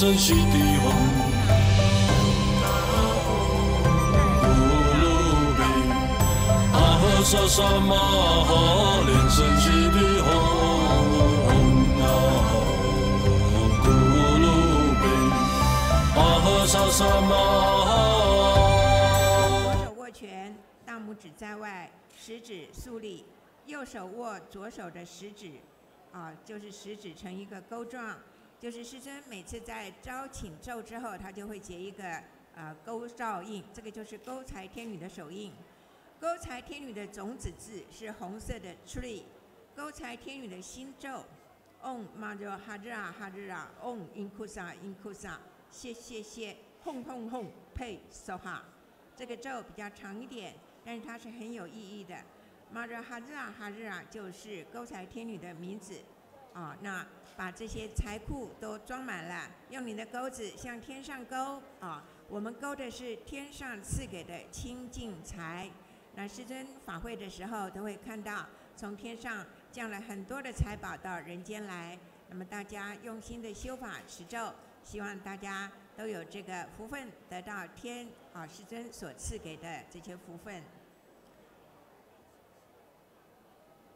生悉地吽，咕噜比，阿呵萨萨玛哈，莲生悉地吽，咕噜比，阿呵萨萨玛哈。左手握拳，大拇指在外，食指竖立，右手握左手的食指。就是食指成一个钩状，就是师尊每次在招请咒之后，他就会结一个勾照印，这个就是勾财天女的手印。勾财天女的种子字是红色的 tree， 勾财天女的心咒 Om Madra Hadra Hadra Om Inkusa Inkusa 谢轰轰轰呸 Soha， 这个咒比较长一点，但是它是很有意义的。Madra Hadra Hadra 就是勾财天女的名字，那把这些财库都装满了，用你的钩子向天上勾，我们勾的是天上赐给的清净财。那师尊法会的时候都会看到，从天上降了很多的财宝到人间来。那么大家用心的修法持咒，希望大家都有这个福分，得到师尊所赐给的这些福分。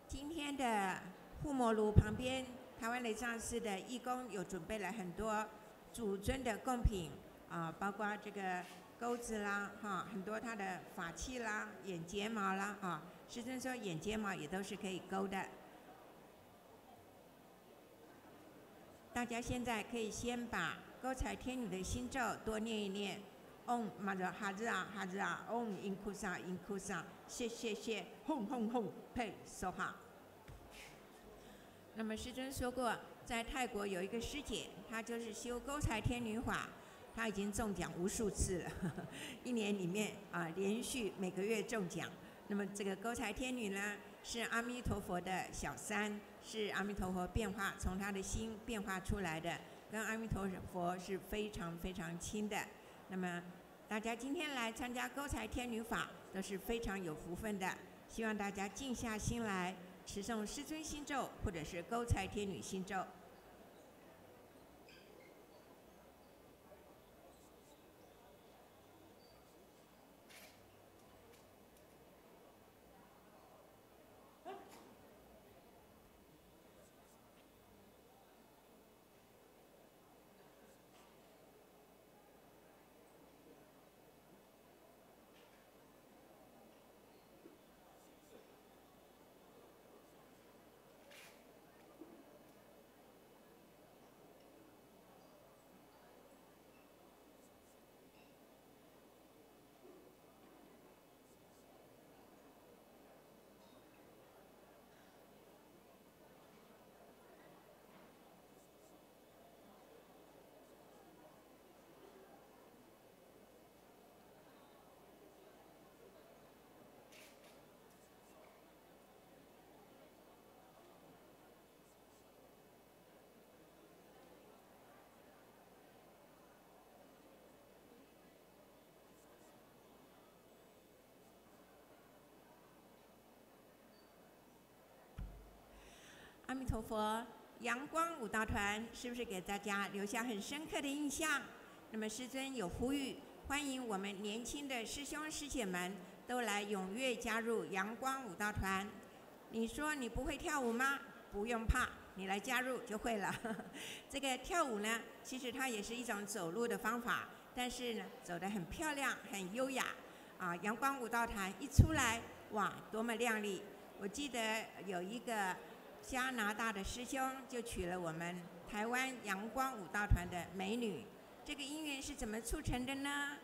今天的护摩炉旁边，台湾雷藏寺的义工有准备了很多主尊的贡品包括这个钩子啦，很多他的法器啦、眼睫毛啦，师尊说眼睫毛也都是可以勾的。大家现在可以先把勾财天女的心咒多念一念 ，Om Madra Hadra Hadra Om Inkusa Inkusa 谢，轰轰轰呸 Soha。那么师尊说过，在泰国有一个师姐，她就是修勾财天女法，她已经中奖无数次了，一年里面连续每个月中奖。那么这个勾财天女呢，是阿弥陀佛的小三，是阿弥陀佛变化从她的心变化出来的，跟阿弥陀佛是非常非常亲的。那么大家今天来参加勾财天女法都是非常有福分的，希望大家静下心来持诵师尊心咒或者是勾财天女心咒。阿弥陀佛，阳光舞蹈团是不是给大家留下很深刻的印象？那么师尊有呼吁，欢迎我们年轻的师兄师姐们都来踊跃加入阳光舞蹈团。你说你不会跳舞吗？不用怕，你来加入就会了。这个跳舞呢，其实它也是一种走路的方法，但是呢，走得很漂亮，很优雅。阳光舞蹈团一出来，哇，多么亮丽！我记得有一个加拿大的师兄就娶了我们台湾阳光舞蹈团的美女，这个姻缘是怎么促成的呢？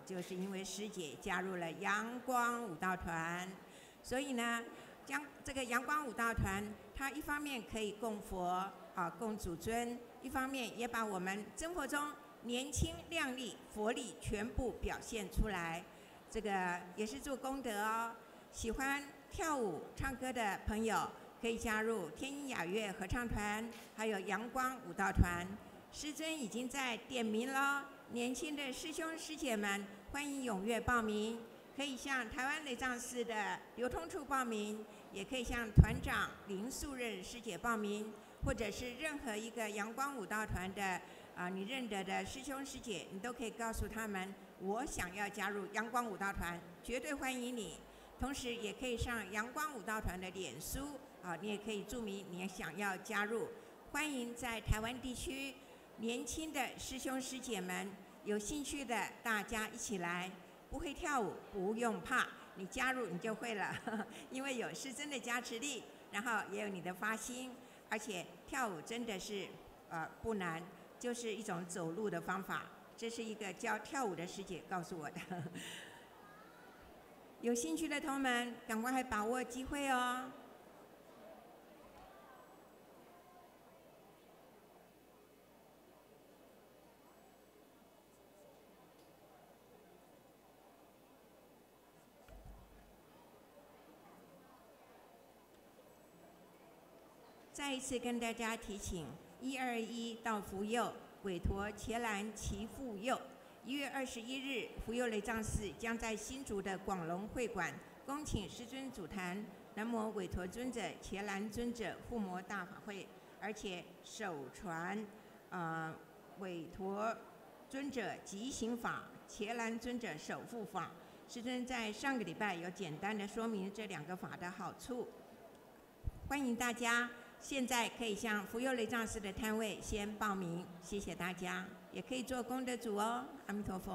就是因为师姐加入了阳光舞蹈团，所以呢，将这个阳光舞蹈团，它一方面可以供佛供祖尊，一方面也把我们真佛中年轻亮丽佛力全部表现出来，这个也是做功德哦。喜欢跳舞唱歌的朋友，可以加入天音雅乐合唱团，还有阳光舞蹈团。师尊已经在点名了，年轻的师兄师姐们，欢迎踊跃报名。可以向台湾雷藏寺的流通处报名，也可以向团长林素任师姐报名，或者是任何一个阳光舞蹈团的你认得的师兄师姐，你都可以告诉他们，我想要加入阳光舞蹈团，绝对欢迎你。同时也可以上阳光舞蹈团的脸书，你也可以注明你想要加入。欢迎在台湾地区年轻的师兄师姐们，有兴趣的大家一起来。不会跳舞不用怕，你加入你就会了，因为有师尊的加持力，然后也有你的发心，而且跳舞真的是不难，就是一种走路的方法。这是一个教跳舞的师姐告诉我的。有兴趣的同们，赶快把握机会哦。再一次跟大家提醒，121到福佑韦陀伽蓝祈福佑。1月21日，福佑雷藏寺将在新竹的广隆会馆恭请师尊主坛南无韦陀尊者、伽蓝尊者护摩大法会，而且首传韦陀尊者即行法、伽蓝尊者首护法。师尊在上个礼拜有简单的说明这2个法的好处，欢迎大家现在可以向福佑雷藏寺的摊位先报名，谢谢大家，也可以做功德主哦。阿弥陀佛。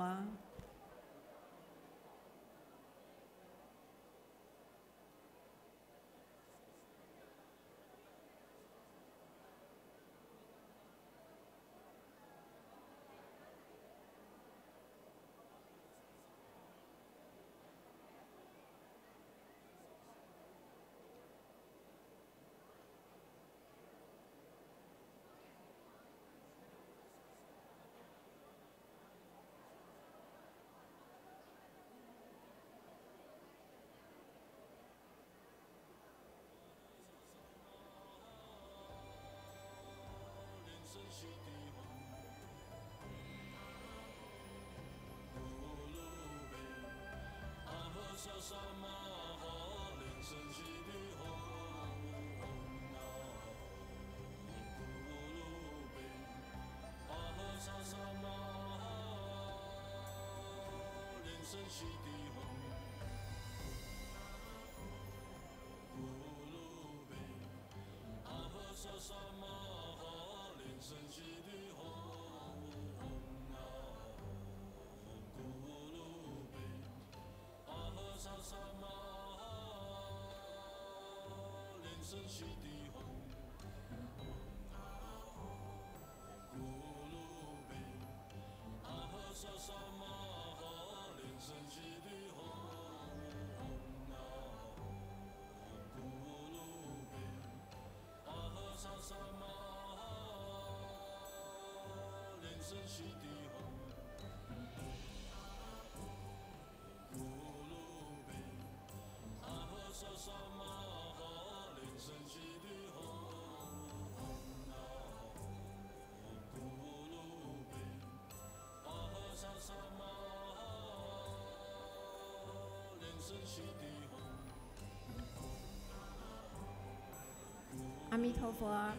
阿弥陀佛。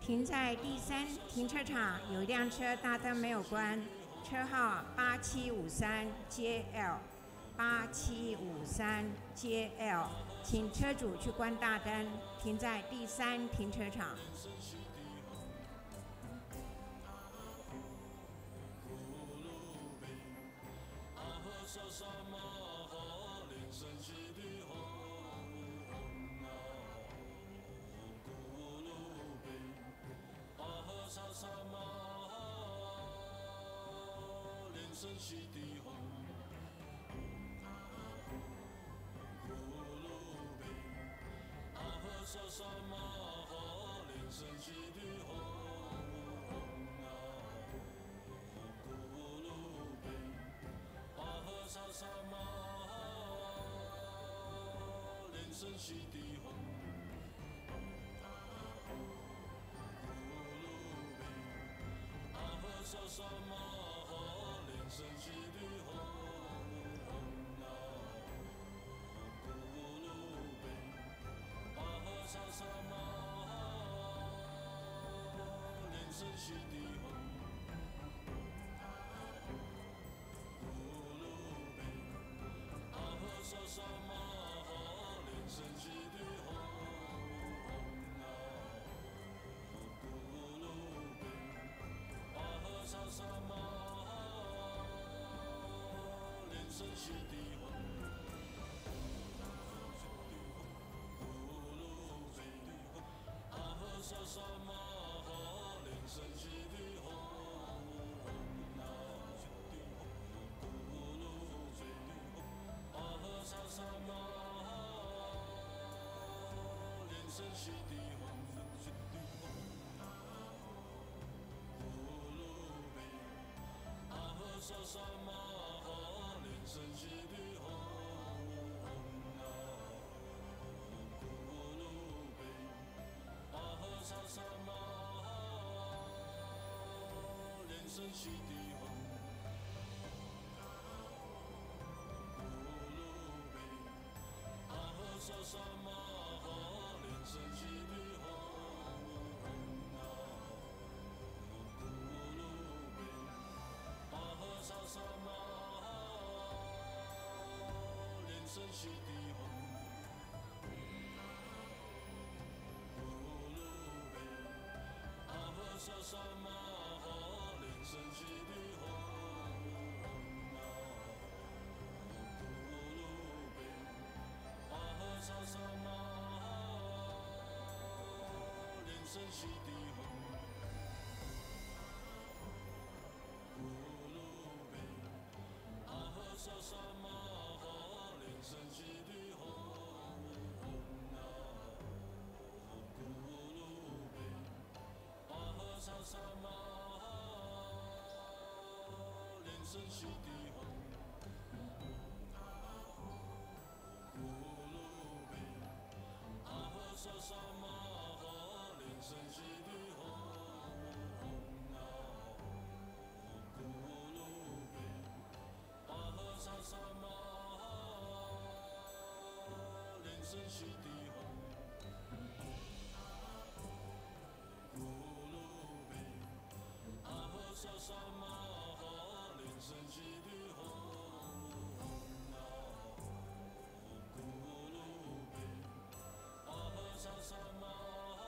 停在第3停车场，有一辆车大灯没有关，车号8753JL，8753JL，请车主去关大灯，停在第3停车场。生悉地吽，咕噜贝，阿呵萨萨玛哈，莲生悉地吽，咕噜贝，阿呵萨萨玛哈，莲生悉地吽。萨萨玛哈，莲生悉地吽，咕噜贝，阿呵萨萨玛哈，莲生悉地吽，咕噜贝，阿呵萨萨玛哈，莲生悉地吽。萨萨玛哈，莲生悉地吽，咕噜贝，阿呵萨萨玛哈，莲生悉地吽，咕噜贝，阿呵萨萨玛哈，莲生悉地吽。萨萨玛哈，莲生悉地吽，咕噜贝，阿呵萨萨玛哈，莲生悉地吽，咕噜贝，阿呵萨萨玛哈，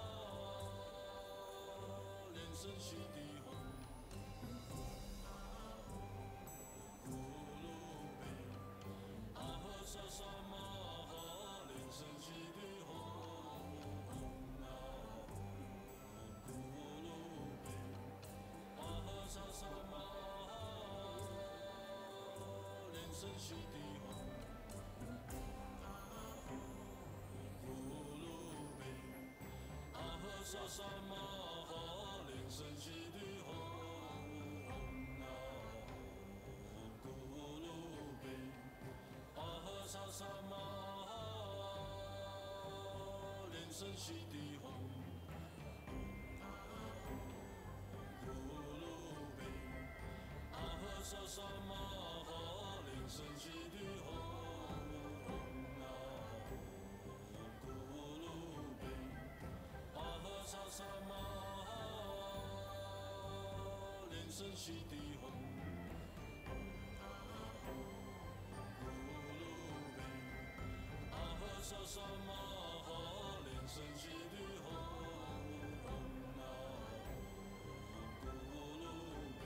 莲生悉地吽，咕噜贝。萨萨玛哈，莲生悉地吽，咕噜贝，阿呵萨萨玛哈，莲生悉地吽，咕噜贝，阿呵萨萨玛哈，莲生悉地吽。萨萨玛哈，莲生悉地吽，咕噜贝，阿呵萨萨玛哈，莲生悉地吽，咕噜贝，阿呵萨萨玛哈，莲生悉地吽，咕噜贝。萨萨玛哈，莲生悉地吽，咕噜贝，阿呵萨萨玛哈，莲生悉地吽，咕噜贝，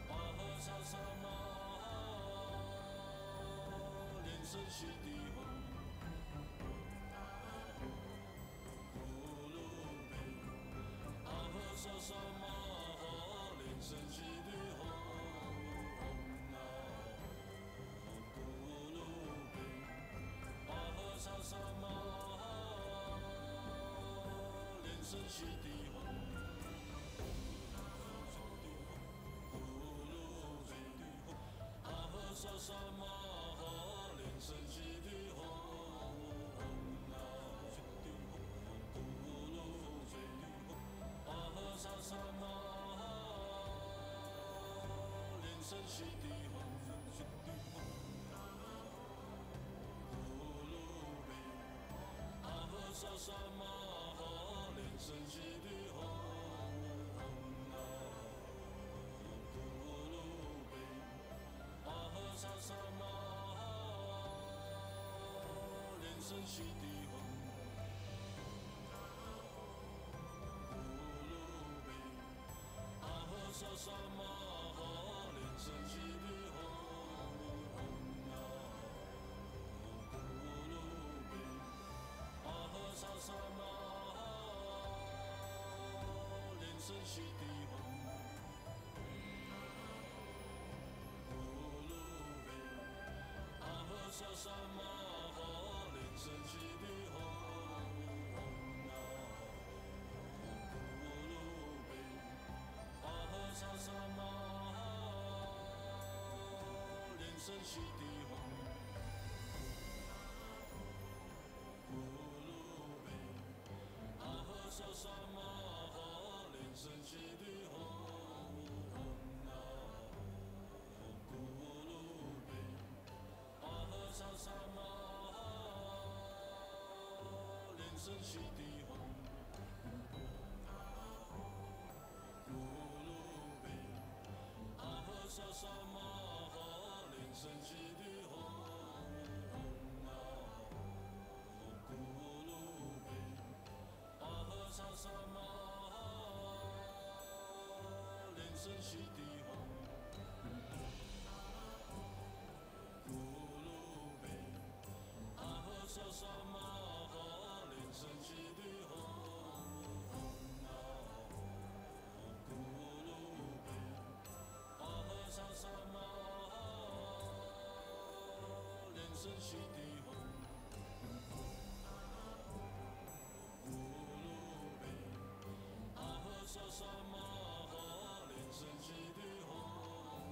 阿呵萨萨玛哈，莲生悉地吽。萨萨玛哈，莲生悉地吽，咕噜贝，阿呵萨萨玛哈，莲生悉地吽，咕噜贝，阿呵萨萨玛哈，莲生悉地吽，咕噜贝。阿呵萨萨玛哈，莲生悉地吽，咕噜贝，阿呵萨萨玛哈，莲生悉地吽，咕噜贝，阿呵萨萨玛哈，莲生悉地吽。萨萨玛哈，莲生悉地吽，咕噜贝，阿呵萨萨玛哈，莲生悉地吽，咕噜贝，阿呵萨萨玛哈，莲生悉地吽。生悉地吽，咕噜贝，阿呵萨萨玛哈，莲生悉地吽，咕噜贝，阿呵萨萨玛哈，莲生悉地吽。萨萨玛哈，莲生悉地吽，咕噜贝，阿呵萨萨玛哈，莲生悉地吽，咕噜贝，阿呵萨萨玛哈，莲生悉地吽，咕噜贝。萨萨玛哈，莲生悉地吽，咕噜贝，阿呵萨萨玛哈，莲生悉地吽，咕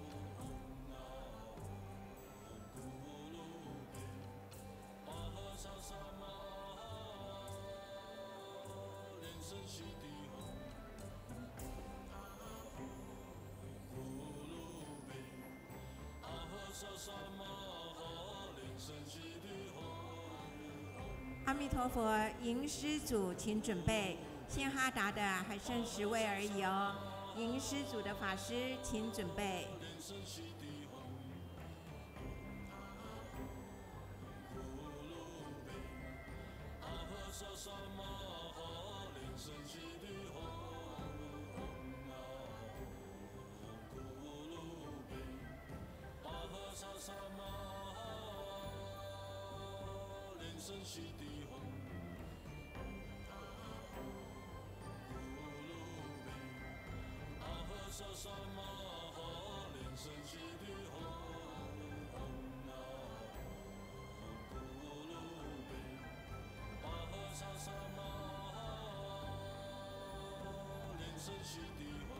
噜贝，阿呵萨萨玛哈，莲生悉地吽。萨萨玛哈，莲生悉地吽。阿弥陀佛，吟诗组请准备，现哈达的还剩10位而已哦。吟诗组的法师请准备。莲生悉地吽，咕噜贝，阿呵萨萨玛哈，莲生悉地吽，咕噜贝。萨萨玛哈，莲生悉地吽，咕噜贝，阿呵萨萨玛哈，莲生悉地吽，咕噜贝，阿呵萨萨玛哈，莲生悉地吽。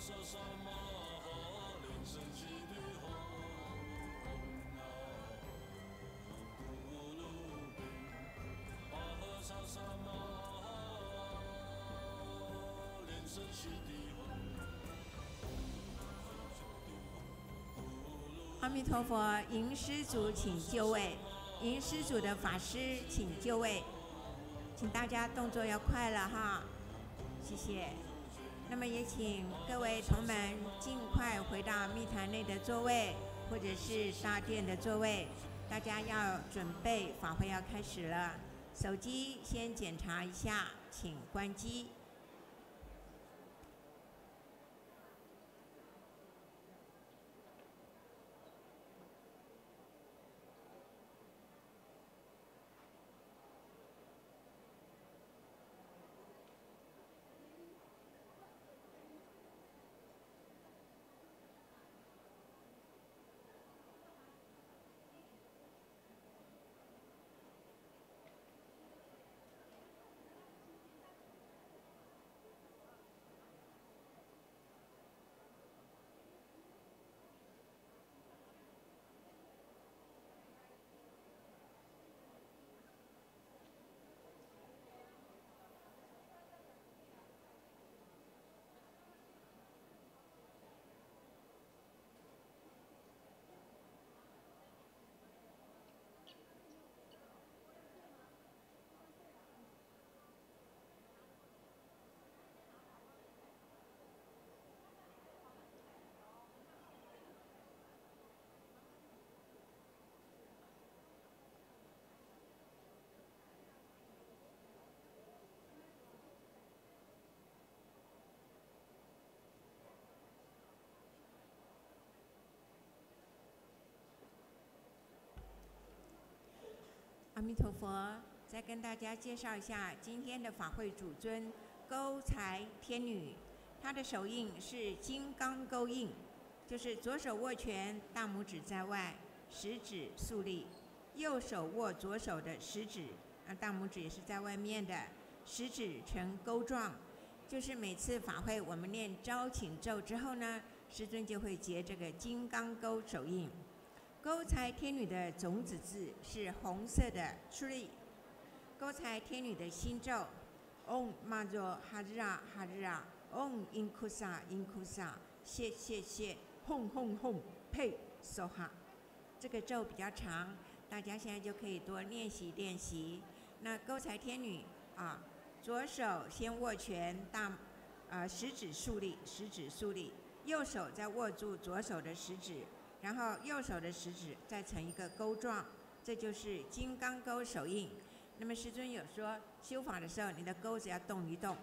萨萨玛哈，莲生悉地吽，咕噜贝，阿呵萨萨玛哈，莲生悉地吽。阿弥陀佛，吟诗组请就位，吟诗组的法师请就位，请大家动作要快了哈，谢谢。那么也请各位同门尽快回到密坛内的座位，或者是大殿的座位。大家要准备，法会要开始了。手机先检查一下，请关机。阿弥陀佛，再跟大家介绍一下今天的法会主尊勾财天女，她的手印是金刚勾印，就是左手握拳，大拇指在外，食指竖立；右手握左手的食指，大拇指也是在外面的，食指呈钩状。就是每次法会我们念招请咒之后呢，师尊就会结这个金刚钩手印。勾财天女的种子字是红色的 tree， 勾财天女的心咒 Om Majo Hara Hara Om Inkusa Inkusa 谢谢谢 Hom Hom Hom 呸 Soha。 这个咒比较长，大家现在就可以多练习练习。那勾财天女啊，左手先握拳，食指竖立，食指竖立，右手再握住左手的食指，然后右手的食指再成一个钩状，这就是金刚钩手印。那么师尊有说，修法的时候，你的钩子要动一动。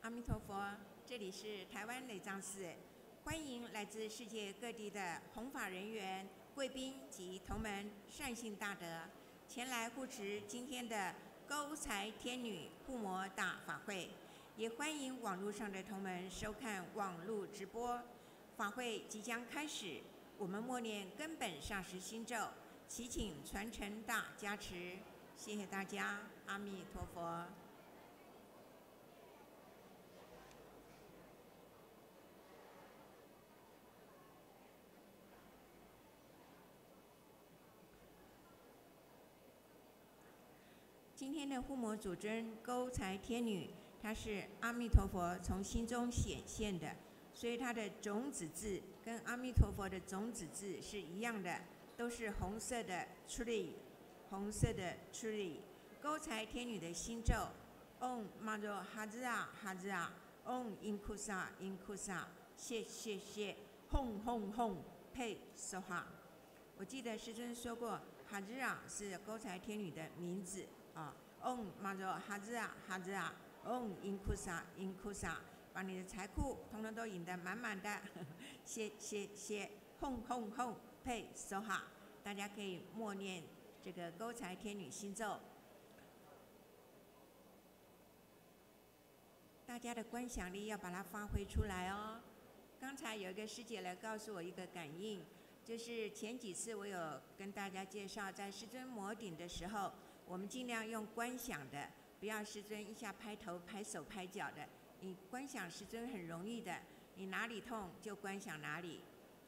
阿弥陀佛，这里是台湾雷藏寺，欢迎来自世界各地的弘法人员、贵宾及同门善信大德前来护持今天的勾财天女护摩大法会，也欢迎网络上的同门收看网络直播。法会即将开始，我们默念根本上师心咒，祈请传承大加持。谢谢大家，阿弥陀佛。今天的护摩主尊勾财天女，她是阿弥陀佛从心中显现的，所以她的种子字跟阿弥陀佛的种子字是一样的，都是红色的 tree， 红色的 tree。勾财天女的心咒 Om Majo Hara Hara Om Inkusa Inkusa 谢谢谢 Hom Hom Hom 呸 Soha。我记得师尊说过 ，Hara 是勾财天女的名字。Om Majo Hara Hara Om Inkusa Inkusa， 把你的财库统统都引得满满的，谢谢谢 Hom Hom Hom 呸 Soha。大家可以默念这个勾财天女心咒，大家的观想力要把它发挥出来哦。刚才有一个师姐来告诉我一个感应，就是前几次我有跟大家介绍，在师尊摩顶的时候，我们尽量用观想的，不要师尊一下拍头、拍手、拍脚的。你观想师尊很容易的，你哪里痛就观想哪里。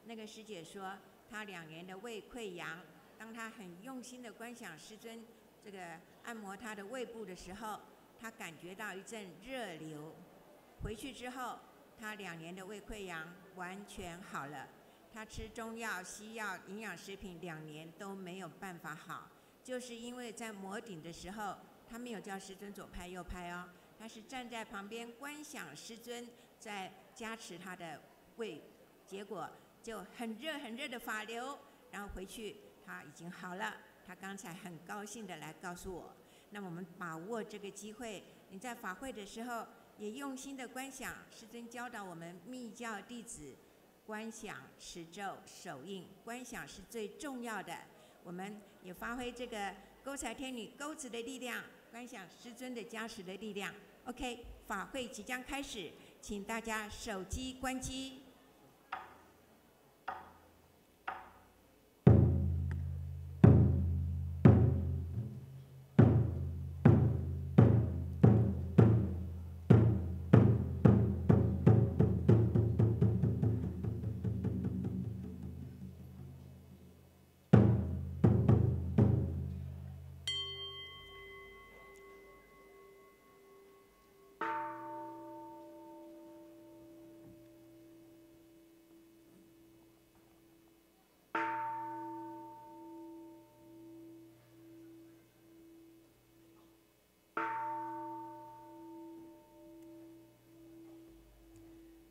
那个师姐说，她2年的胃溃疡，当她很用心的观想师尊这个按摩她的胃部的时候，她感觉到一阵热流。回去之后，她2年的胃溃疡完全好了。她吃中药、西药、营养食品2年都没有办法好。就是因为在摩顶的时候，他没有叫师尊左拍右拍哦，他是站在旁边观想师尊在加持他的胃，结果就很热很热的法流，然后回去他已经好了，他刚才很高兴的来告诉我。那么我们把握这个机会，你在法会的时候也用心的观想，师尊教导我们密教弟子观想、持咒、手印，观想是最重要的。我们也发挥这个勾财天女钩子的力量，观想师尊的加持的力量。OK， 法会即将开始，请大家手机关机。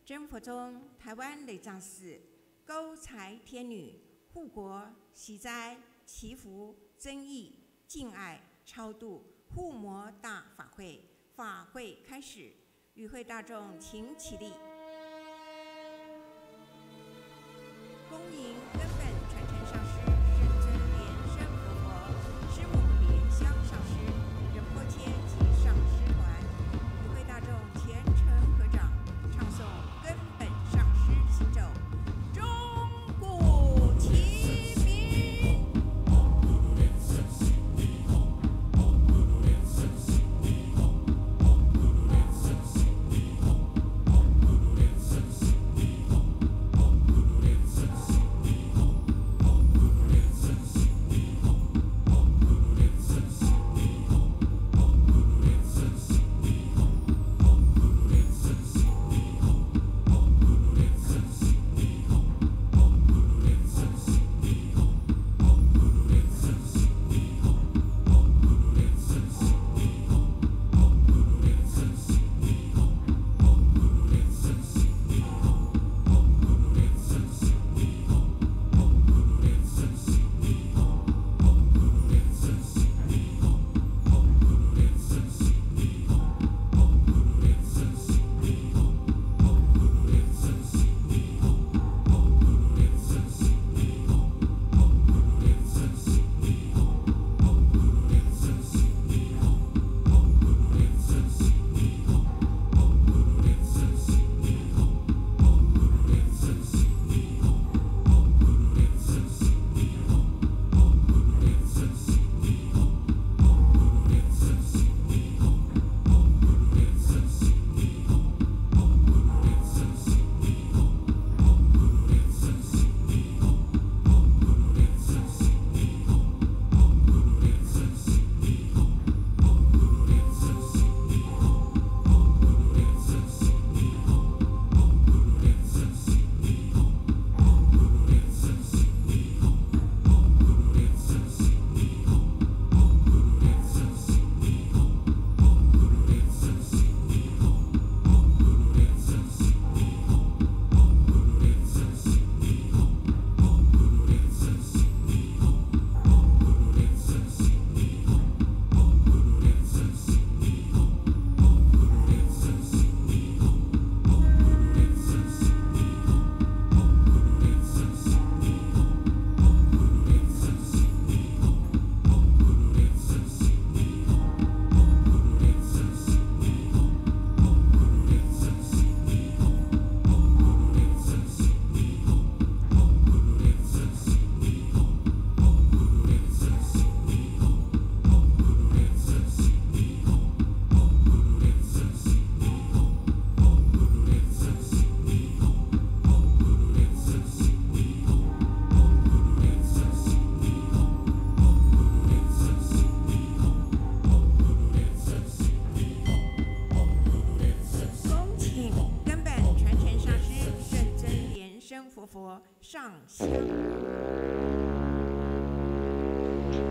真佛宗台湾雷藏寺勾财天女护国喜哉祈福、增益、敬爱、超度、护摩大法会，法会开始，与会大众请起立。恭迎根本传承上师圣尊莲生活佛师母莲香上师、仁波切及上师团，与会大众虔诚合掌，唱诵根本上师行咒，钟鼓齐鸣。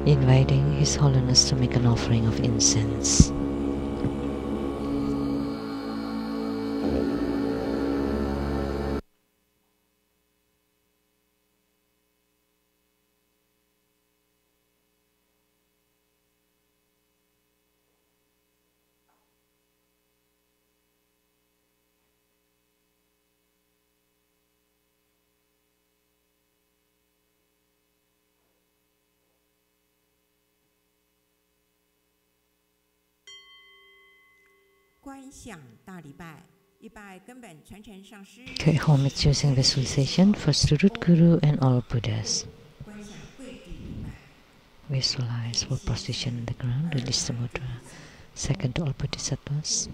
Inviting His Holiness to make an offering of incense. Okay, homage using visualization for Sri Guru and all Buddhas. Visualize full position in the ground, release the mudra. Second to all Bodhisattvas.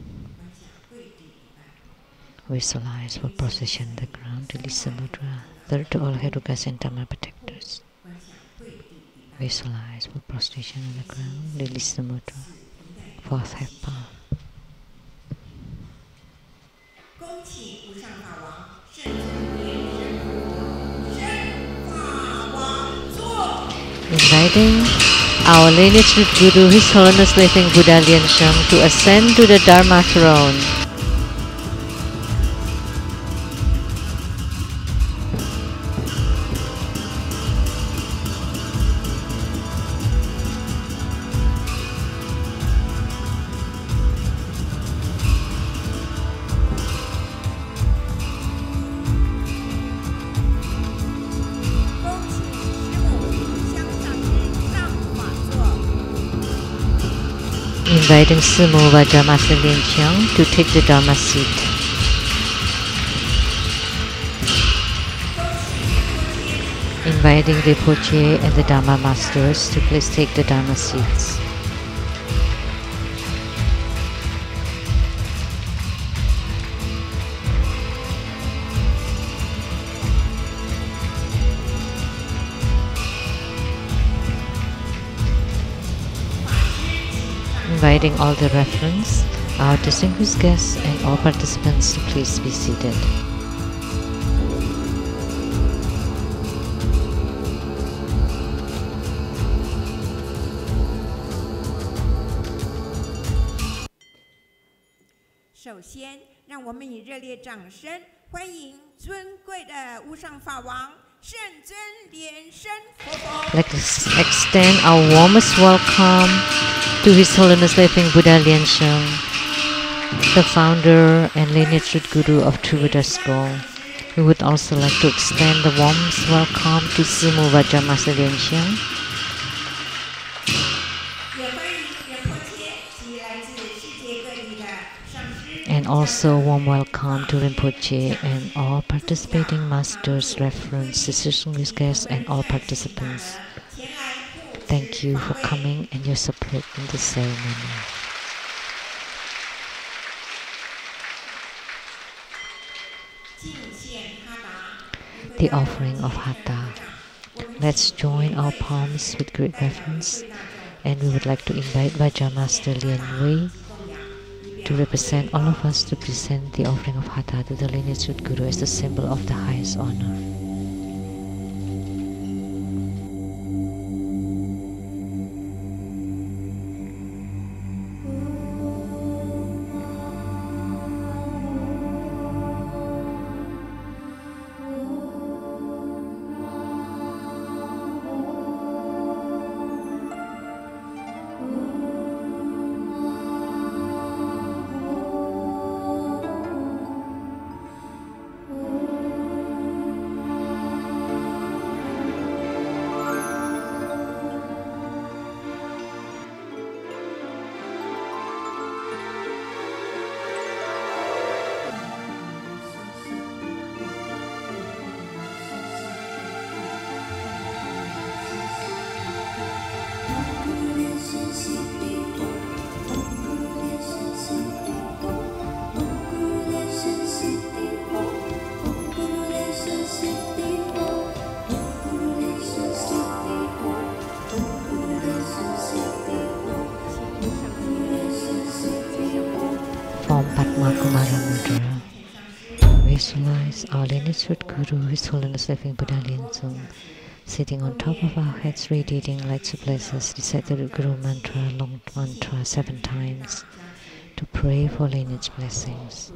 Visualize full position in the ground, release the mudra. Third to all Herukas and Dharma protectors. Visualize full position in the ground, release the mudra. Fourth half palm. Inviting our lineage Guru, His Holiness Living Buddha Lian-Sheng, to ascend to the Dharma throne. Inviting Sumo Vajra Master Lian-Sheng to take the Dharma seat. Inviting Rinpoche and the Dharma Masters to please take the Dharma seats. Inviting all the referents, our distinguished guests and all participants to please be seated. First, 让我们以热烈掌声欢迎尊贵的无上法王圣尊莲生活佛。 Let's extend our warmest welcome to His Holiness Living Buddha Lian-Sheng, the founder and lineage root guru of True Buddha School. We would also like to extend the warmest welcome to Sumo Vajra Master Lian-Sheng, and also warm welcome to Rinpoche and all participating masters, referents, distinguished guests, and all participants. Thank you for coming and your support in this ceremony. The offering of Hatha. Let's join our palms with great reverence, and we would like to invite Vajra Master Lian Wei to represent all of us to present the offering of Hatha to the lineage root guru as the symbol of the highest honor. Visualize our lineage root guru, His Holiness Living Buddha Lian-Sheng, sitting on top of our heads, radiating lights of blessings. Recite the Guru mantra, long mantra 7 times to pray for lineage blessings.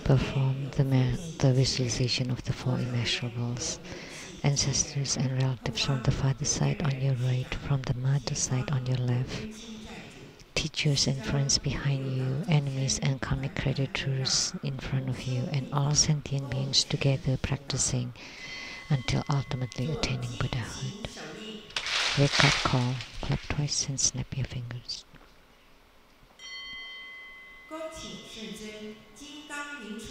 Perform the visualization of the 4 immeasurables, ancestors and relatives from the father's side on your right, from the mother's side on your left, teachers and friends behind you, enemies and karmic creditors in front of you, and all sentient beings together practicing until ultimately attaining Buddhahood. Wake up call, clap twice and snap your fingers.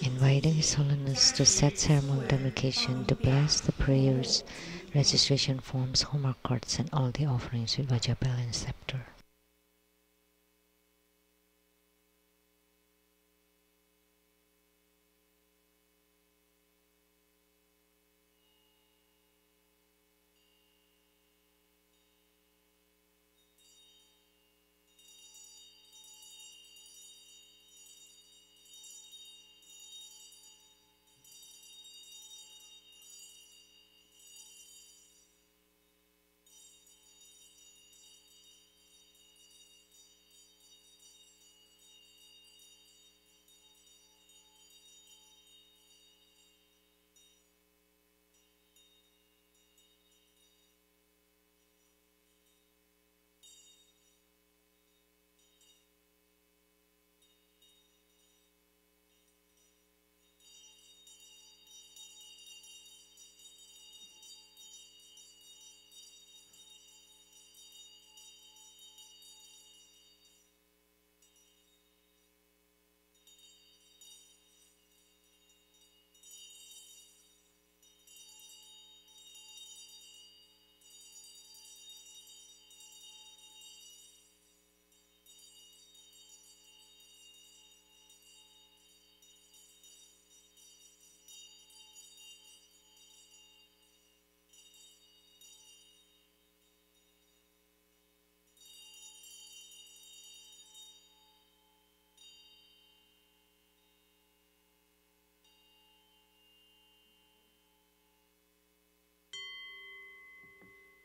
Inviting His Holiness to set ceremonial dedication to bless the prayers, registration forms, homework cards, and all the offerings with Vajra bell and scepter.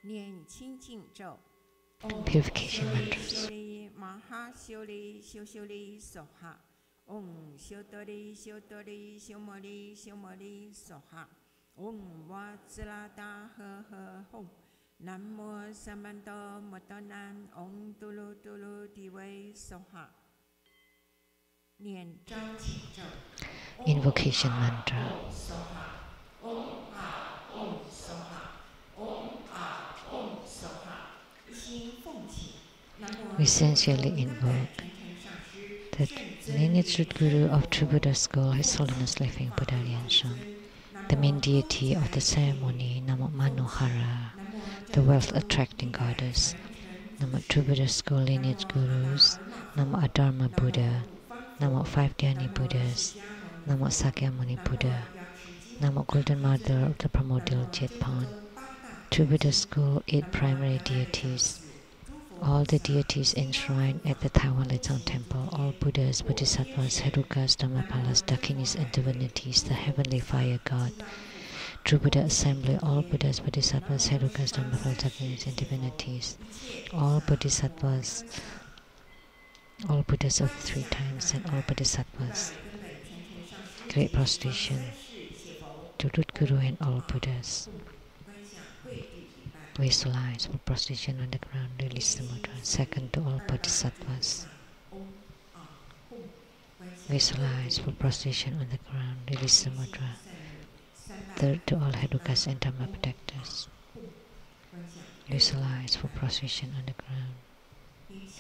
念清净咒。 Purification mantras. Maha Sioli Sioli Soha. Om Siodori Siodori Siomori Siomori Soha. Om Wazilada He Hong. Namo Samando Motonan Om Tulu Tulu Diwei Soha. 念招请咒。 Invocation mantra. We sincerely invoke the lineage root guru of True Buddha School, His Holiness Living Buddha Lian-Sheng, the main deity of the ceremony, Namo Manohara, the wealth-attracting goddess, Namo True Buddha School lineage gurus, Namo Dharma Buddha, Namo Five Dhyani Buddhas, Namo Sakyamuni Buddha, Namo Golden Mother of the Primordial Jetpan, True Buddha School 8 primary deities, all the deities enshrined at the Taiwan Lei Tsang temple, all Buddhas, Bodhisattvas, Herukas, Dhammapalas, Dakinis, and divinities, the heavenly fire god, True Buddha Assembly, all Buddhas, Bodhisattvas, Herukas, Dhammapalas, Dakinis, and divinities, all Bodhisattvas, all Buddhas of the 3 times, and all Bodhisattvas. Great prostration to Root Guru and all Buddhas. Visualize for prostration on the ground, release the mudra. Second, to all Bodhisattvas. Visualize for prostration on the ground, release the mudra. Third, to all Herukas and Dharma protectors. Visualize for prostration on the ground,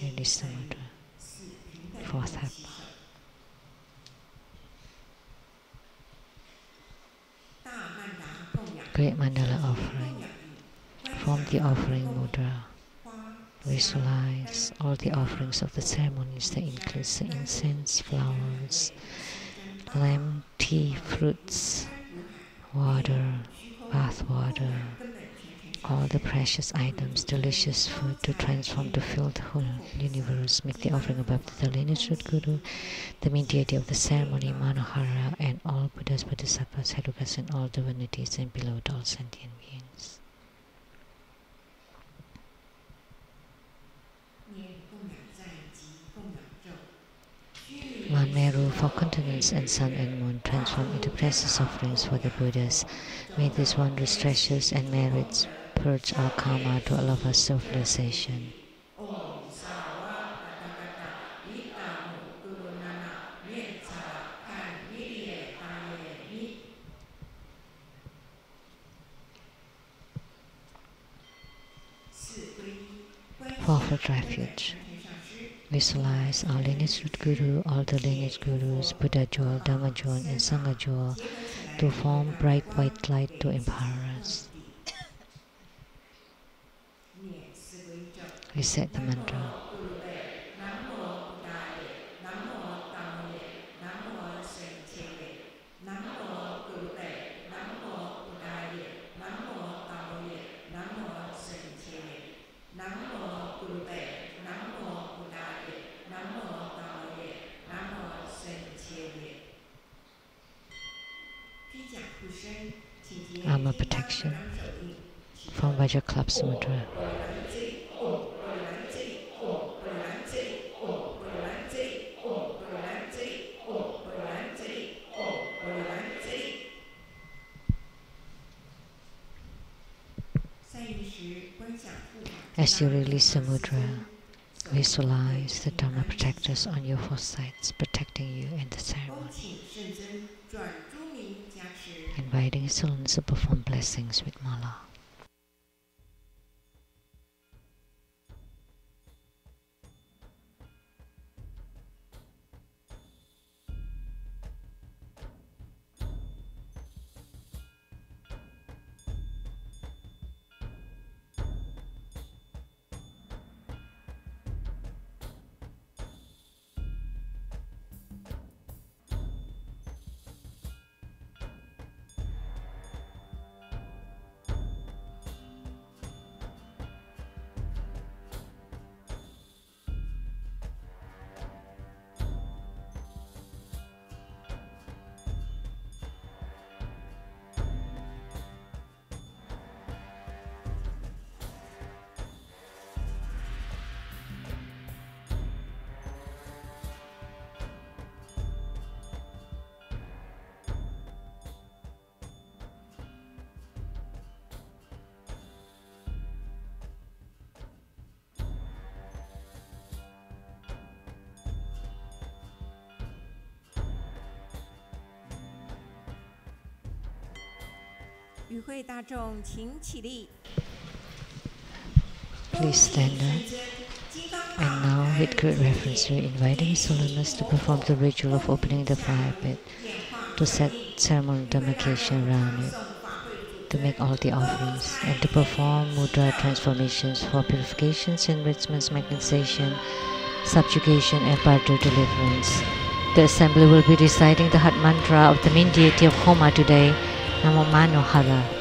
release the mudra. Fourth, half. Great mandala offering. From the offering mudra, visualize all the offerings of the ceremonies that includes the incense, flowers, lamb, tea, fruits, water, bath water, all the precious items, delicious food to transform to fill the whole universe. Make the offering above to the lineage root guru, the main deity of the ceremony, Manohara, and all Buddhas, Bodhisattvas, Herukas, and all divinities, and below all sentient beings. One Meru for continents and sun and moon transform into precious offerings for the Buddhas. May these wondrous treasures and merits purge our karma to allow us self-realization. Fourfold refuge. Visualize our lineage root guru, all the lineage gurus, Buddha jewel, Dhamma jewel, and Sangha jewel to form bright white light to empower us. Recite the mantra. Armor protection from Vajra Clubs Mudra. As you release the mudra, visualize the Dharma protectors on your 4 sides, protecting you in the ceremony, inviting His Holiness to perform blessings with mala. 与会大众请起立。 Please stand up. And now, with great reverence, we invite His Holiness to perform the ritual of opening the fire pit, to set ceremonial demarcation around it, to make all the offerings, and to perform mudra transformations for purifications, enrichments, magnification, subjugation, and further deliverance. The assembly will be reciting the heart mantra of the main deity of Homa today, Namo Manohara.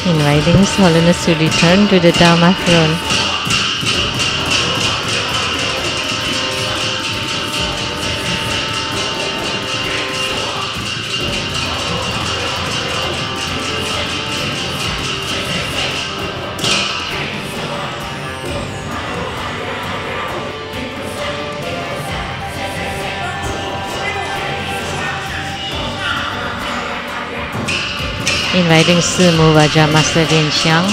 Inviting His Holiness to return to the Dharma throne. Inviting Simu Vaja Master Lian-Sheng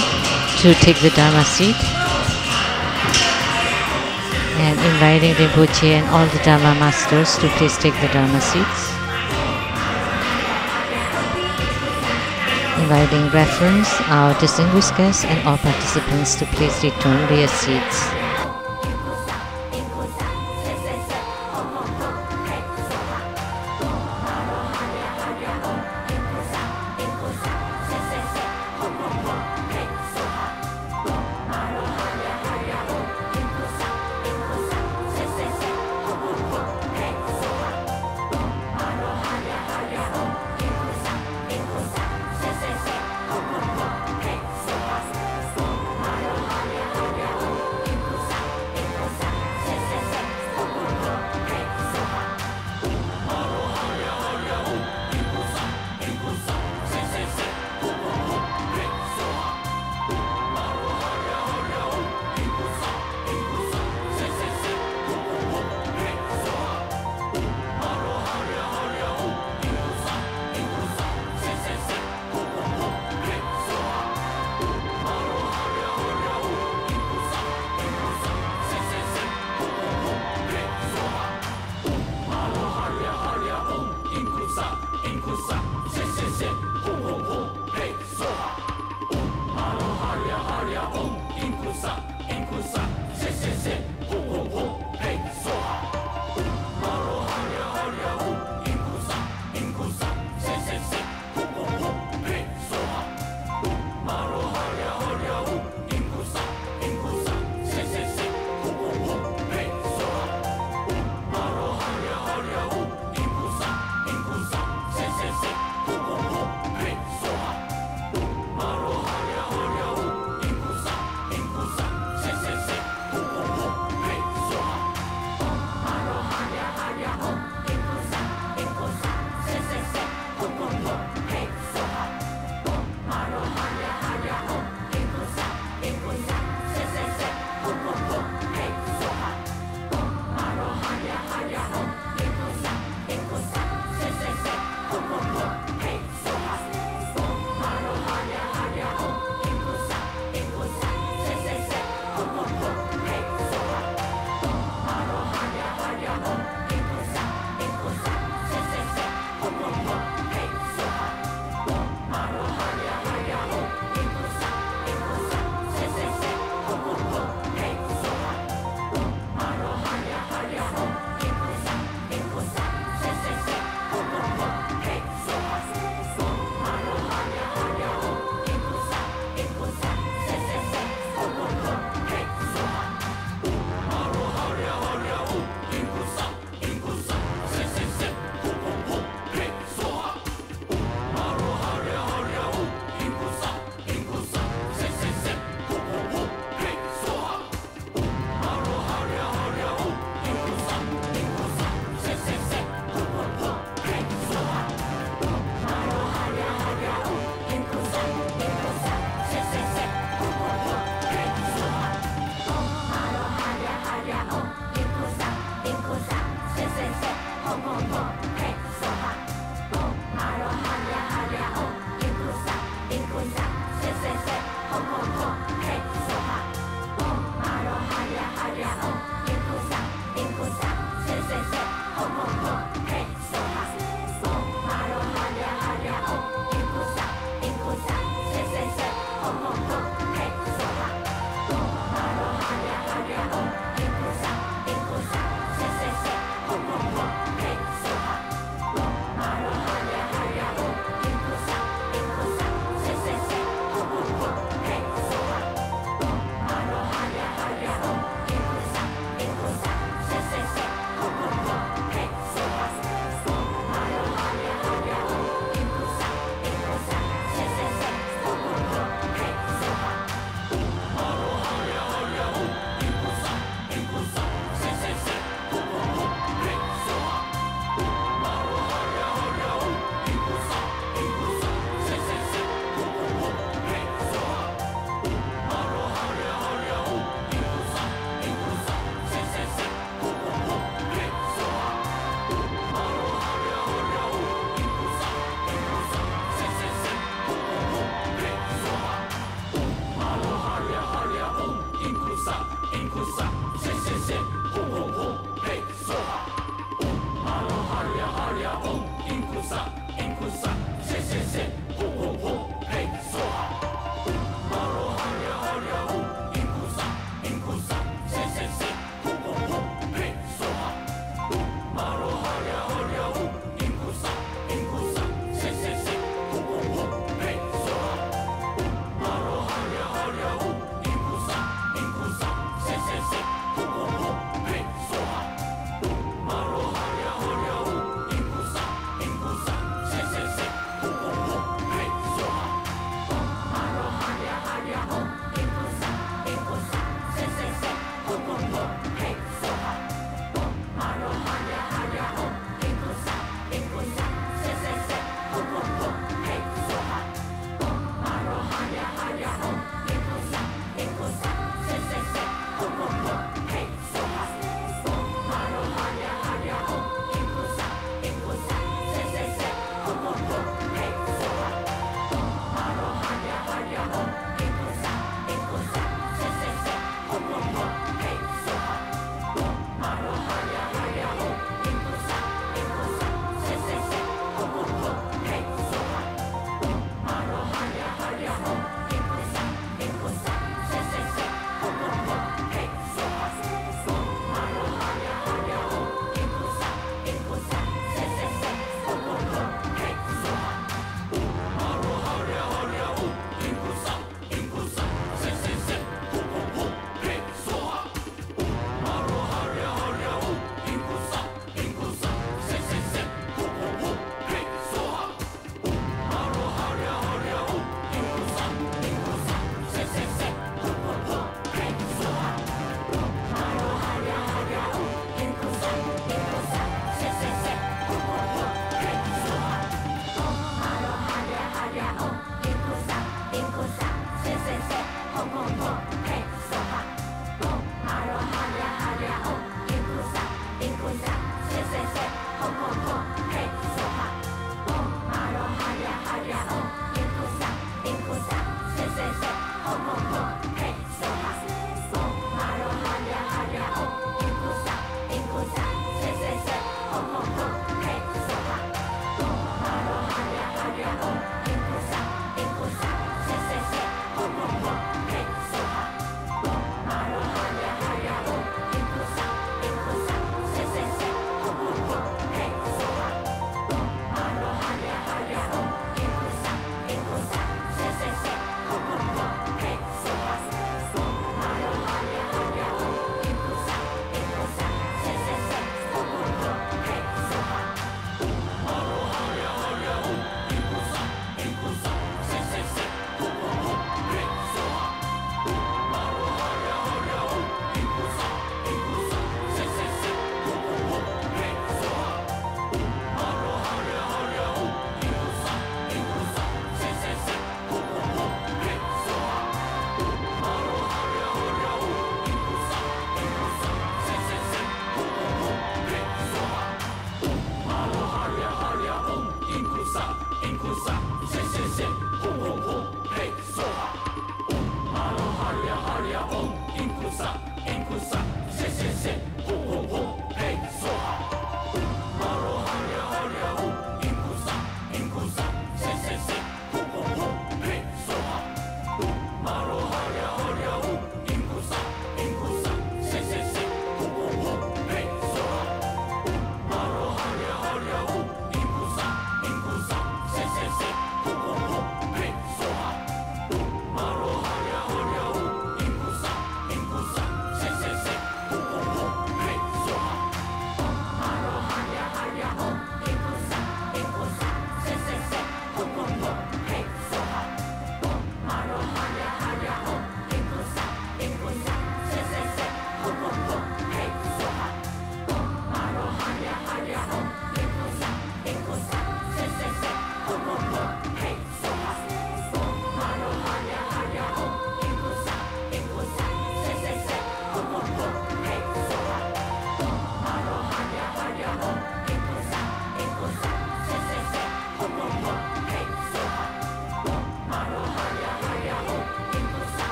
to take the Dharma seat. And inviting Rinpoche and all the Dharma Masters to please take the Dharma seats. Inviting reference, our distinguished guests and all participants to please return to your seats.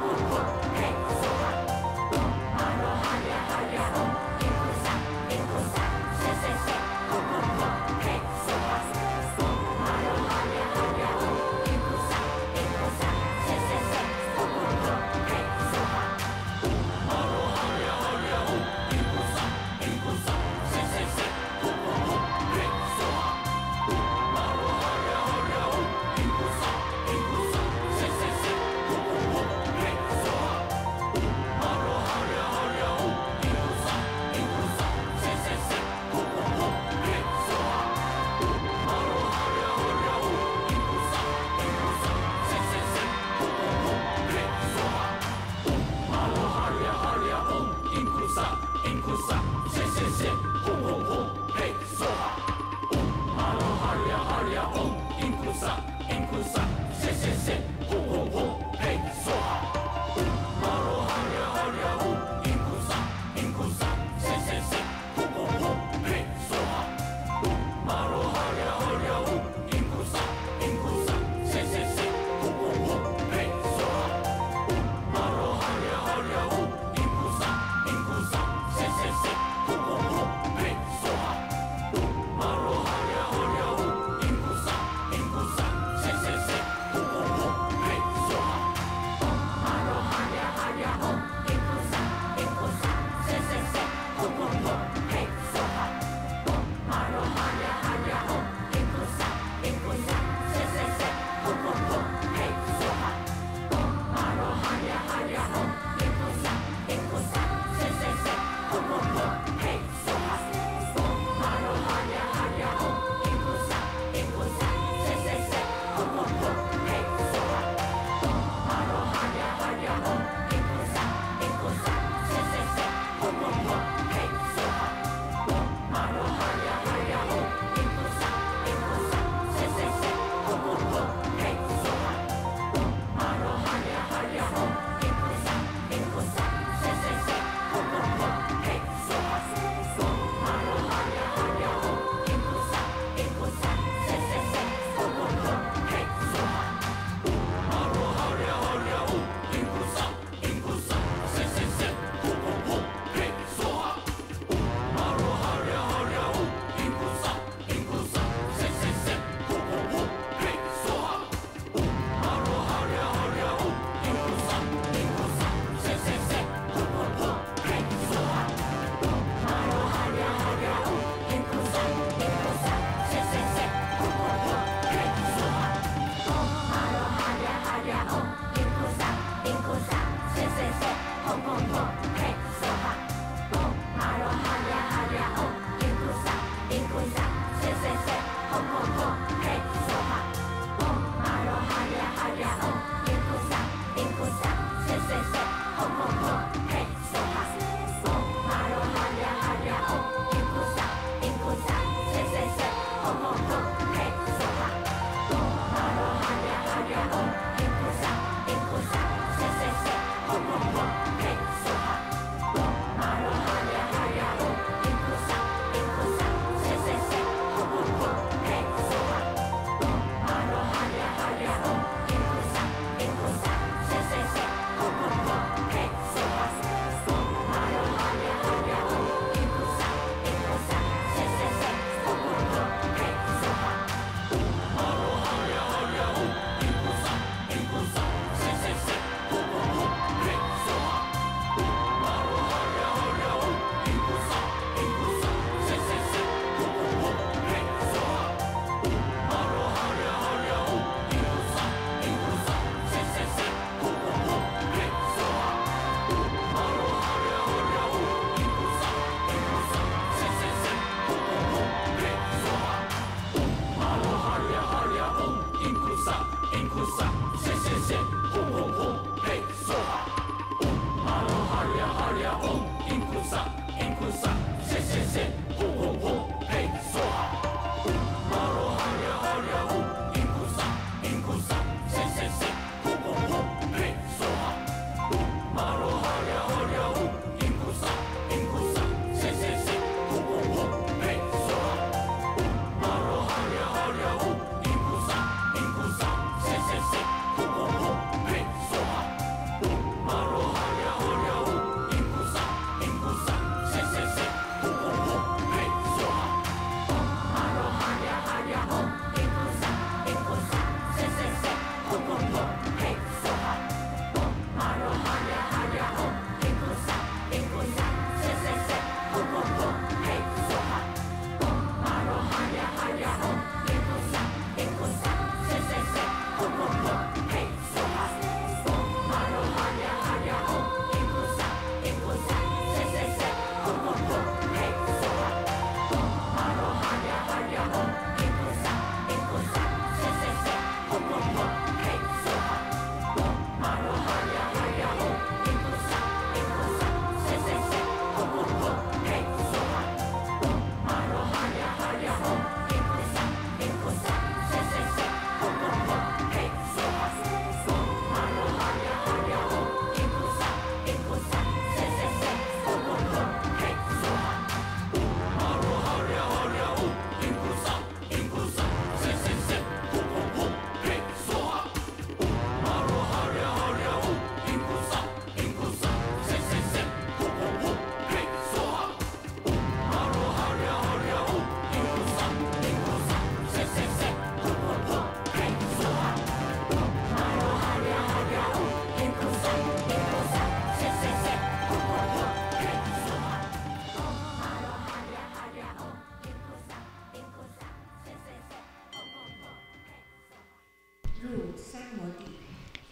Om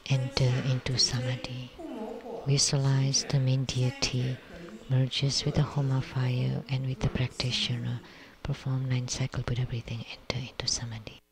Enter into samadhi. Visualize the main deity merges with the Homa fire and with the practitioner. Perform 9 cycle Buddha breathing. Enter into samadhi.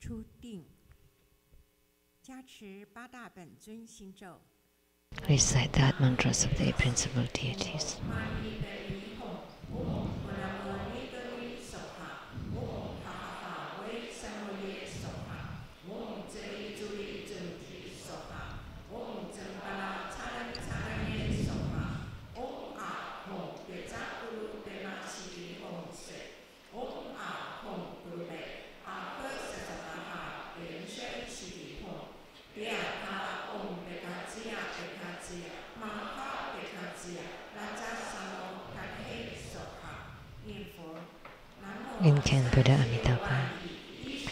Chu Ding. 加持八大本尊心咒。 Recite the mantras of the eight principal deities. Incant Buddha Amitabha.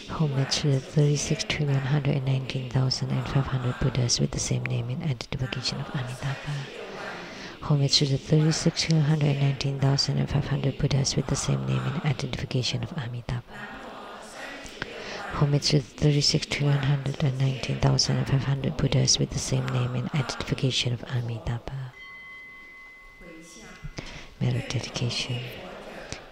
Homage to the 36,119,500 Buddhas with the same name in identification of Amitabha. Homage to the 36,119,500 Buddhas with the same name in identification of Amitabha. Homage to the 36,119,500 Buddhas with the same name in identification of Amitabha. Merit dedication.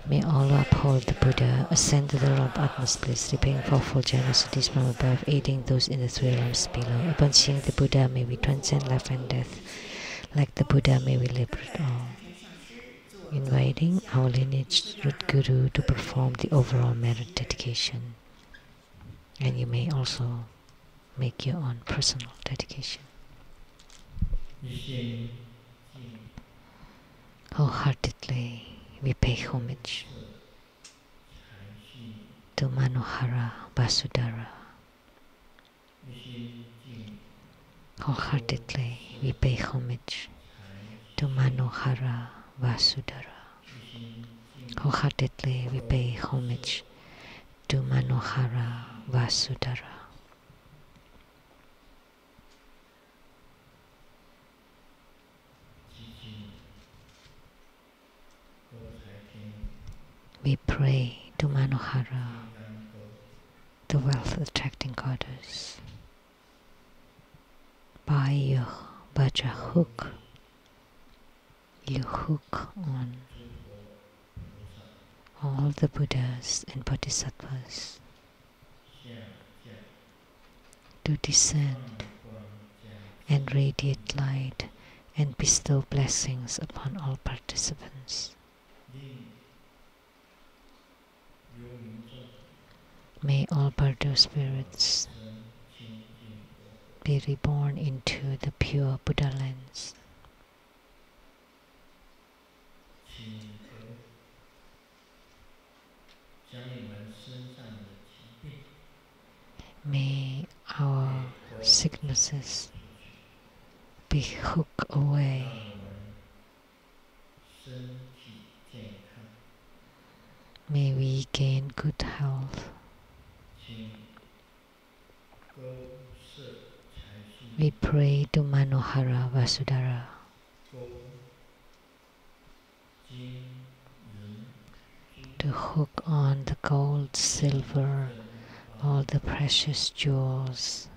May Allah uphold the Buddha, ascend to the realm of utmost bliss, repaying fourfold generosities from above, aiding those in the three realms below. Upon seeing the Buddha, may we transcend life and death. Like the Buddha, may we liberate all. Inviting our lineage root guru to perform the overall merit dedication. And you may also make your own personal dedication. Wholeheartedly, we pay homage to Manohara Vasudhara. Wholeheartedly, we pay homage to Manohara Vasudhara. Wholeheartedly, we pay homage to Manohara Vasudhara. We pray to Manohara, the wealth-attracting goddess. By your Vajra hook, you hook on all the Buddhas and Bodhisattvas to descend and radiate light and bestow blessings upon all participants. May all Bardo spirits be reborn into the pure Buddha lands. May our sicknesses be hooked away. May we gain good health. We pray to Manohara Vasudhara. To hook on the gold, silver, all the precious jewels,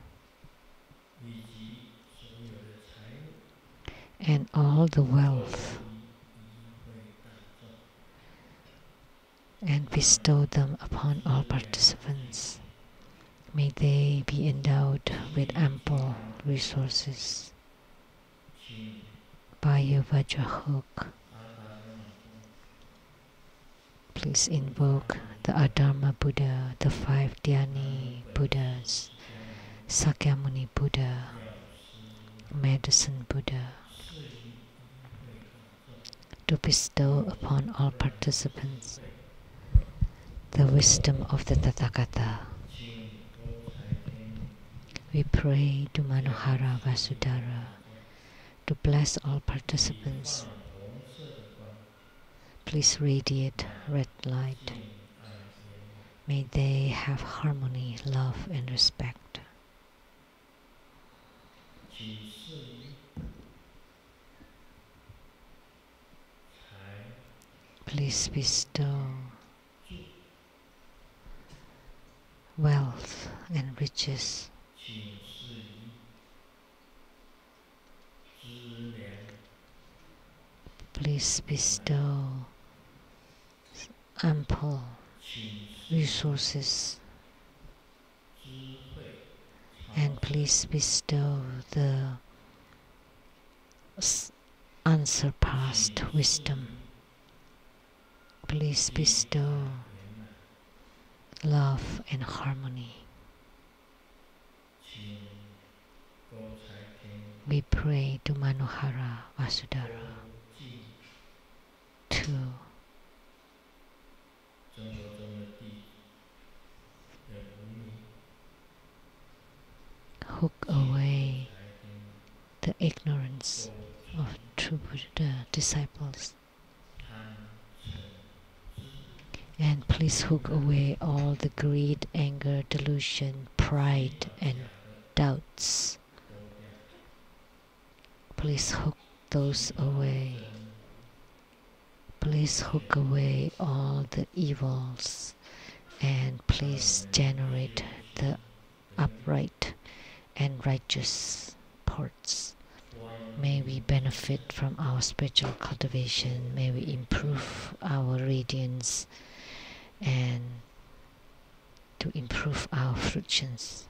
and all the wealth, and bestow them upon all participants. May they be endowed with ample resources by your Vajra hook. Please invoke the Adharma Buddha, the 5 Dhyani Buddhas, Sakyamuni Buddha, Medicine Buddha, to bestow upon all participants the wisdom of the Tathagata. We pray to Manohara Vasudhara to bless all participants. Please radiate red light. May they have harmony, love, and respect. Please bestow wealth and riches. Please bestow ample resources, and please bestow the unsurpassed wisdom. Please bestow love and harmony. We pray to Manohara Vasudhara to hook away the ignorance of true Buddha disciples, and please hook away all the greed, anger, delusion, pride, and doubts. Please hook those away. Please hook away all the evils, and please generate the upright and righteous parts. May we benefit from our spiritual cultivation. May we improve our radiance and to improve our fruitions.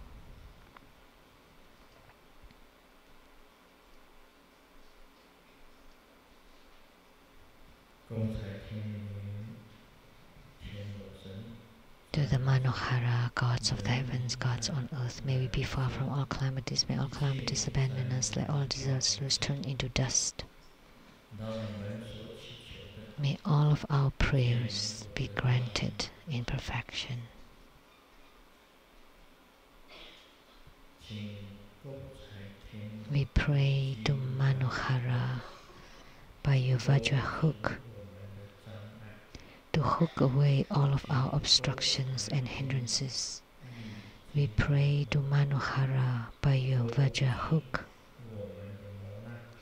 To the Manohara, gods of the heavens, gods on earth, may we be far from all calamities. May all calamities abandon us. Let all disasters turn into dust. May all of our prayers be granted in perfection. We pray to Manohara by your Vajra hook to hook away all of our obstructions and hindrances. We pray to Manohara by your Vajra hook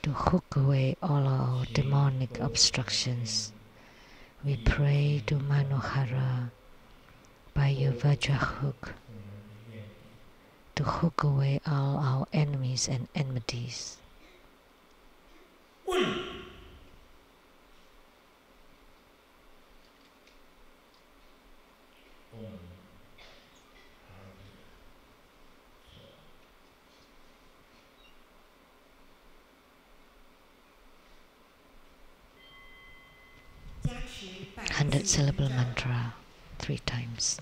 to hook away all our demonic obstructions. We pray to Manohara by your Vajra hook to hook away all our enemies and enmities. Hundred syllable mantra 3 times.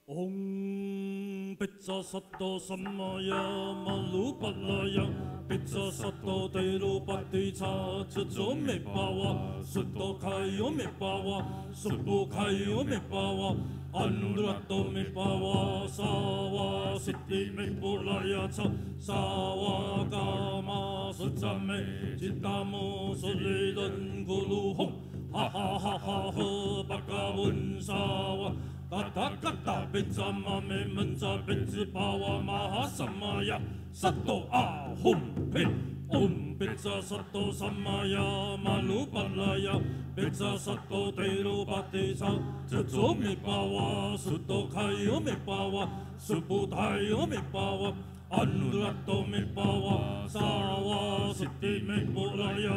Om Pitsa Sato Samaya Malupalaya Pitsa Sato Teiru Patitsa Tsuzo Mepawa Suto Kayo Mepawa Subu Kayo Mepawa Anurato Mepawa Sawa Siti Mepulaya Sawa Kama Sutsame Chitamu Sulidan Gulu Hum Ha ha ha ha ha Bakawun Sawa Kata kata pizza mame menza pizza pawa maha samaya sato ahum pe pizza sato samaya malu palaya pizza sato teiru patisa tsuzo me pawa suto kayo me pawa subu tayo me pawa Anurato me pawa sawa siti me pulaya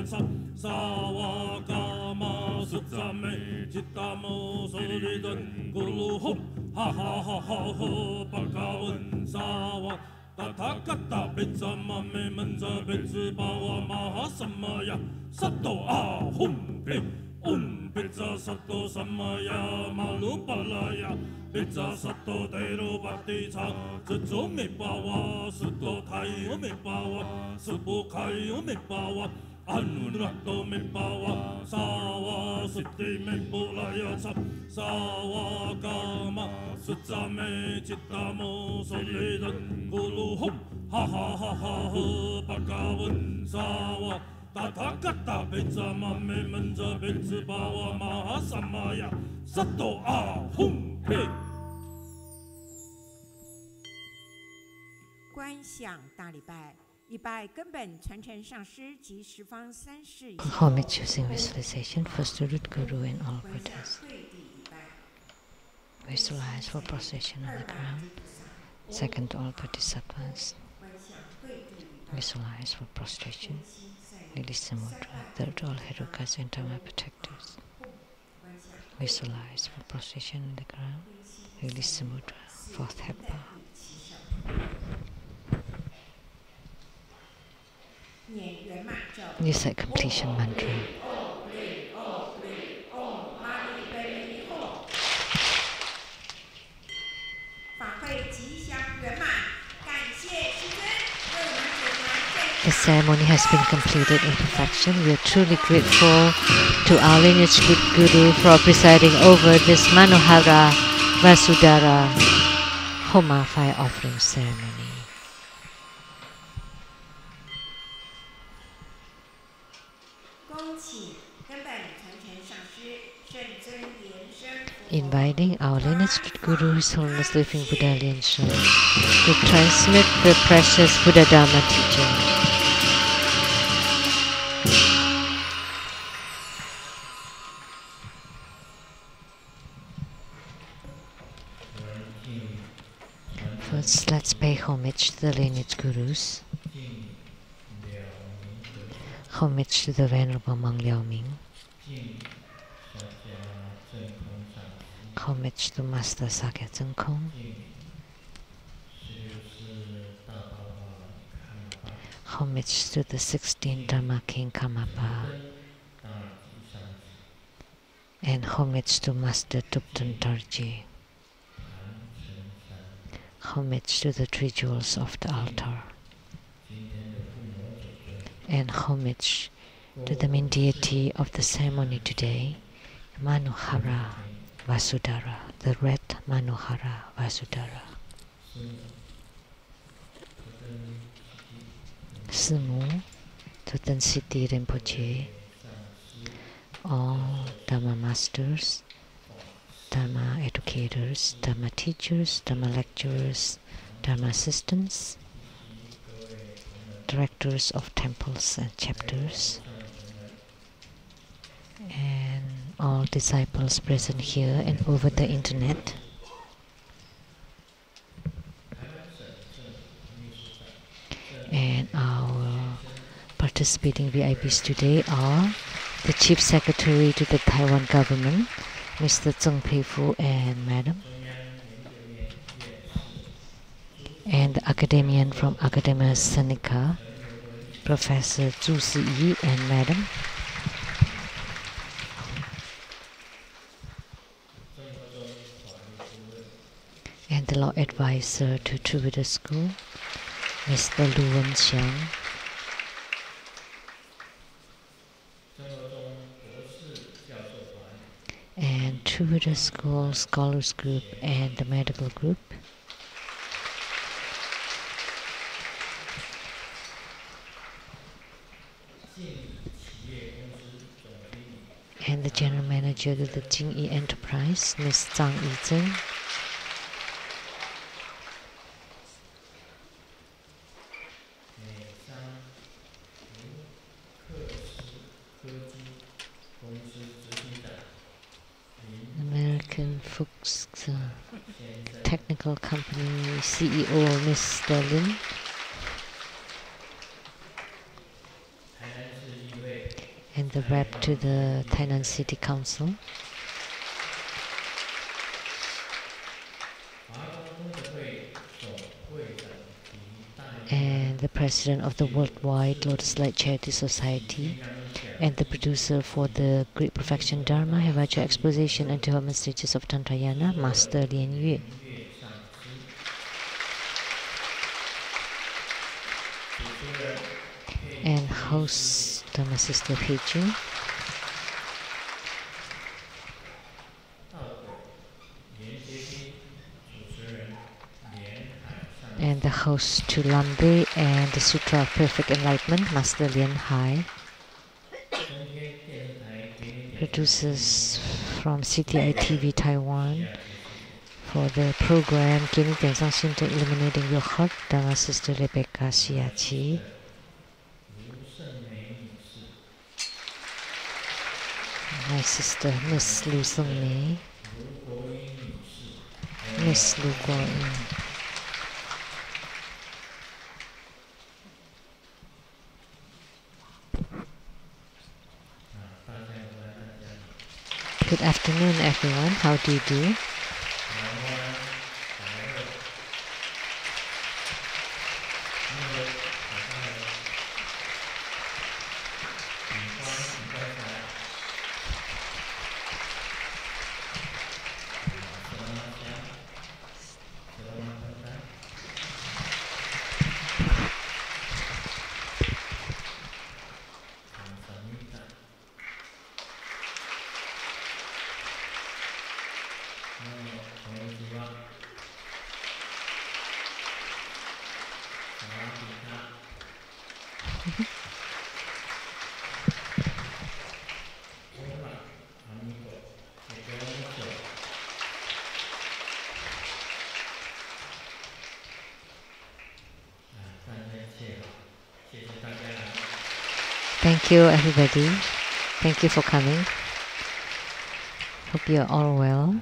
sawa kama sutsame chitamo solidan gulu hum ha ha ha ha ha pakawun sawa tata kata pizza mame menza pizza pawa maha samaya sato ahum pe pizza sato samaya malu palaya Pizza sato teiru patitsa tsuzo me pawa suto kayo me pawa subu kayo me pawa anurato me pawa sawa siti me pulaya sawa kama sutsame chitamo solidan gulu hum ha ha ha ha ha pakawun sawa Tata kata pizza mame menza pizza pawa maha samaya sato ahum pe 观想大礼拜，礼拜根本传承上师及十方三世。 Homage using visualization, first to root Guru and all Buddhas. Visualize for prostration on the ground. Second to all Bodhisattvas. Visualize for prostration. Release the mudra. Third to all Herukas and Dharma protectors. Visualize for prostration on the ground. Release the mudra. Fourth Hepa. Recite completion mantra. The ceremony has been completed in perfection. We are truly grateful to our lineage Guru for presiding over this Manohara Vasudhara Homa fire offering ceremony. Inviting our lineage Guru, His Holiness Living Buddha Lian-Sheng, to transmit the precious Buddha Dharma teaching. First, let's pay homage to the lineage Gurus. Homage to the Venerable Monk Liao Ming. Homage to Master Sakya Zengkong. Homage to the 16th Dharma King Karmapa. And homage to Master Thupten Tarji. Homage to the 3 jewels of the altar. And homage to the main deity of the ceremony today, Manohara Vasudhara, the red Manohara Vasudhara. Simu, Thupten Siddhi Rinpoche, all Dharma masters, Dharma educators, Dharma teachers, Dharma lecturers, Dharma assistants, directors of temples and chapters, and all disciples present here and over the internet. And our participating VIPs today are the Chief Secretary to the Taiwan government, Mr. Tseng Pei-Fu and Madam, and the academician from Academia Sinica, Professor Zhu Si-yi and Madam, and the law advisor to Trivida School, Mr. Lian-Sheng, and Trivida School Scholars Group and the Medical Group, and the General Manager of the Jingyi Enterprise, Ms. Zhang Yizhen, American Fuchs Technical Company CEO, Mr. Lin, and the rep to the Tainan City Council, and the president of the Worldwide Lotus Light Charity Society, and the producer for the Great Perfection Dharma Havaja Exposition and Development Stages of Tantrayana, Master Lian Yue. And host Dharma Sister Peiju, and the host to Lamdre and the Sutra of Perfect Enlightenment, Master Lian Hai. Producers from CTI TV Taiwan for the program Gaining Tianzang Shinto Illuminating Your Heart, Dharma Sister Rebecca Shiachi. My sister, Miss Lu Sung-mei, Miss Lu Guo-yin. Good afternoon, everyone. How do you do? Thank you, everybody. Thank you for coming. Hope you are all well.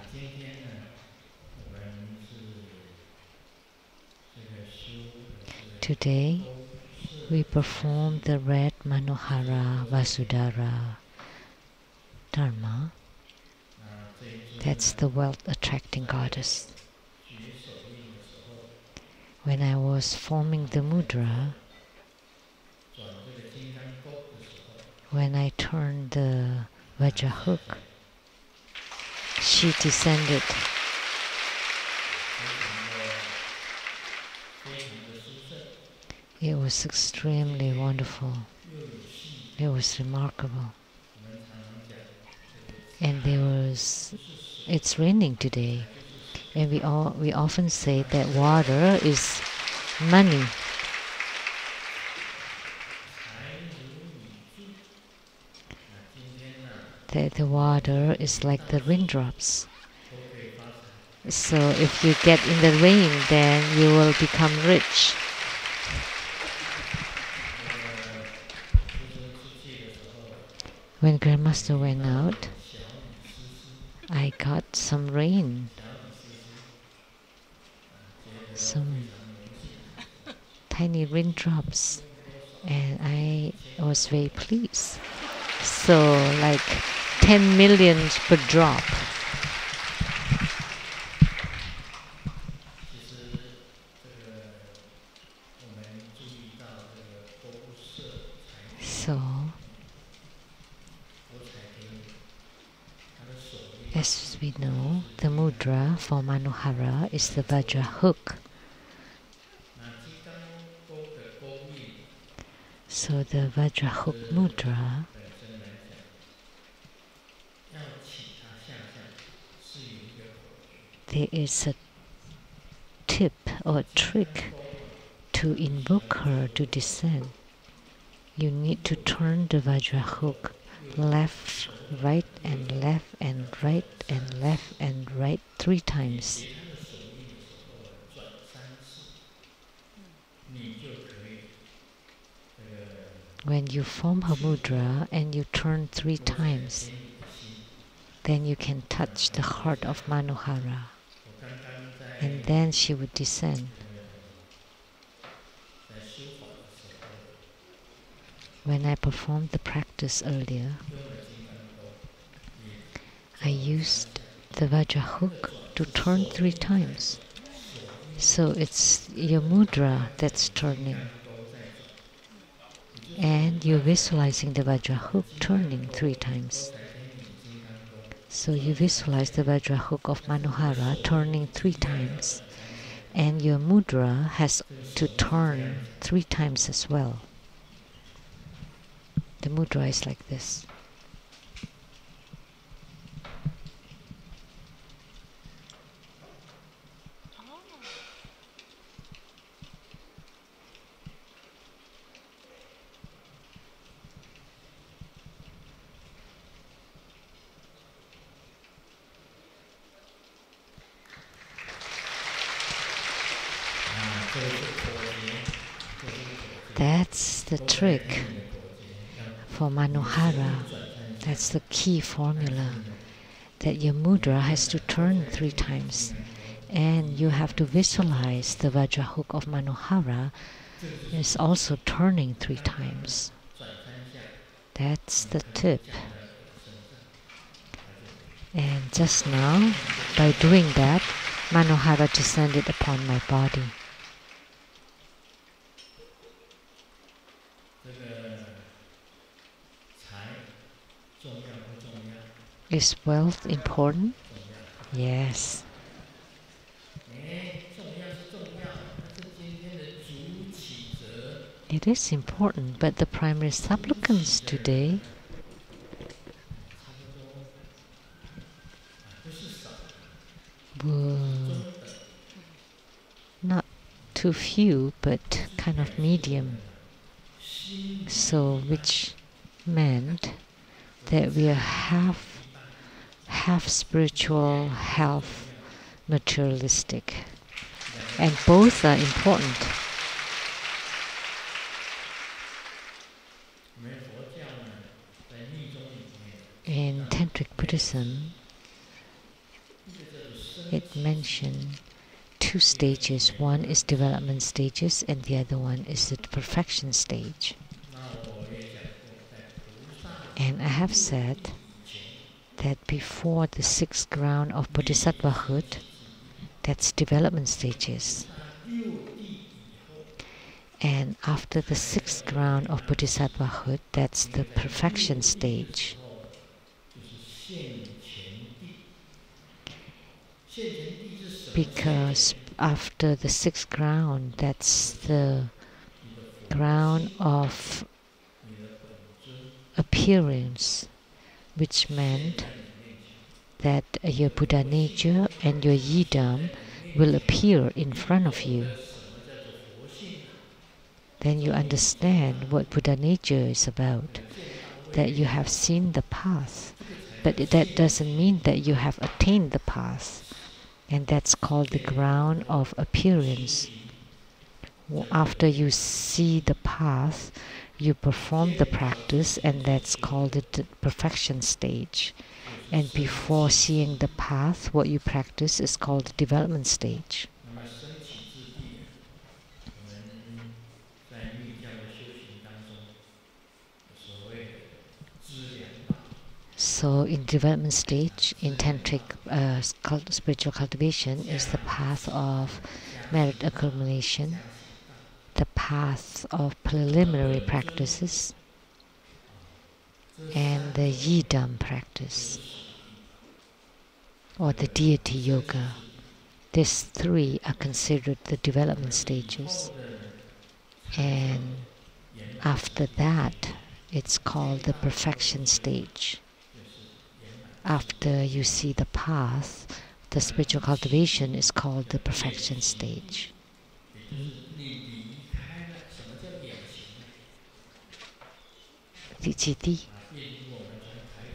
Today we perform the red Manohara Vasudhara Dharma. That's the wealth-attracting goddess. When I was forming the mudra, when I turned the Vajra hook, she descended. It was extremely wonderful. It was remarkable. And it's raining today. And we often say that water is money. That the water is like the raindrops. So if you get in the rain, then you will become rich. When Grandmaster went out, I got some rain, some tiny raindrops, and I was very pleased. So like 10 million per drop. So as we know, the mudra for Manohara is the Vajra hook. So the Vajra hook mudra there is a tip or a trick to invoke her to descend. You need to turn the Vajra hook left, right and left and right and left and right 3 times. When you form her mudra and you turn 3 times, then you can touch the heart of Manohara, and then she would descend. When I performed the practice earlier, I used the Vajra hook to turn 3 times. So it's your mudra that's turning. And you're visualizing the Vajra hook turning 3 times. So you visualize the Vajra hook of Manohara turning 3 times. And your mudra has to turn 3 times as well. The mudra is like this. That's the trick for Manohara. That's the key formula, that your mudra has to turn 3 times, and you have to visualize the Vajra hook of Manohara is also turning 3 times. That's the tip. And just now, by doing that, Manohara descended upon my body. Is wealth important? Yes. It is important, but the primary supplicants today were not too few, but kind of medium. So which meant that we are half spiritual, half materialistic, and both are important. In Tantric Buddhism, it mentioned two stages. One is development stages and the other one is the perfection stage. And I have said that before the 6th ground of bodhisattvahood, that's development stages. And after the 6th ground of bodhisattvahood, that's the perfection stage. Because after the 6th ground, that's the ground of appearance, which meant that your Buddha nature and your yidam will appear in front of you. Then you understand what Buddha nature is about, that you have seen the path, but that doesn't mean that you have attained the path. And that's called the ground of appearance. After you see the path, you perform the practice, and that's called the perfection stage. And before seeing the path, what you practice is called the development stage. So in development stage, in tantric spiritual cultivation, is the path of merit accumulation, the path of preliminary practices, and the yidam practice, or the deity yoga. These three are considered the development stages. And after that, it's called the perfection stage. After you see the path, the spiritual cultivation is called the perfection stage.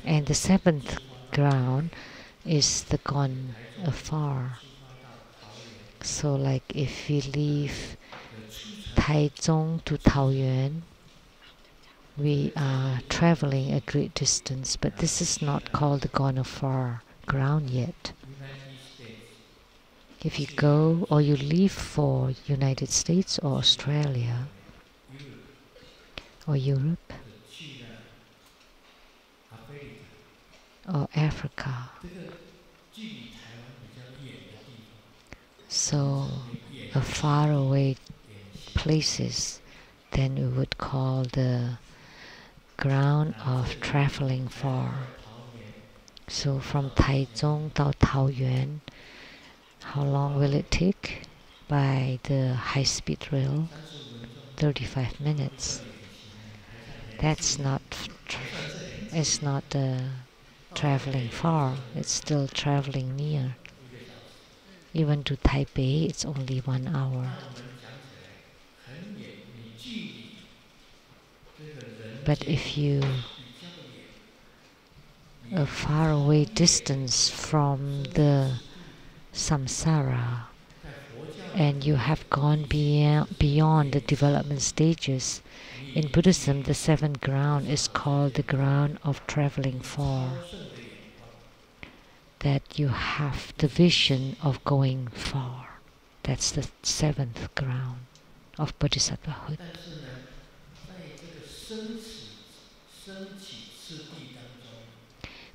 And the 7th ground is the gone afar. So like if we leave Taichung to Taoyuan, we are traveling a great distance, but this is not called the gone afar ground yet. If you go or you leave for United States or Australia or Europe or Africa, so a far away places, then we would call the ground of traveling far. So from Taichung to Taoyuan, how long will it take? By the high-speed rail, 35 minutes. That's not traveling far, it's still traveling near. Even to Taipei, it's only 1 hour. But if you a far away distance from the samsara and you have gone beyond the development stages, in Buddhism the 7th ground is called the ground of traveling far. That you have the vision of going far. That's the 7th ground of bodhisattvahood.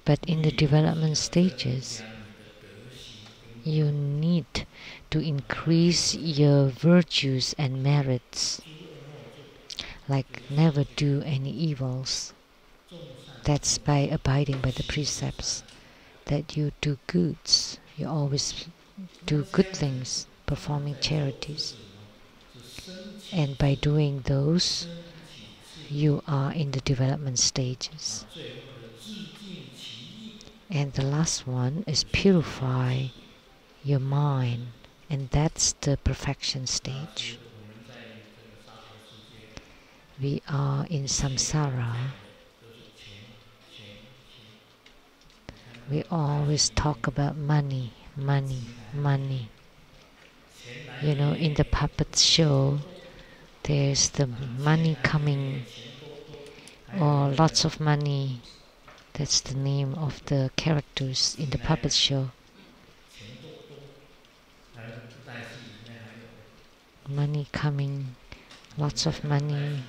But in the development stages, you need to increase your virtues and merits, like never do any evils. That's by abiding by the precepts, that you do goods, you always do good things, performing charities. And by doing those, you are in the development stages. And the last one is purify your mind, and that's the perfection stage. We are in samsara. We always talk about money, money, money. You know, in the puppet show, there's the money coming, or lots of money. That's the name of the characters in the puppet show. money coming, lots of money.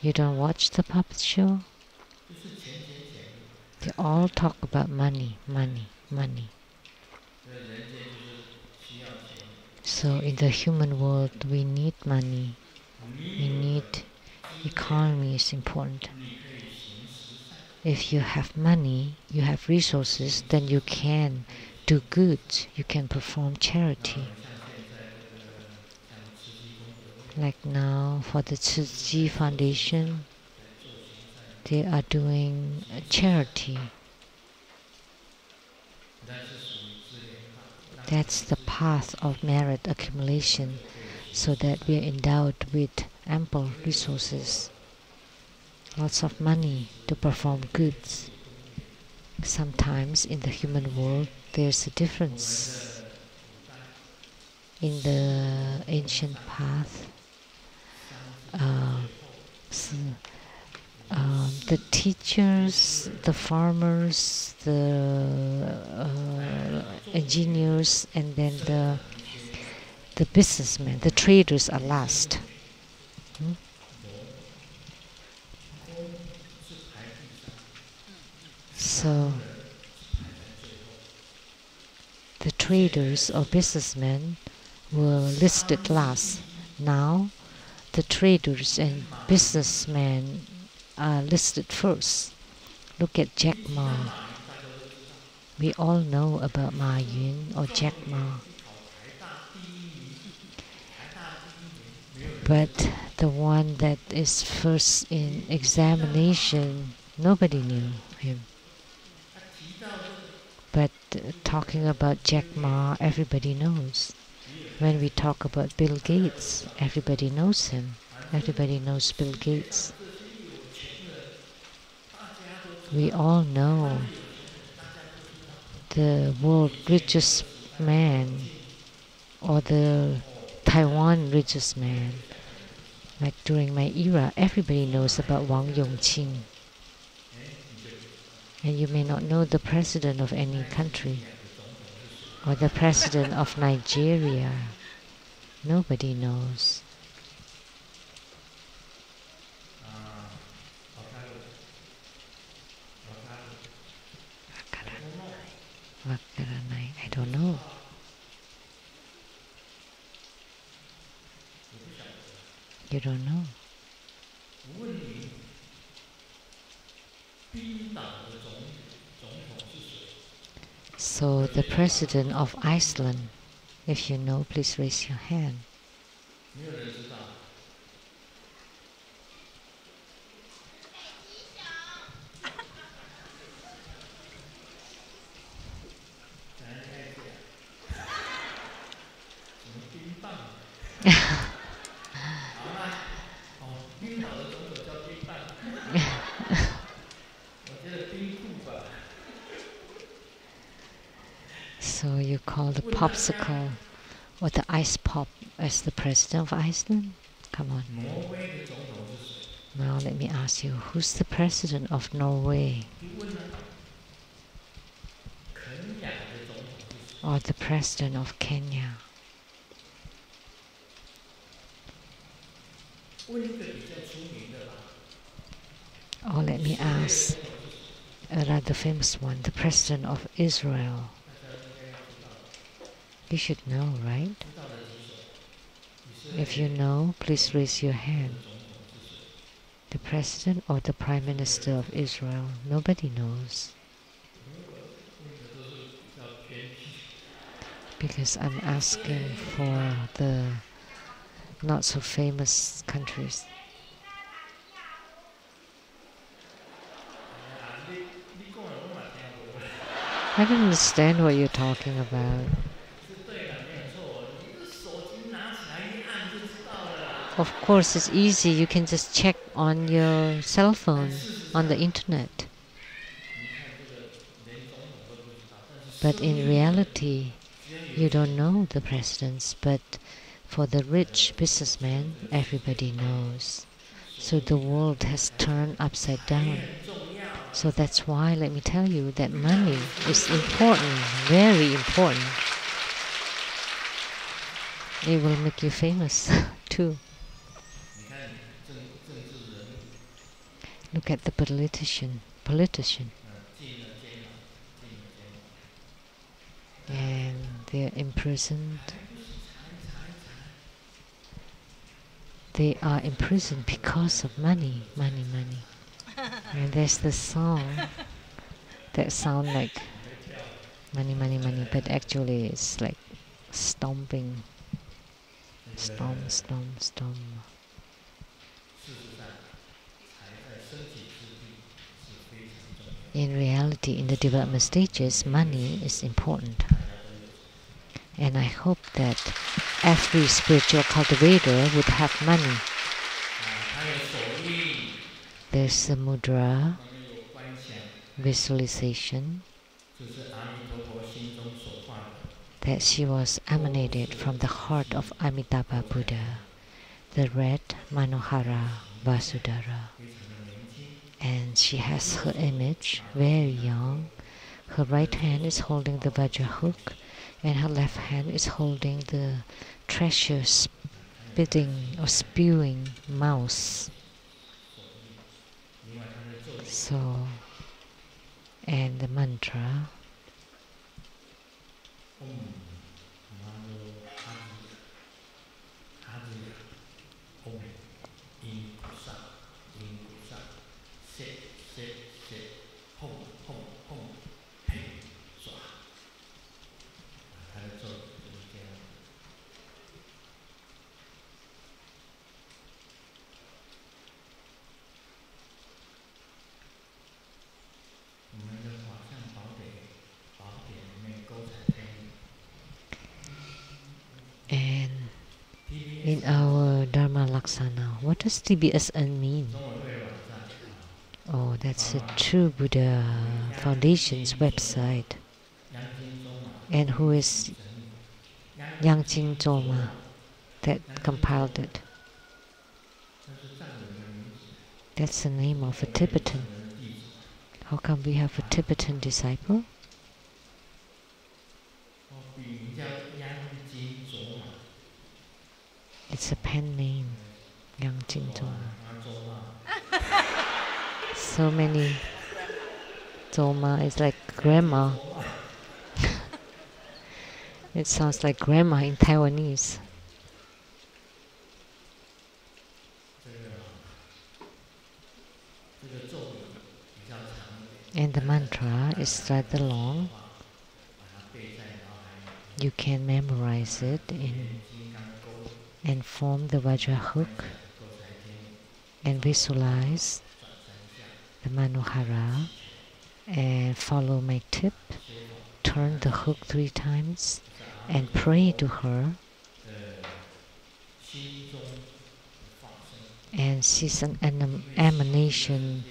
You don't watch the puppet show? They all talk about money, money, money. So in the human world, we need money. We need economy is important. If you have money, you have resources, then you can do good. You can perform charity. Like now, for the Tzu Foundation, they are doing a charity. That's the path of merit accumulation, so that we are endowed with ample resources, lots of money to perform goods. Sometimes in the human world, there's a difference. In the ancient path, the teachers, the farmers, the engineers, and then the businessmen, the traders are last. So the traders or businessmen were listed last. Now the traders and businessmen are listed first. Look at Jack Ma. We all know about Ma Yun or Jack Ma. But the one that is first in examination, nobody knew him. But talking about Jack Ma, everybody knows. When we talk about Bill Gates, everybody knows him. Everybody knows Bill Gates. We all know the world's richest man or the Taiwan richest man. Like during my era, everybody knows about Wang Yongqing. And you may not know the president of any country or the president of Nigeria. Nobody knows. I don't know. You don't know. So the president of Iceland, if you know, please raise your hand. So you call the popsicle or the ice pop as the president of Iceland? Come on. Now let me ask you, who's the president of Norway? Or the president of Kenya? Or let me ask a rather famous one, the president of Israel. You should know, right? If you know, please raise your hand. The president or the prime minister of Israel? Nobody knows. Because I'm asking for the not so famous countries. I don't understand what you're talking about. Of course, it's easy. You can just check on your cell phone, on the internet. But in reality, you don't know the presidents. But for the rich businessman, everybody knows. So the world has turned upside down. So that's why, let me tell you, that money is important, very important. it will make you famous too. Look at the politician. And they're imprisoned. They are imprisoned because of money. And there's the song that sound like money, but actually it's like stomping. Stomp. In reality, in the development stages, money is important. And I hope that every spiritual cultivator would have money. There's the mudra, visualization, that she was emanated from the heart of Amitabha Buddha, the red Manohara Vasudhara. And she has her image, very young. Her right hand is holding the Vajra hook, and her left hand is holding the treasure spewing mouse. So, and the mantra. And in our Dharma Laksana, what does TBSN mean? Oh, that's the True Buddha Foundation's website. And who is Yang Zoma that compiled it? That's the name of a Tibetan. How come we have a Tibetan disciple? It's a pen name, Yang Zoma. So many Zoma is like grandma. It sounds like grandma in Taiwanese. And the mantra is rather long. You can memorize it and form the Vajra hook and visualize the Manohara and follow my tip. Turn the hook 3 times and pray to her. And she's an emanation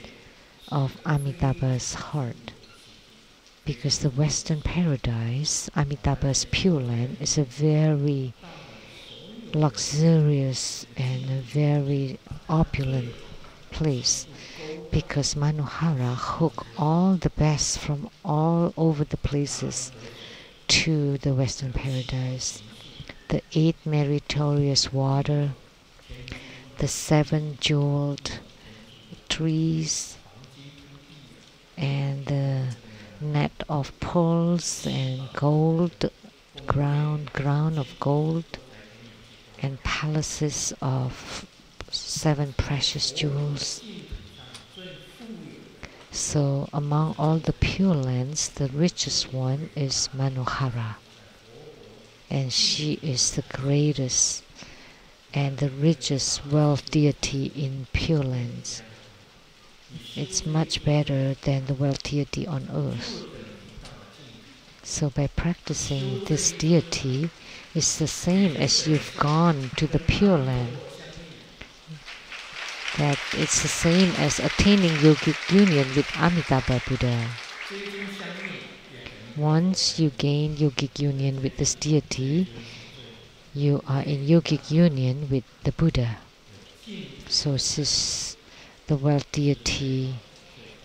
of Amitabha's heart. Because the Western paradise, Amitabha's Pure Land, is a very luxurious and a very opulent place. Because Manohara hook all the best from all over the places to the Western paradise. The 8 meritorious water, the 7 jeweled trees, and the net of pearls and gold, ground of gold, and palaces of 7 precious jewels. So among all the Pure Lands, the richest one is Manohara, and she is the greatest and the richest wealth deity in Pure Lands. It's much better than the wealth deity on earth. So by practicing this deity, it's the same as you've gone to the Pure Land. That it's the same as attaining yogic union with Amitabha Buddha. Once you gain yogic union with this deity, you are in yogic union with the Buddha. So she's the wealth deity,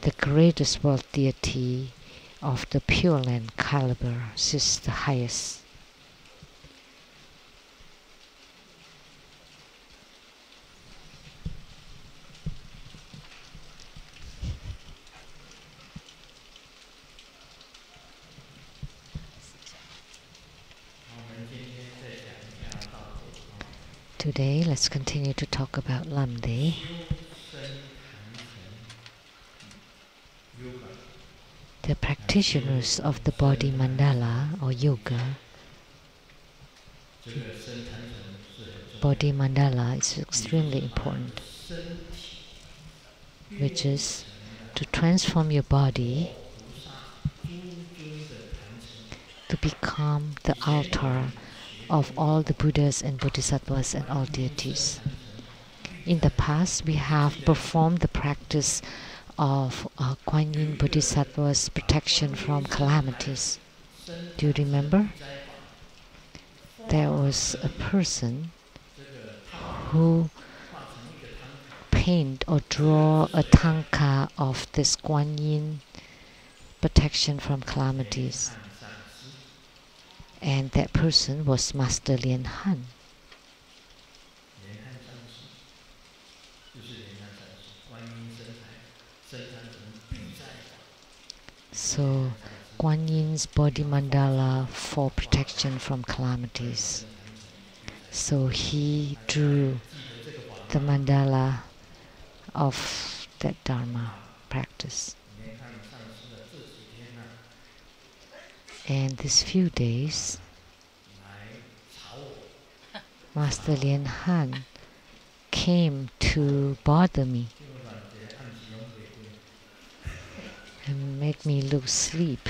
the greatest wealth deity of the Pure Land caliber. She's the highest. Today, let's continue to talk about Lamdre. The practitioners of the body mandala or yoga. Body mandala is extremely important, which is to transform your body to become the altar of all the Buddhas and Bodhisattvas and all deities. In the past, we have performed the practice of Kuan Yin Bodhisattva's protection from calamities. Do you remember? There was a person who paint or draw a tanka of this Kuan Yin protection from calamities. And that person was Master Lian-Sheng. So, Kuan Yin's body mandala for protection from calamities. So he drew the mandala of that Dharma practice. And these few days, Master Lian-Sheng came to bother me and make me lose sleep.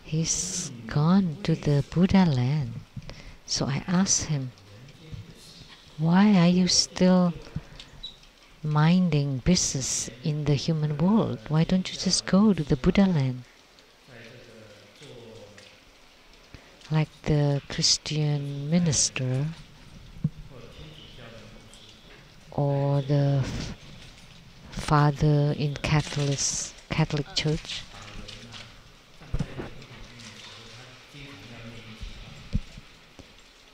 He's gone to the Buddha land. So I asked him, why are you still minding business in the human world? Why don't you just go to the Buddha land? Like the Christian minister or the father in Catholic Church.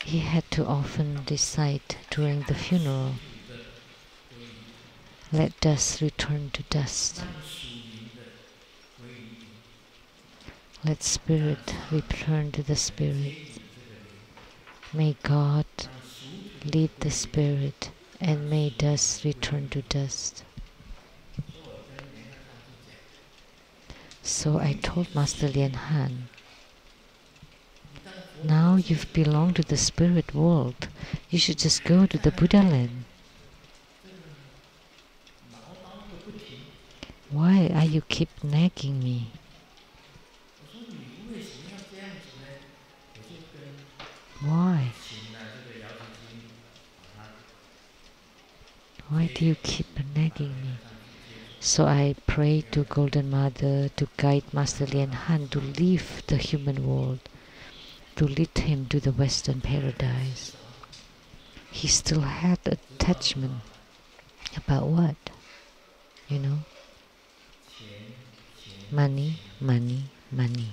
He had to often recite during the funeral, let dust return to dust. Let spirit return to the spirit. May God lead the spirit, and may dust return to dust. So I told Master Lian-Sheng, now you've belonged to the spirit world, you should just go to the Buddha land. Why are you keep nagging me? Why? Why do you keep nagging me? So I prayed to Golden Mother to guide Master Lian-Sheng to leave the human world, to lead him to the Western paradise. He still had attachment. About what? You know? Money, money, money.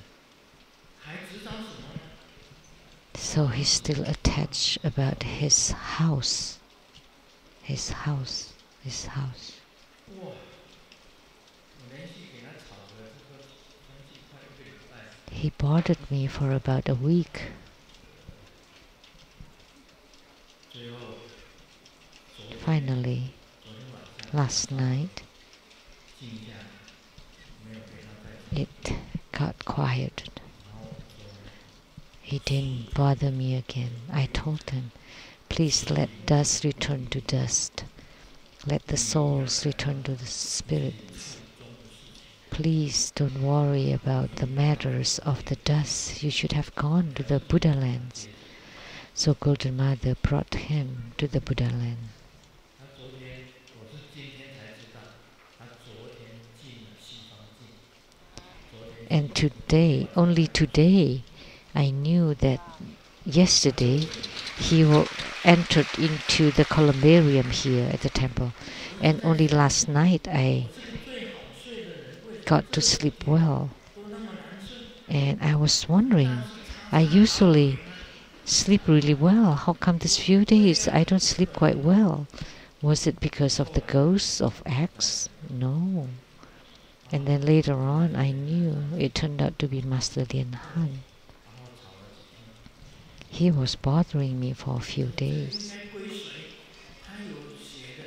So he's still attached about his house. His house. His house. He bothered me for about a week. Finally, last night, it got quieted. He didn't bother me again. I told him, please let dust return to dust. Let the souls return to the spirits. Please don't worry about the matters of the dust. You should have gone to the Buddha lands. So Golden Mother brought him to the Buddha land. And today, only today, I knew that yesterday he entered into the columbarium here at the temple. And only last night I got to sleep well. And I was wondering, I usually sleep really well. How come these few days I don't sleep quite well? Was it because of the ghosts of X? No. And then later on, I knew it turned out to be Master Lian-Sheng. He was bothering me for a few days.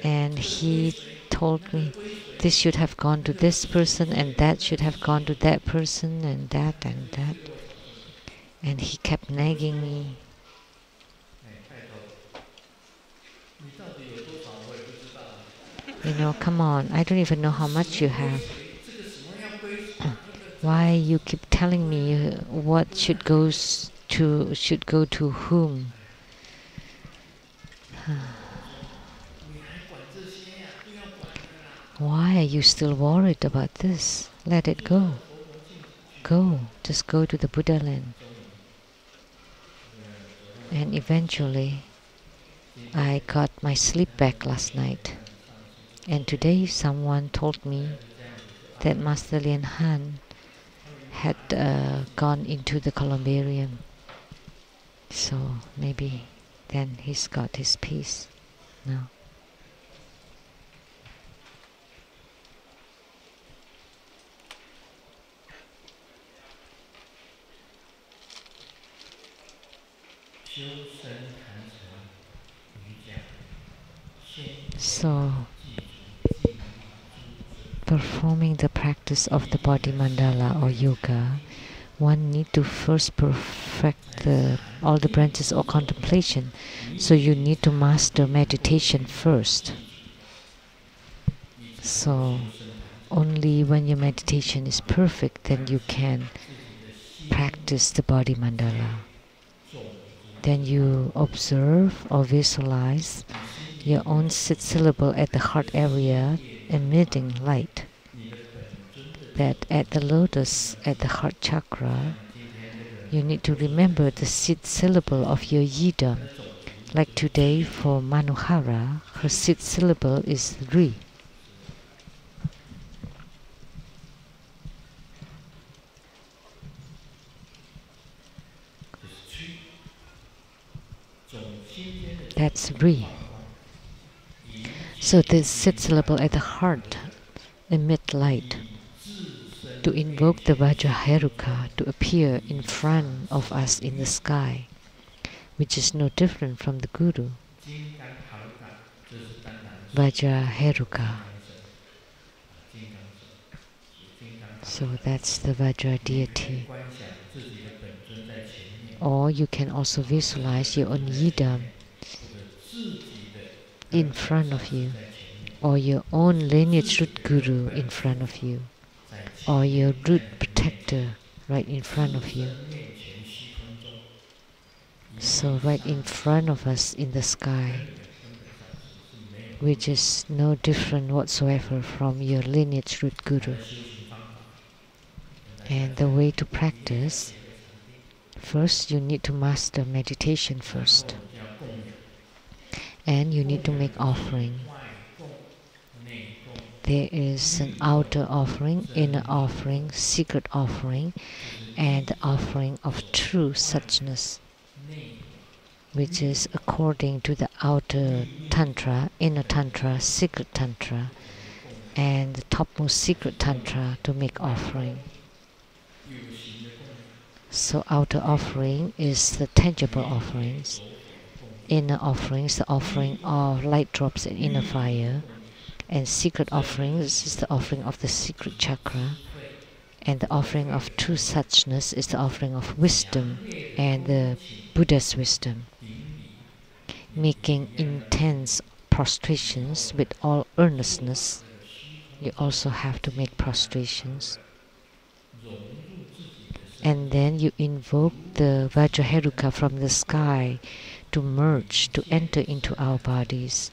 And he told me, this should have gone to this person, and that should have gone to that person, and that and that. And he kept nagging me. You know, come on, I don't even know how much you have. Why you keep telling me what should go to whom? Why are you still worried about this? Let it go. Go, just go to the Buddha land. And eventually, I got my sleep back last night. And today someone told me that Master Lian-Sheng had gone into the columbarium. So maybe then he's got his peace now. So, performing the practice of the body mandala or yoga, one need to first perfect all the branches of contemplation. So you need to master meditation first. So only when your meditation is perfect, then you can practice the body mandala. Then you observe or visualize your own sit syllable at the heart area emitting light. That at the lotus, at the heart chakra, you need to remember the sit syllable of your yidam. Like today for Manohara, her sit syllable is Ri. That's Ri. So the sit syllable at the heart emit light to invoke the Vajraheruka to appear in front of us in the sky, which is no different from the Guru. Vajraheruka. So that's the Vajra deity. Or you can also visualize your own yidam in front of you, or your own lineage root guru in front of you, or your root protector right in front of you. So right in front of us in the sky, which is no different whatsoever from your lineage root guru. And the way to practice, first you need to master meditation first. And you need to make offering. There is an outer offering, inner offering, secret offering, and the offering of true suchness, which is according to the outer tantra, inner tantra, secret tantra, and the topmost secret tantra to make offering. So outer offering is the tangible offerings. Inner offerings, the offering of light drops and inner fire, and secret offerings is the offering of the secret chakra, and the offering of true suchness is the offering of wisdom and the Buddha's wisdom. Making intense prostrations with all earnestness, you also have to make prostrations. And then you invoke the Vajraheruka from the sky to merge, to enter into our bodies.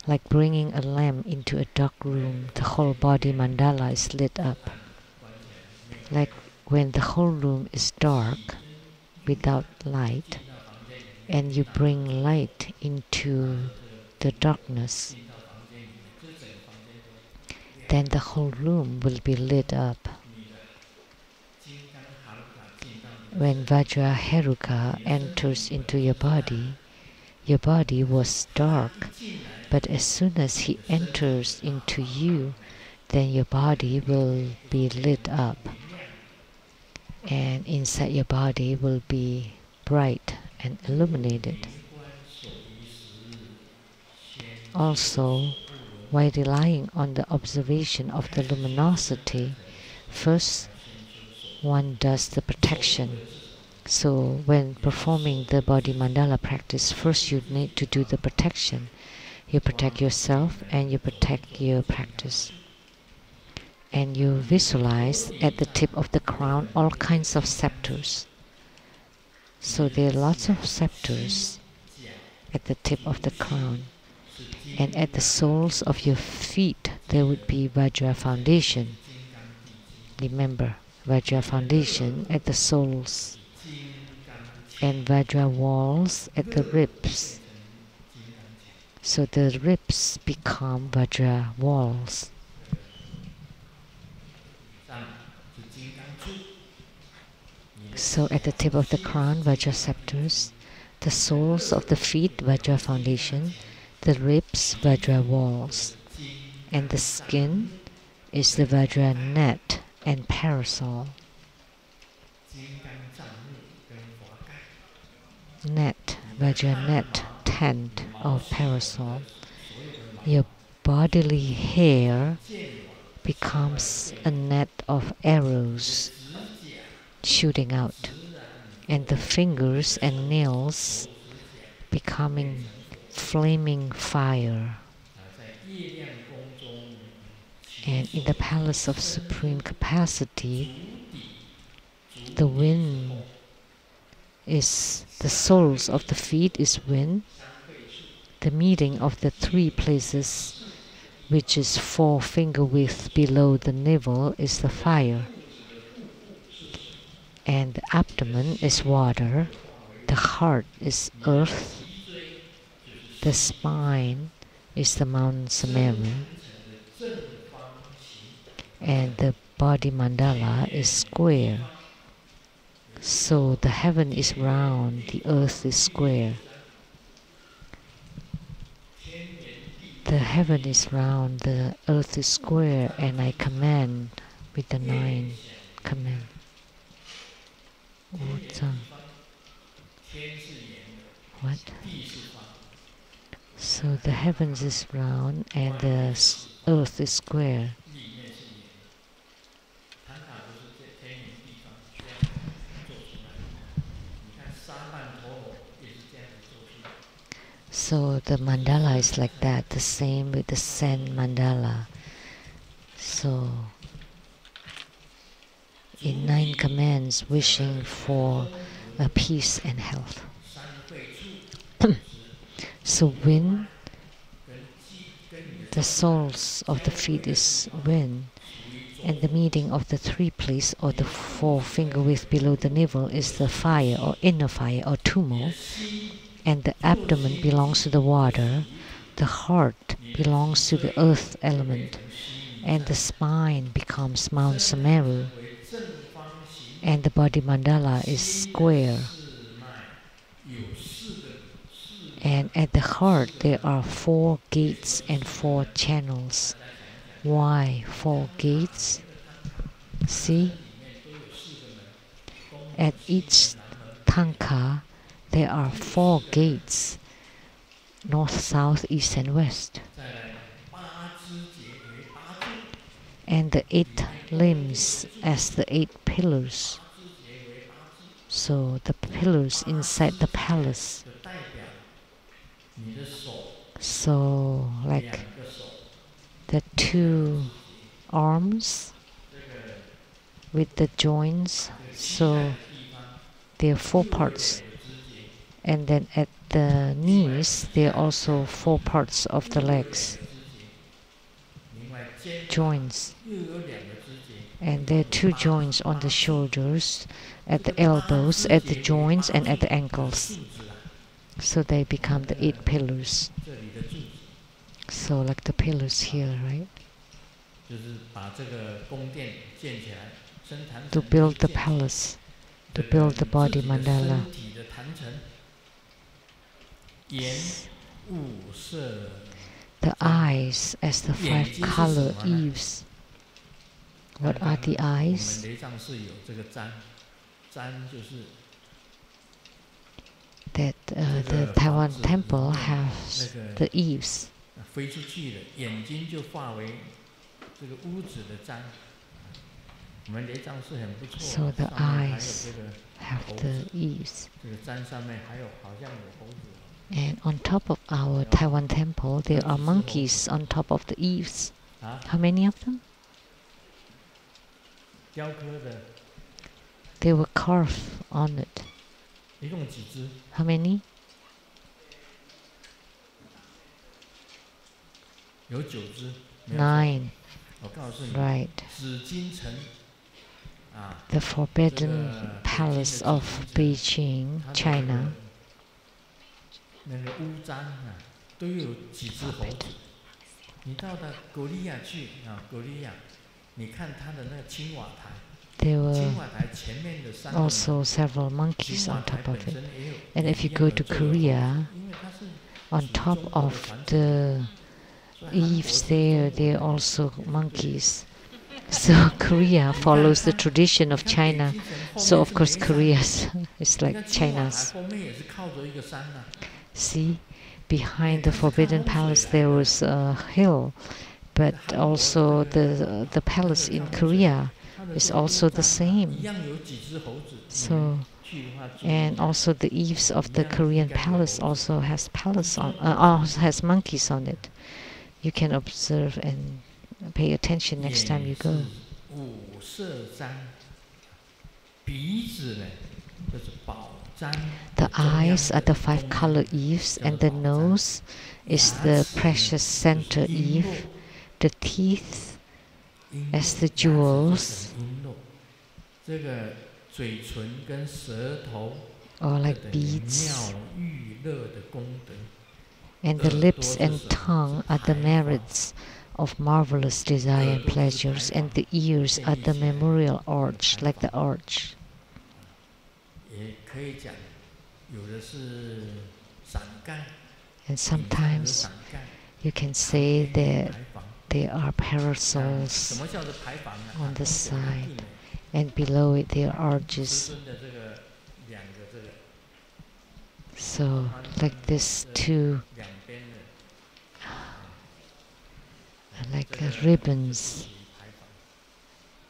Like bringing a lamp into a dark room, the whole body mandala is lit up. Like when the whole room is dark, without light, and you bring light into the darkness, then the whole room will be lit up. When Vajraheruka enters into your body was dark, but as soon as he enters into you, then your body will be lit up, and inside your body will be bright and illuminated. Also, while relying on the observation of the luminosity, first one does the protection. So when performing the body mandala practice, first you need to do the protection. You protect yourself and you protect your practice. And you visualize at the tip of the crown all kinds of scepters. So there are lots of scepters at the tip of the crown. And at the soles of your feet, there would be Vajra foundation. Remember, Vajra foundation at the soles. And Vajra walls at the ribs. So the ribs become Vajra walls. So at the tip of the crown, Vajra scepters. The soles of the feet, Vajra foundation. The ribs, Vajra walls. And the skin is the Vajra net and parasol. Net, Vajra net, tent or parasol. Your bodily hair becomes a net of arrows shooting out, and the fingers and nails becoming flaming fire. And in the palace of supreme capacity, the wind is, the soles of the feet is wind. The meeting of the three places, which is 4 finger width below the navel, is the fire. And the abdomen is water. The heart is earth. The spine is the Mount Sumeru. And the body mandala is square. So the heaven is round, the earth is square. The heaven is round, the earth is square, and I command with the 9 command. What? So the heavens is round and the earth is square. So the mandala is like that, the same with the sand mandala. So in 9 commands, wishing for peace and health. So wind, the soles of the feet is wind, and the meeting of the 3 place or the 4 finger width below the navel is the fire or inner fire or tumo, and the abdomen belongs to the water, the heart belongs to the earth element, and the spine becomes Mount Sumeru, and the body mandala is square. And at the heart there are 4 gates and 4 channels. Why 4 gates? See? At each tanka there are 4 gates, north, south, east and west. And the 8 limbs as the 8 pillars. So the pillars inside the palace. So like the 2 arms with the joints, so there are 4 parts. And then at the knees there are also 4 parts of the legs, joints. And there are 2 joints on the shoulders, at the elbows, at the joints and at the ankles. So they become the 8 pillars. So like the pillars here, right? To build the palace, to build the body mandala. The eyes as the 5 color eaves What are the eyes? That the Taiwan temple has the eaves. So the eyes have the eaves. And on top of our Taiwan temple, there are monkeys on top of the eaves. How many of them? They were carved on it. How many? 9. Right. The Forbidden Palace of Beijing, China. There were also several monkeys on top of it. And if you go to Korea, on top of the eaves there are also monkeys. So Korea follows the tradition of China. So of course Korea is like China's. See, behind the Forbidden Palace there was a hill, but also the palace in Korea is also the same. So, and also the eaves of the Korean palace also has has monkeys on it. You can observe and pay attention next time you go. The eyes are the 5 color eaves, and the nose is the precious center eve. The teeth as the jewels, or like beads. And the lips and tongue are the merits of marvelous desire and pleasures, and the ears are the memorial arch, like the arch. And sometimes you can say that there are parasols on the side, and below it there are arches. So, like this two, like ribbons.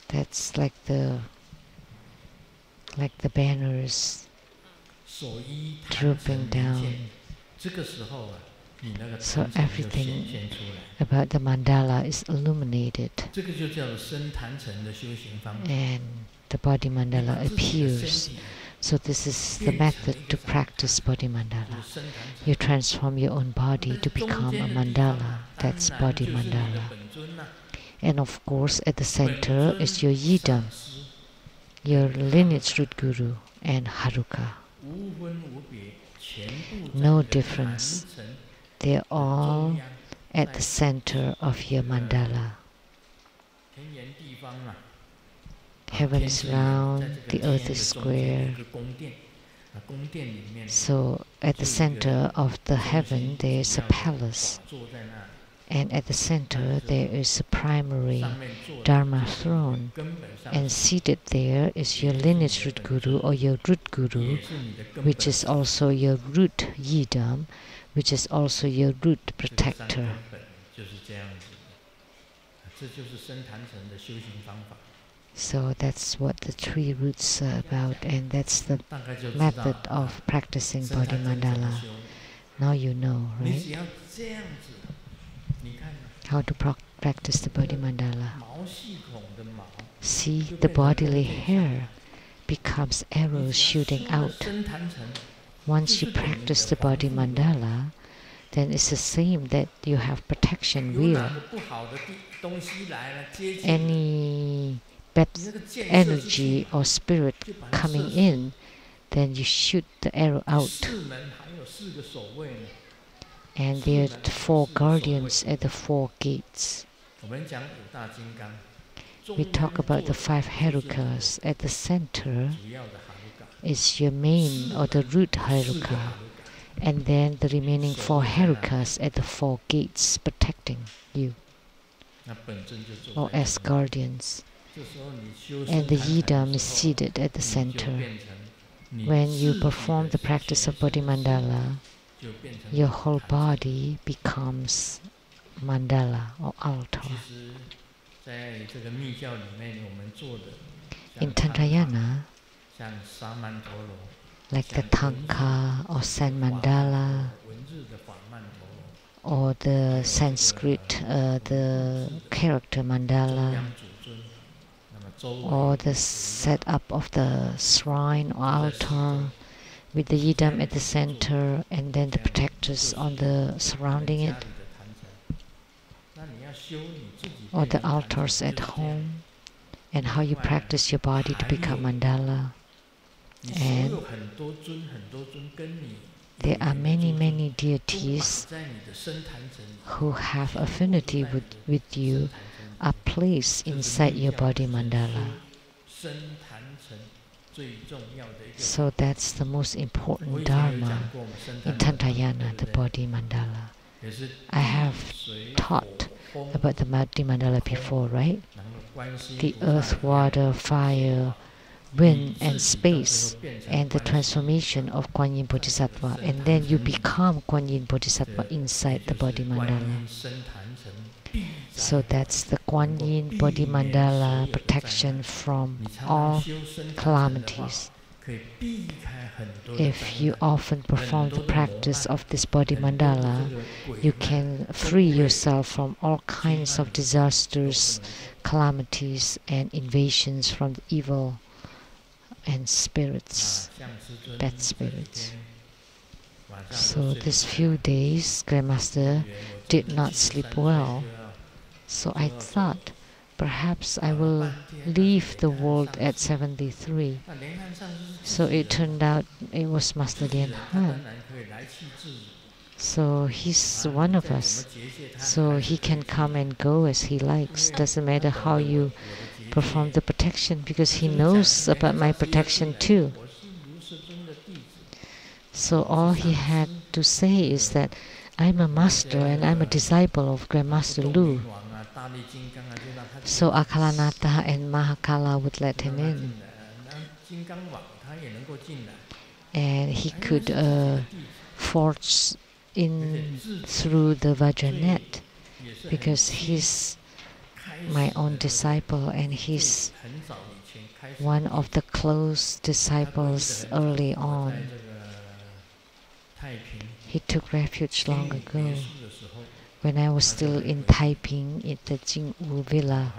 That's like the banners drooping down. So everything about the mandala is illuminated, and the body mandala appears. So this is the method to practice body mandala. You transform your own body to become a mandala. That's body mandala. And of course at the center is your yidam, your lineage root guru, and haruka. No difference. They're all at the center of your mandala. Heaven is round, the earth is square. So at the center of the heaven there is a palace, and at the center there is a primary Dharma throne, and seated there is your lineage root guru or your root guru, which is also your root yidam, which is also your root protector. So that's what the 3 roots are about, and that's the method of practicing body mandala. Now you know, right? How to practice the body mandala. See, the bodily hair becomes arrows shooting out. Once you practice the body mandala, then it's the same that you have protection wheel. Any bad energy or spirit coming in, then you shoot the arrow out. And there are 4 guardians at the 4 gates. We talk about the 5 harukas. At the center is your main or the root haruka, and then the remaining 4 harukas at the 4 gates protecting you, or as guardians. and the yidam is seated at the center. When you perform the practice of body mandala, your whole body becomes mandala or altar. In Tantrayana, like the Tanka or Sand Mandala, or the Sanskrit, the character mandala, or the setup of the shrine or altar with the yidam at the center and then the protectors on the surrounding it, or the altars at home, and how you practice your body to become mandala. And there are many deities who have affinity with you are placed inside your body mandala. So that's the most important Dharma in Tantrayana, the body mandala. I have taught about the body mandala before, right? The earth, water, fire, wind and space, and the transformation of Kuan Yin Bodhisattva, and then you become Kuan Yin Bodhisattva inside the body mandala. So that's the Kuan Yin body mandala, protection from all calamities. If you often perform the practice of this body mandala, you can free yourself from all kinds of disasters, calamities, and invasions from the evil and spirits, bad spirits. So these few days, Grandmaster did not sleep well. So I thought perhaps I will leave the world at 73. So it turned out it was Master Lian-Sheng. So he's one of us. So he can come and go as he likes. Doesn't matter how you perform the protection, because he knows about my protection too. So all he had to say is that I'm a master and I'm a disciple of Grandmaster Lu. So Akalanata and Mahakala would let him in. And he could forge in through the Vajra net, because he's my own disciple and he's one of the close disciples early on. He took refuge long ago. When I was still in Taiping at the Jingwu Villa,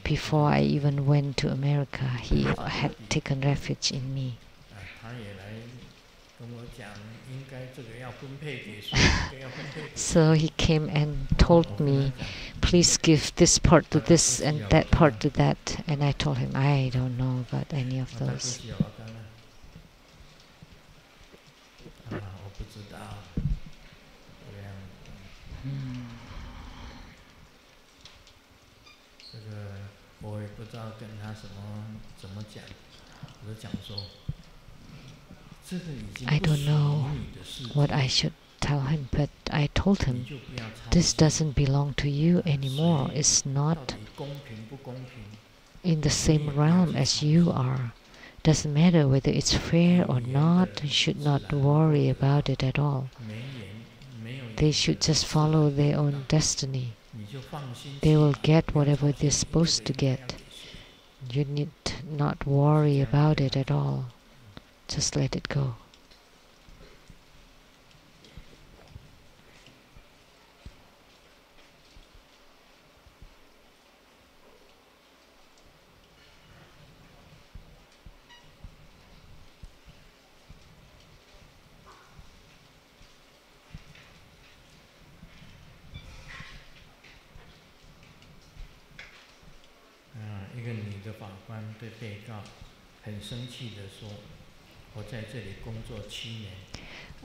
before I even went to America, he had taken refuge in me. So he came and told me, please give this part to this and that part to that. And I told him, I don't know about any of those. I don't know what I should tell him, but I told him, this doesn't belong to you anymore. It's not in the same realm as you are. Doesn't matter whether it's fair or not. You should not worry about it at all. They should just follow their own destiny. They will get whatever they're supposed to get. You need not worry about it at all. Just let it go.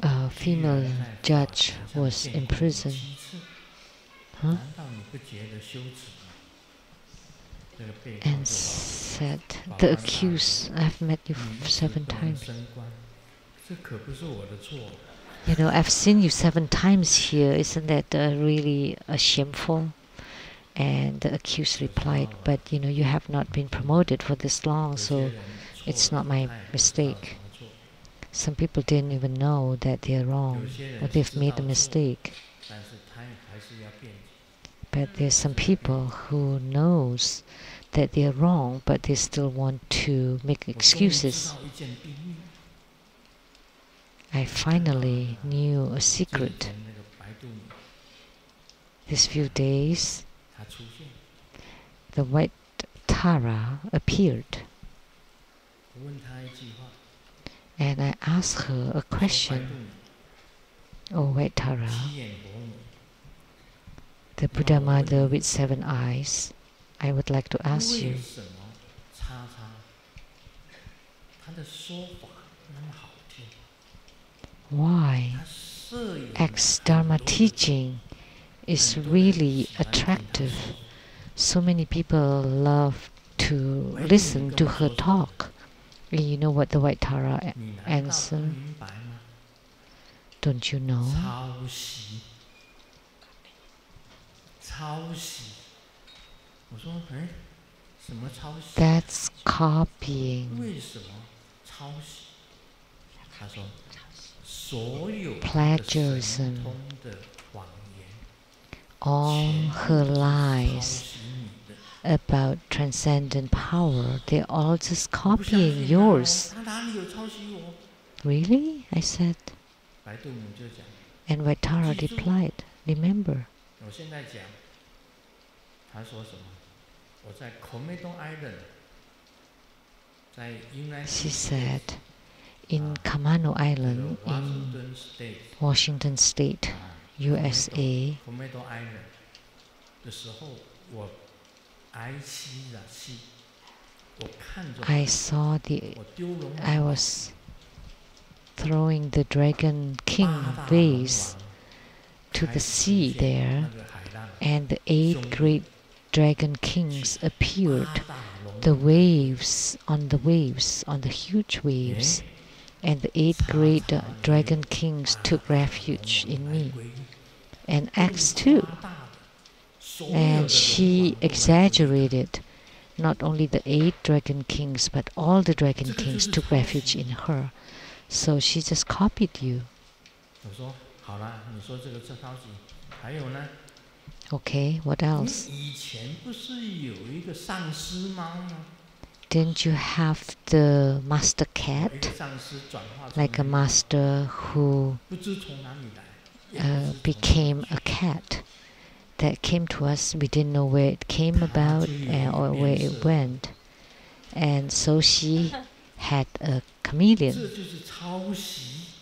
A female judge was in prison. And said, the accused, I've met you 7 times. You know, I've seen you 7 times here. Isn't that really shameful? And the accused replied, but you have not been promoted for this long, so it's not my mistake. Some people didn't even know that they're wrong, or they've made a mistake. But there's some people who knows that they're wrong, but they still want to make excuses. I finally knew a secret. These few days, the white Tara appeared. And I asked her a question. Oh, white Tara, the Buddha Mother with 7 eyes, I would like to ask you, why X Dharma teaching is really attractive? So many people love to listen to her talk. And you know what the white Tara answered? Don't you know? That's copying. Plagiarism. All her lies about transcendent power, they're all just copying yours. Really? I said. And white Tara replied, remember. She said, in Kamano Island, in Washington State, USA, I was throwing the Dragon King vase to the sea there, and the 8 great Dragon Kings appeared. The huge waves, and the 8 great Dragon Kings took refuge in me. And X too. And she exaggerated. Not only the 8 Dragon Kings, but all the Dragon Kings took refuge in her. So she just copied you. Okay, what else? Didn't you have the master cat? Like a master who became a cat that came to us. We didn't know where it came about or where it went. And so she had a chameleon.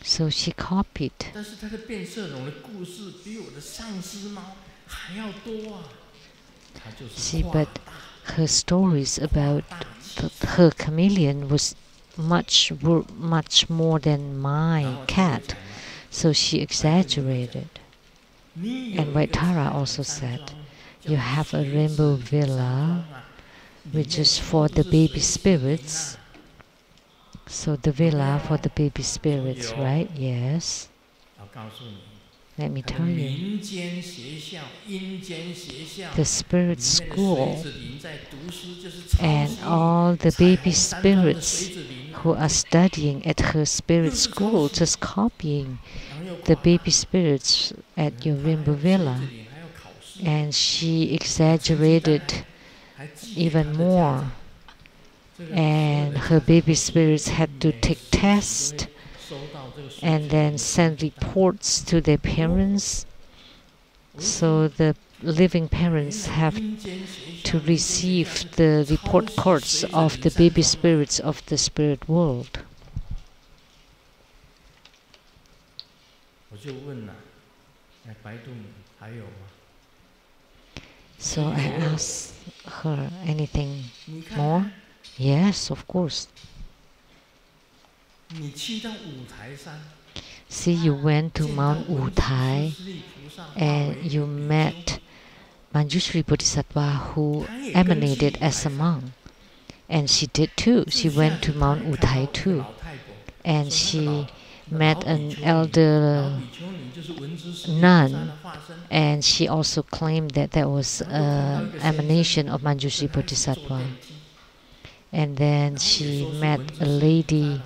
So she copied. See, but her stories about her chameleon was much more than my cat. So she exaggerated. And white Tara also said, you have a rainbow villa, which is for the baby spirits. So the villa for the baby spirits, right? Yes. Let me tell you. The spirit school and all the baby spirits who are studying at her spirit school, just copying the baby spirits at your rainbow villa. And she exaggerated even more. And her baby spirits had to take tests and then send reports to their parents. So the living parents have to receive the report cards of the baby spirits of the spirit world. So I asked her, anything more? Yes, of course. See, you went to Mount Wutai and you met Manjushri Bodhisattva who emanated as a monk. And she did too. She went to Mount Wutai too. And she met an elder nun, and she also claimed that that was an emanation of Manjushri Bodhisattva. And then she met a lady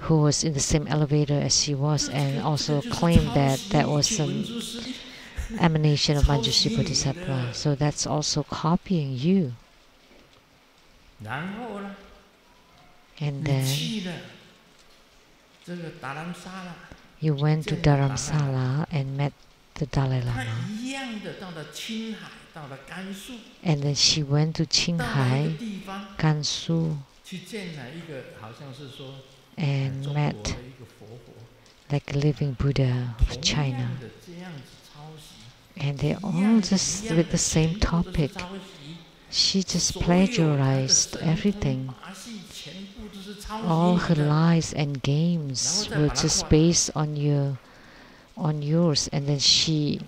who was in the same elevator as she was, and also claimed that that was an emanation of Manjushri Bodhisattva. So that's also copying you. And then you went to Dharamsala and met the Dalai Lama. And then she went to Qinghai, Gansu, and met like a living Buddha of China. And they all just with the same topic. She just plagiarized everything. All her lies and games were just based on yours, and then she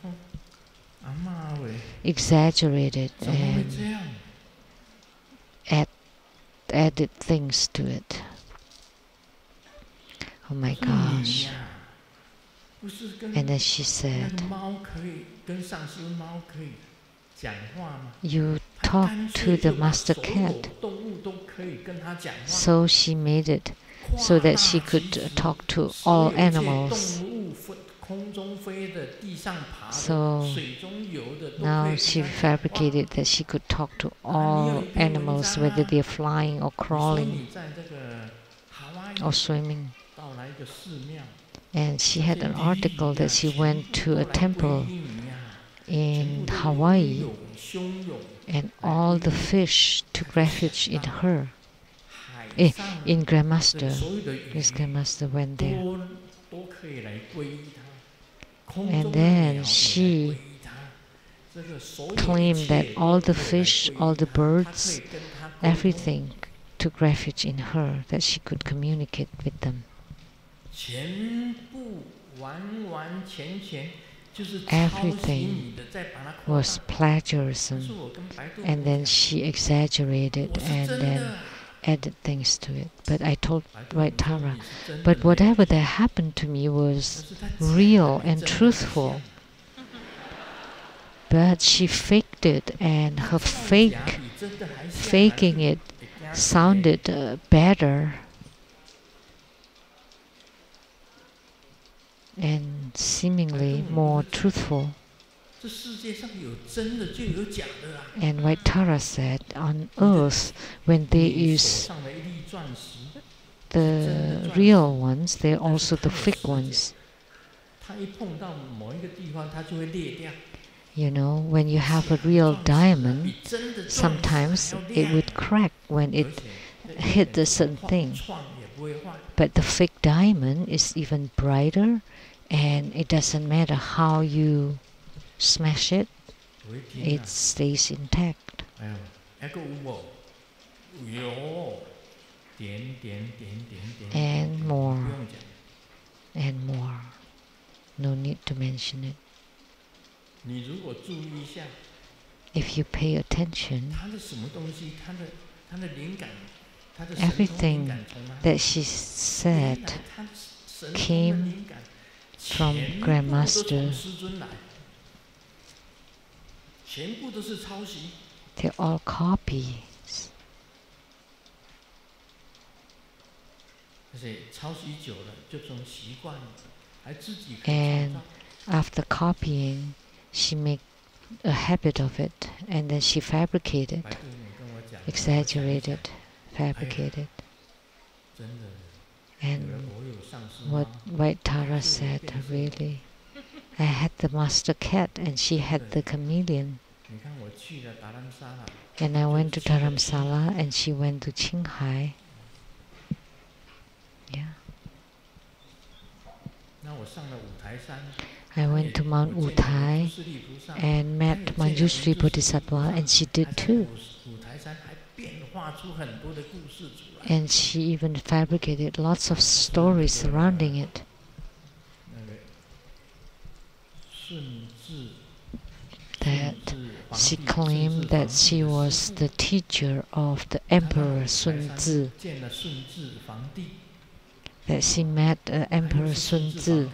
exaggerated and added things to it. Oh my gosh. And then she said, you talk to the master cat. So she made it so that she could talk to all animals. So now she fabricated that she could talk to all animals, whether they're flying or crawling or swimming. And she had an article that she went to a temple in Hawaii, and all the fish took refuge in her. In Grandmaster. This Grandmaster went there. And then she claimed that all the fish, all the birds, everything took refuge in her, that she could communicate with them. Everything was plagiarism, and then she exaggerated and then added things to it. But I told White Tara, but whatever that happened to me was real and truthful. But she faked it, and her faking it sounded better and seemingly more truthful. And White Tara said, on earth, when there is the real ones, there are also the fake ones. You know, when you have a real diamond, sometimes it would crack when it hit a certain thing. But the fake diamond is even brighter, and it doesn't matter how you smash it, it stays intact. And more. And more. No need to mention it. If you pay attention, everything that she said came from Grandmaster. They're all copies. And after copying, she made a habit of it, and then she fabricated, exaggerated, fabricated. And what White Tara said, really, I had the master cat and she had the chameleon. And I went to Dharamsala and she went to Qinghai. Yeah. I went to Mount Utai and met Manjushri Bodhisattva, and she did too. And she even fabricated lots of stories surrounding it. That she claimed that she was the teacher of the Emperor Sun Tzu. that she met Emperor Sun Tzu,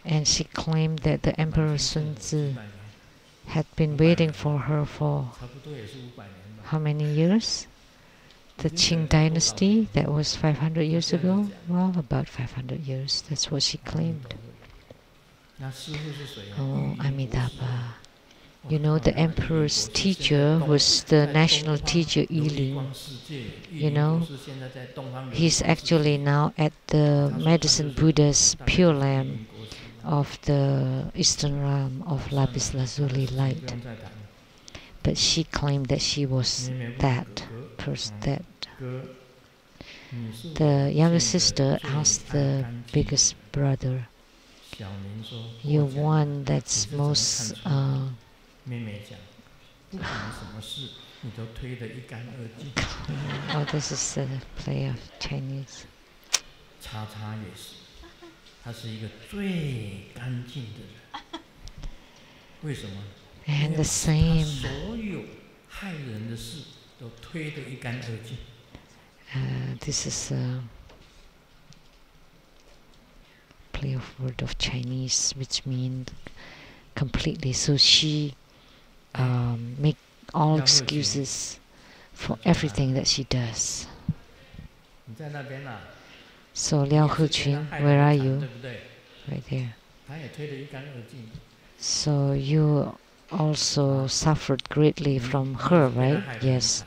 and she claimed that the Emperor Sun Tzu had been waiting for her for how many years? The Qing dynasty, that was 500 years ago? Well, about 500 years. That's what she claimed. Oh, Amitabha. You know, the emperor's teacher was the national teacher Yilin. You know, he's actually now at the Medicine Buddha's Pure Lamp of the Eastern realm of Lapis Lazuli light. But she claimed that she was that person. That the younger sister asked the biggest brother, "You're one that's most." Oh, this is the play of Chinese. And the same. This is a play of word of Chinese, which means completely. So she make all excuses for everything that she does. So Liao Hechun, where are you? Right there. So you also suffered greatly from her, right? Yes.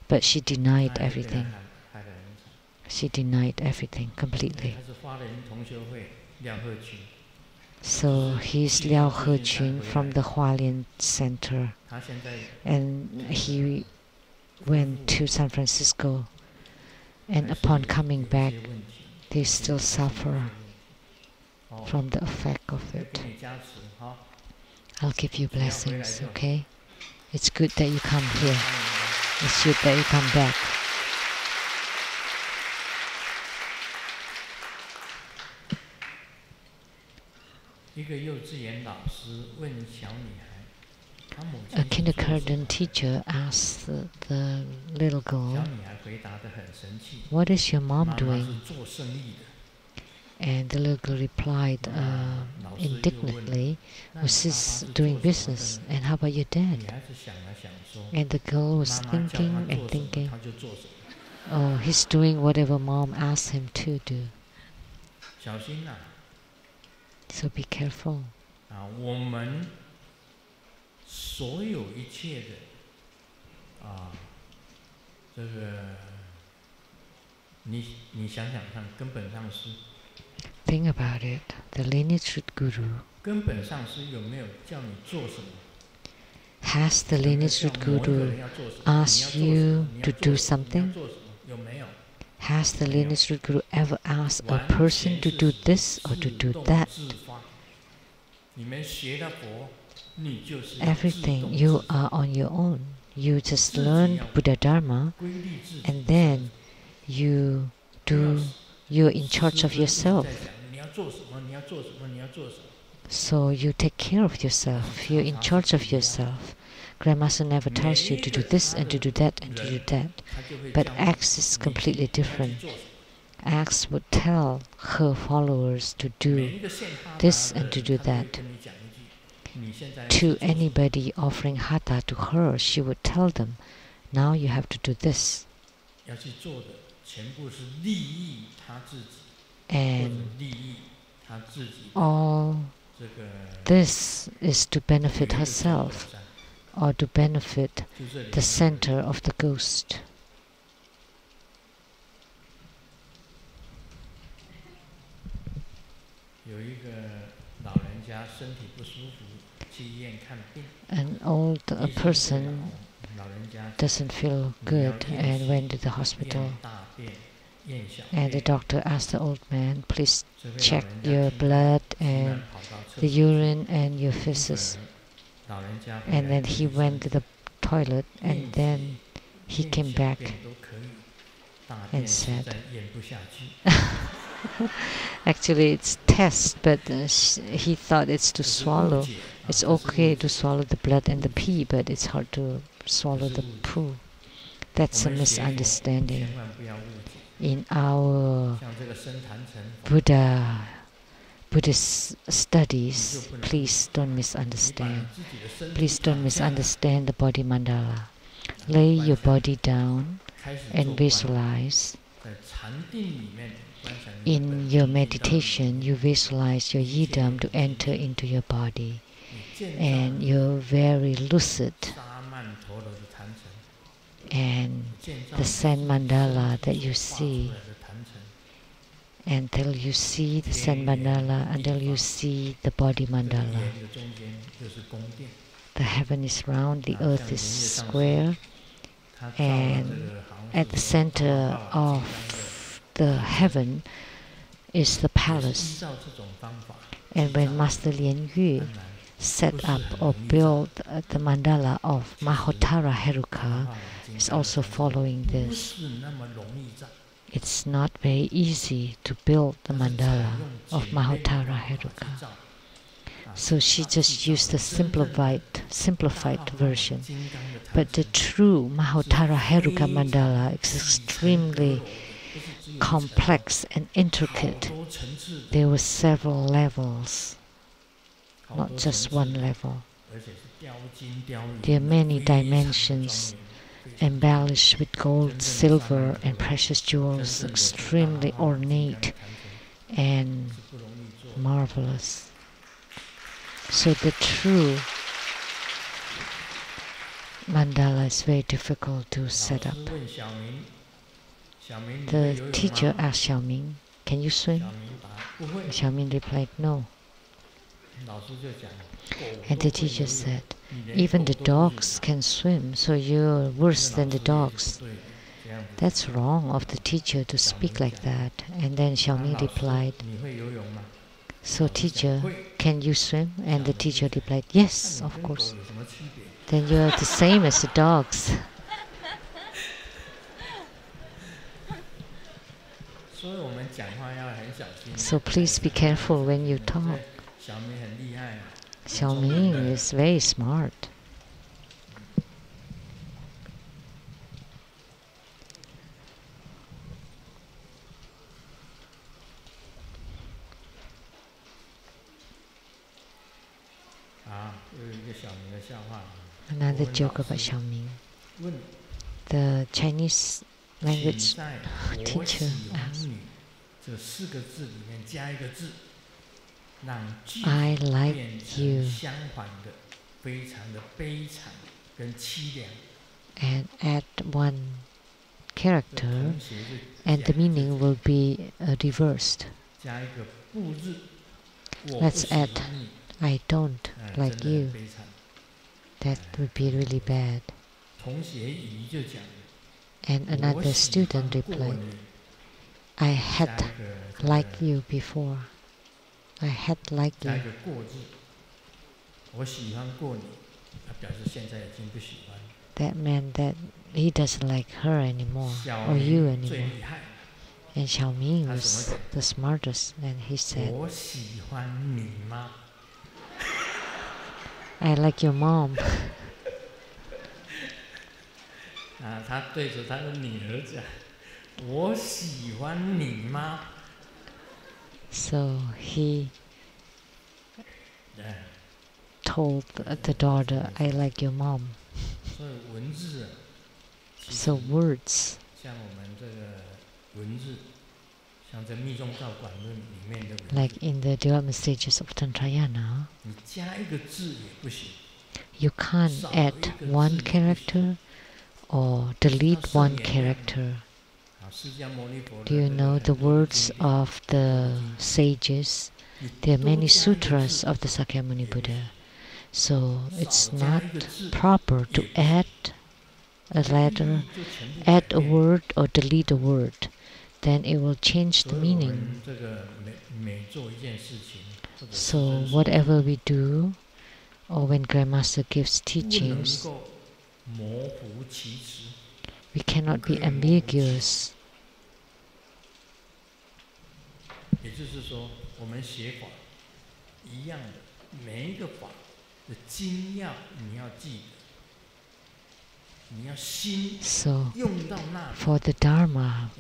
But she denied everything. She denied everything completely. So he's Liao Hechun from the Hualien Center. And he went to San Francisco. And upon coming back, they still suffer from the effect of it. I'll give you blessings, okay? It's good that you come here. It's good that you come back. A kindergarten teacher asked the little girl, "What is your mom doing?" And the little girl replied indignantly, "Well, she's doing business. And how about your dad?" And the girl was thinking and thinking, "Oh, he's doing whatever mom asked him to do." So be careful. Think about it. The lineage guru, has the lineage guru asked you to do something? Has the lineage guru ever asked a person to do this or to do that? Everything, you are on your own. You just learn Buddha Dharma, and then you're in charge of yourself. So you take care of yourself. You're in charge of yourself. Grandmaster never tells you to do this and to do that and to do that. But X is completely different. X would tell her followers to do this and to do that. To anybody offering hatha to her, she would tell them, "Now you have to do this." And all this is to benefit herself or to benefit the center of the ghost. An old person doesn't feel good and went to the hospital. And the doctor asked the old man, "Please check your blood and the urine and your feces." And then he went to the toilet, and then he came back and said, actually it's test, but he thought it's to swallow. It's okay to swallow the blood and the pee, but it's hard to swallow the poo. That's a misunderstanding. In our Buddhist studies, please don't misunderstand. Please don't misunderstand the body mandala. Lay your body down and visualize. In your meditation, you visualize your yidam to enter into your body, and you're very lucid. And the sand mandala that you see, until you see the sand mandala, until you see the body mandala. The heaven is round, the earth is square, and at the center of the heaven is the palace. And when Master Lian-Yu set up or built the mandala of Mahotara Heruka, is also following this. It's not very easy to build the mandala of Mahotara Heruka. So she just used the simplified version. But the true Mahotara Heruka mandala is extremely complex and intricate. There were several levels, not just one level. There are many dimensions, embellished with gold, silver, and precious jewels, extremely ornate and marvelous. So the true mandala is very difficult to set up. The teacher asked Xiaoming, "Can you swim?" Xiaoming replied, "No." And the teacher said, "Even the dogs can swim, so you're worse than the dogs." That's wrong of the teacher to speak like that. And then Xiaoming replied, "So teacher, can you swim?" And the teacher replied, "Yes, of course." "Then you are the same as the dogs." So please be careful when you talk. Xiaoming is very smart. Another joke about Xiaoming. The Chinese language teacher asked, "I like you," and add one character, and the meaning will be reversed. Let's add, "I don't like you." That would be really bad. And another student replied, "I had liked you before. I had liked you." That meant that he doesn't like her anymore, or you anymore. And Xiaoming was the smartest, and he said, "I like your mom." So he told the daughter, "I like your mom." So words, like in the development stages of Tantrayana, you can't add one character or delete one character. Do you know the words of the sages? There are many sutras of the Sakyamuni Buddha. So it's not proper to add a letter, add a word or delete a word. Then it will change the meaning. So whatever we do, or when Grandmaster gives teachings, we cannot be ambiguous. So, for the Dharma,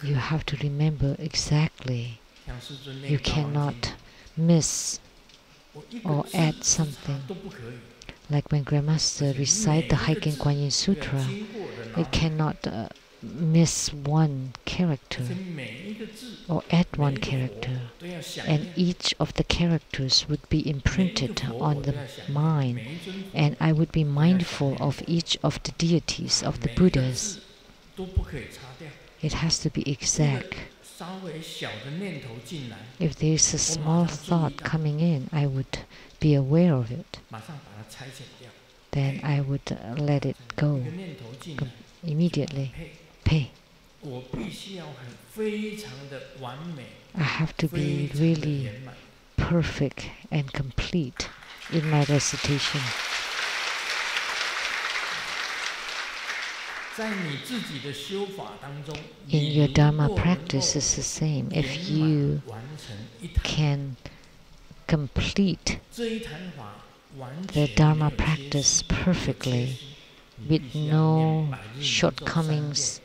you have to remember exactly. You cannot miss or add something. Like when Grandmaster recite the Haikin Kuan Yin Sutra, it cannot miss one character or add one character, and each of the characters would be imprinted on the mind, and I would be mindful of each of the deities of the Buddhas. It has to be exact. If there is a small thought coming in, I would be aware of it. Then I would let it go immediately. Pay. I have to be really perfect and complete in my recitation. In your Dharma practice, it's the same. If you can complete the Dharma practice perfectly, with no shortcomings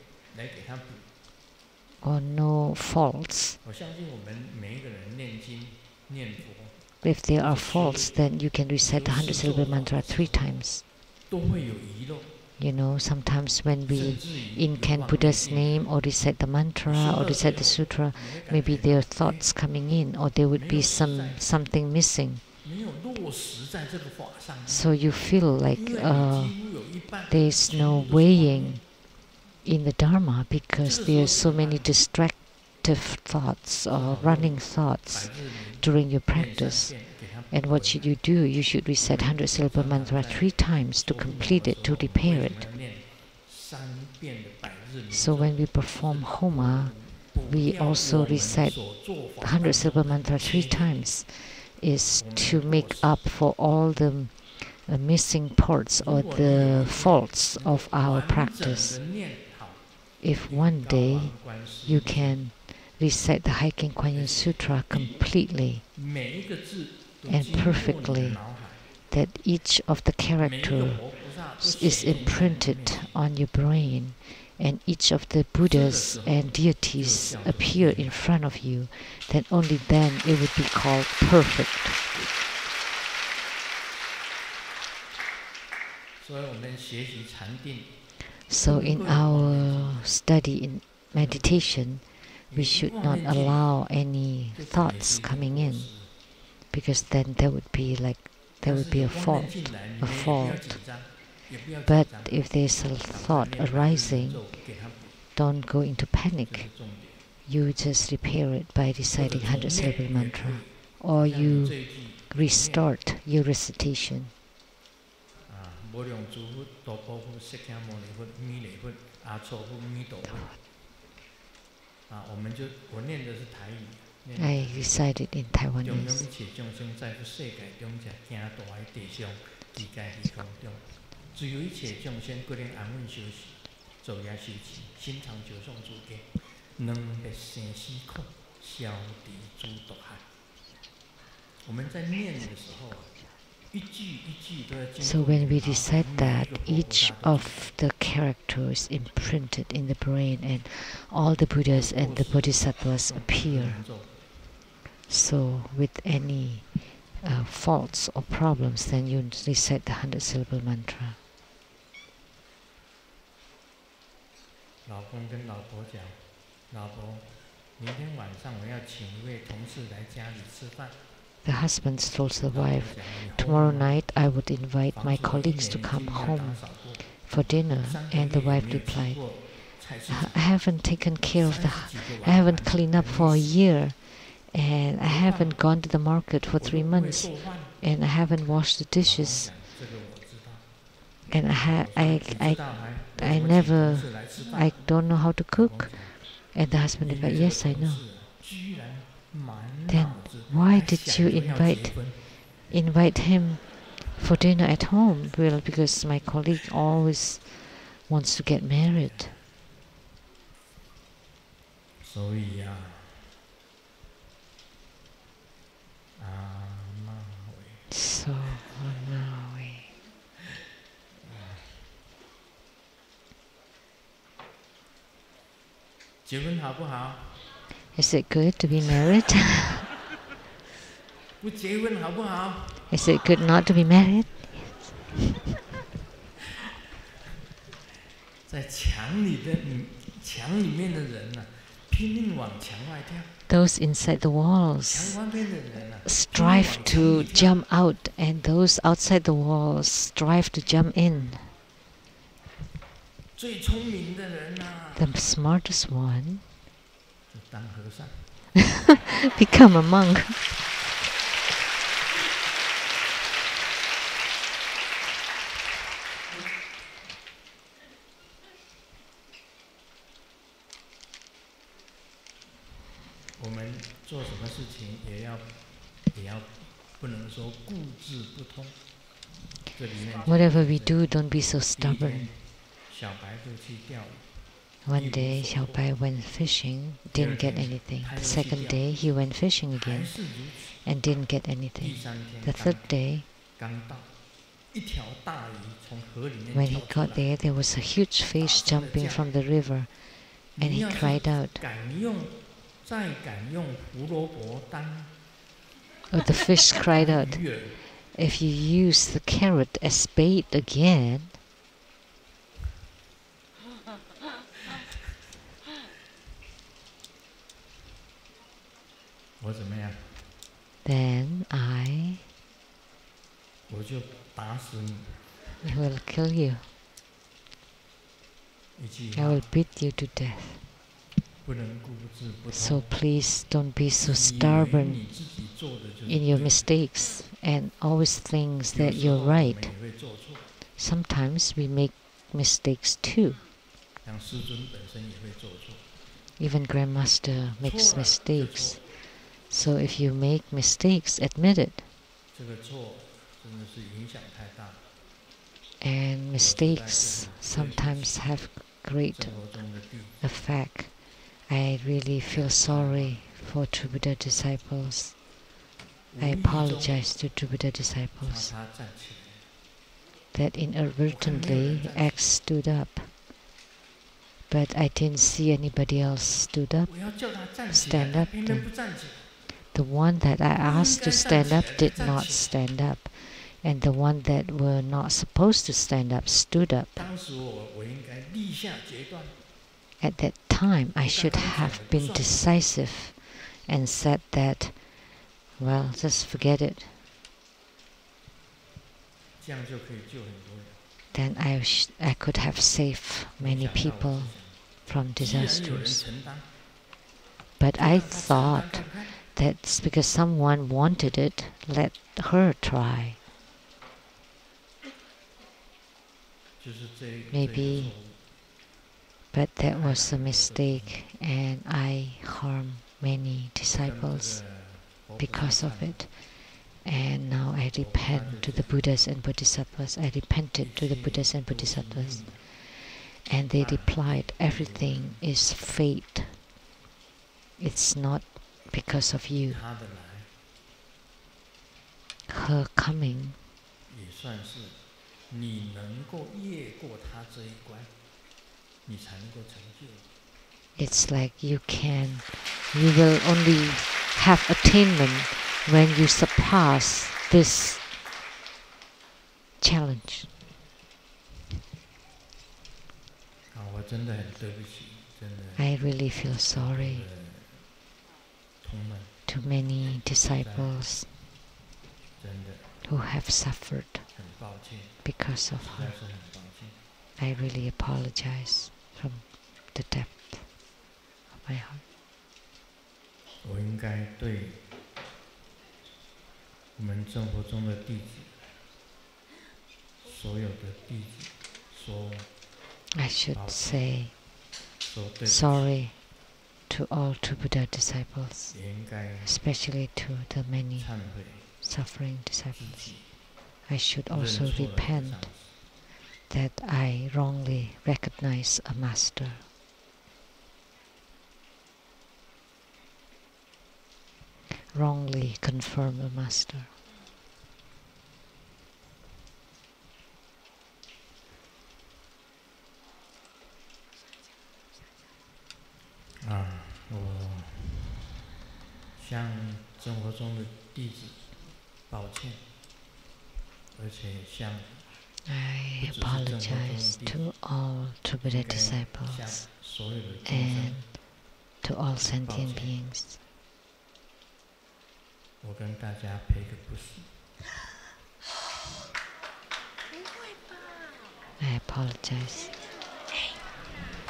or no faults. If there are faults, then you can recite the 100 syllable mantra 3 times. You know, sometimes when we incant Buddha's name or recite the mantra or recite the sutra, maybe there are thoughts coming in, or there would be something missing. So you feel like there is no weighing in the Dharma because there are so many distractive thoughts or running thoughts during your practice. And what should you do? You should recite 100 syllable mantra 3 times to complete it, to repair it. So when we perform Homa, we also recite 100 syllable mantra 3 times, is to make up for all the missing parts or the faults of our practice. If one day you can recite the Haikin Kuan Yin Sutra completely and perfectly, that each of the characters is imprinted on your brain, and each of the Buddhas and deities appear in front of you, then only then it would be called perfect. So in our study in meditation, we should not allow any thoughts coming in, because then there would be a fault. But if there's a thought arising, don't go into panic. You just repair it by reciting 100 syllable mantra, or you restart your recitation. I recited in Taiwanese. So when we recite that, each of the characters imprinted in the brain, and all the Buddhas and the Bodhisattvas appear. So with any faults or problems, then you recite the 100 syllable mantra. The husband told the wife, tomorrow night I would invite my colleagues to come home for dinner, and the wife replied, I haven't taken care of I haven't cleaned up for a year, and I haven't gone to the market for 3 months, and I haven't washed the dishes, and I don't know how to cook. And the husband replied, yes, I know. Then why did you invite him for dinner at home? Well, because my colleague always wants to get married. So now 结婚好不好？ Is it good to be married? 不结婚好不好？ Is it good not to be married? 在墙里面的人啊，拼命往墙外跳。 Those inside the walls 墙外面的人啊， strive to jump out, and those outside the walls strive to jump in. 最聪明的人啊， The smartest one 就当和尚。 become a monk. 我们做什么事情也要不能说固执不通。这里面 Whatever we do, don't be so 第一 stubborn. 天，小白就去钓鱼。 One day, Xiaobai went fishing, didn't get anything. The second day, he went fishing 还 again 是如此。 and didn't get 第 anything. 三天 The third day, 刚到，一条大鱼从河里面 when 跳 he 出 got 来。 there, there was a huge fish jumping from the river, and 你 he 要是 cried out. 再敢用胡萝卜当 Oh, the fish cried out, 鱼饵， if you use the carrot as bait again, 我怎么样？ then 我就打死你！ will kill you. 一句 I 话 will beat you to death. 不能固执不 So 通。 please don't be so 以为 stubborn 你自己做的就是 in your 对的 mistakes and always thinks 有 that 时候 you're 我们 right. 也会做错， Sometimes we make mistakes too. 像师尊本身也会做错。 Even Grandmaster makes 错了就 mistakes. 错， So if you make mistakes, admit it. 这个错真的是影响太大。 And mistakes sometimes have great 生活中的弟子， effect. I really feel sorry for True Buddha disciples. 无 I 意中 apologize to True Buddha 让 disciples 他站起来。 that inadvertently X stood up. But I didn't see anybody else stood up. 我要叫他站起 Stand 来， up 他偏偏不站起来。 The one that I asked to stand up did not 应该站起来。 stand up. And the one that were not supposed to stand up stood up. 当时我应该立下决断， At that time, I should have been decisive and said that, well, just forget it. 这样就可以救很多人。 Then I could have saved many 没想到 people 我 from 是想既然有人 disasters. 承担， But 就 I 让他承担 thought 看看。 that's because someone wanted it, let her try. 就是这个 Maybe 错误 But that was a mistake, and I harmed many 跟这 disciples 个佛菩萨 because of 忏悔 it. And now I repent to the Buddhas and Bodhisattvas. I repented to the Buddhas and Bodhisattvas. And they replied, everything is fate. It's not because of you. 他的来 Her coming 也算是你能够越过他这一关，你才能够成就。 it's like you will only have attainment when you surpass this challenge. 啊，我真的很对不起，真的。 I really feel sorry 同们 to many disciples 真的 who have suffered 很抱歉， because of 实在 her. 是很抱歉。 I really apologize from the depth of my heart. 我应该对我们生活中的弟子，所有的弟子说 I should say 对不起， sorry to all True Buddha disciples, 也应该 especially to the many 忏悔 suffering 自 disciples. 己， I should 认 also 错了的 repent 上司。 that I wrongly recognize a master. Wrongly confirm a master. 啊，向生活中的弟子抱歉，而且向 I apologize to all true Buddha disciples and to all sentient beings. 我跟大家赔个不是。I apologize.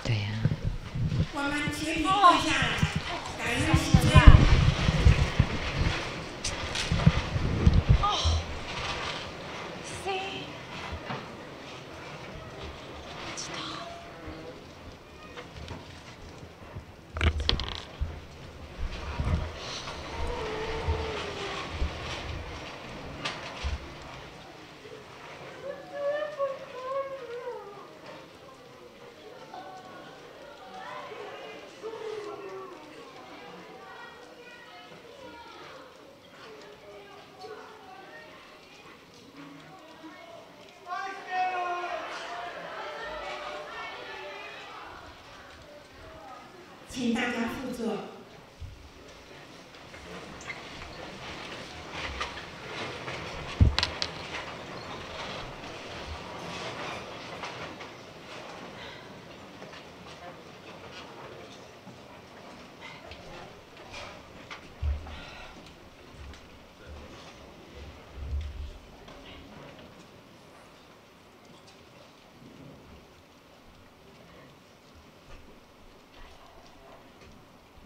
对呀。我们全体跪下来，感恩师尊。请大家副座。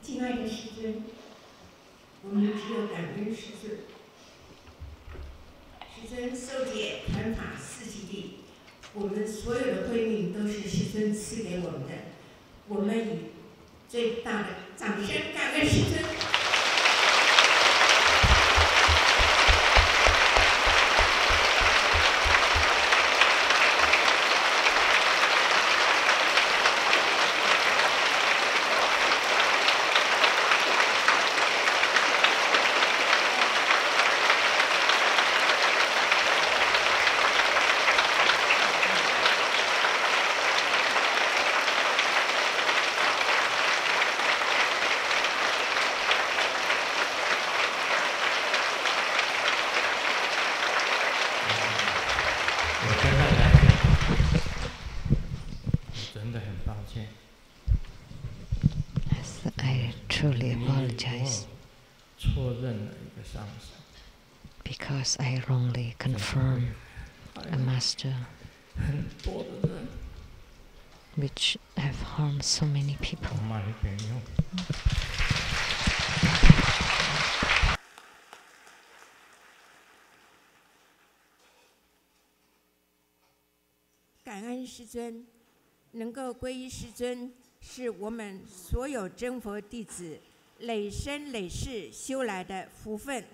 亲爱的师尊，我们只有感恩师尊。师尊受解传法四季地，我们所有的慧命都是师尊赐给我们的。我们以最大的掌声感恩师尊。I truly apologize because I wrongly confirmed a master which have harmed so many people. 感恩师尊，能够皈依师尊，是我们所有真佛弟子累生累世修来的福分。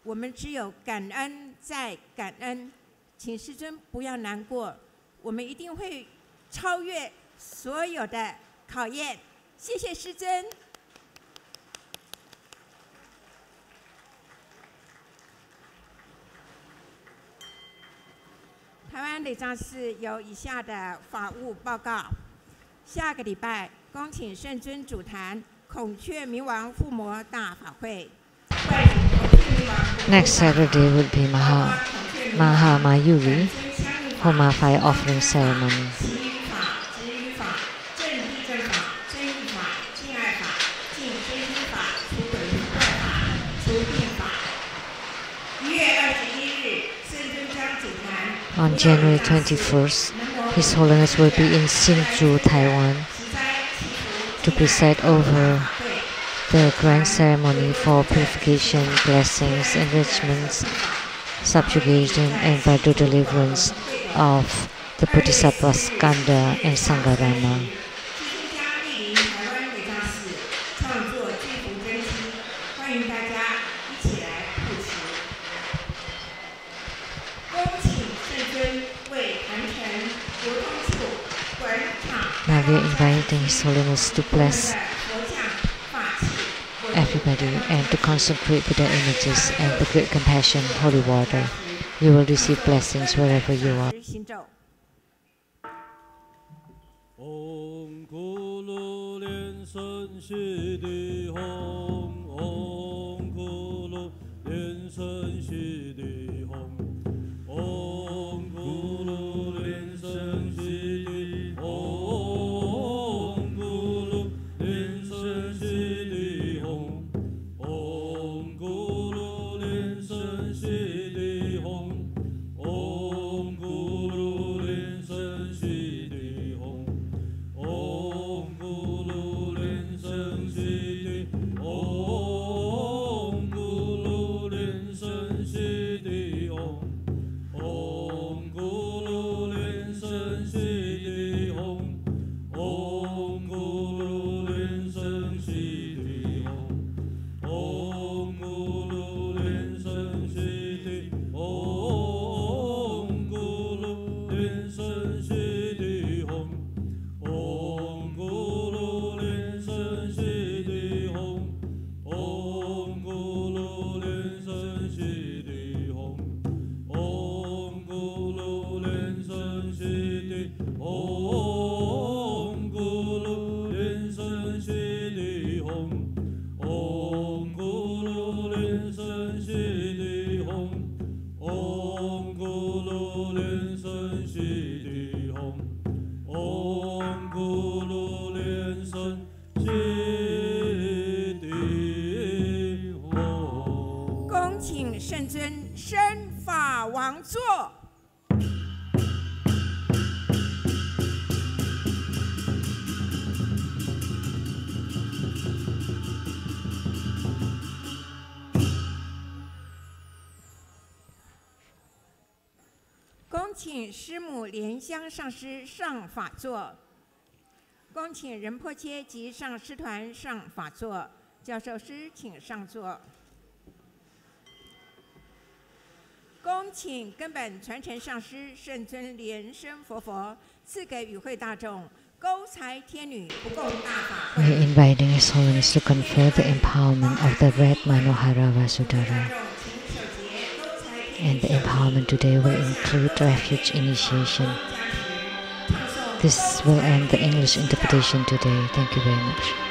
我们只有感恩再感恩，请师尊不要难过，我们一定会超越所有的考验。谢谢师尊。台湾累藏寺有以下的法务报告：下个礼拜恭请圣尊主坛孔雀明王附魔大法会。Next Saturday would be Maha Mayuri Homa Fire Offering Ceremony. On January 21st, His Holiness will be in Hsinchu, Taiwan, to preside over the grand ceremony for purification, blessings, enrichments, subjugation, and vital deliverance of the Bodhisattvas Skanda and Sangharama. Now we are inviting His Holiness to bless everybody and to consecrate Buddha images and the great compassion, holy water. You will receive blessings wherever you are. Om Kulu Lian-Sheng 法王座。恭请师母莲香上师上法座。恭请仁波切及上师团上法座。教授师请上座。恭请根本传承上师圣尊莲生活佛赐给与会大众勾财天女不共大法会。 We're inviting His Holiness to confer the empowerment of the Red Manohara Vasudhara. And the empowerment today will include refuge initiation. This will end the English interpretation today. Thank you very much.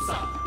哈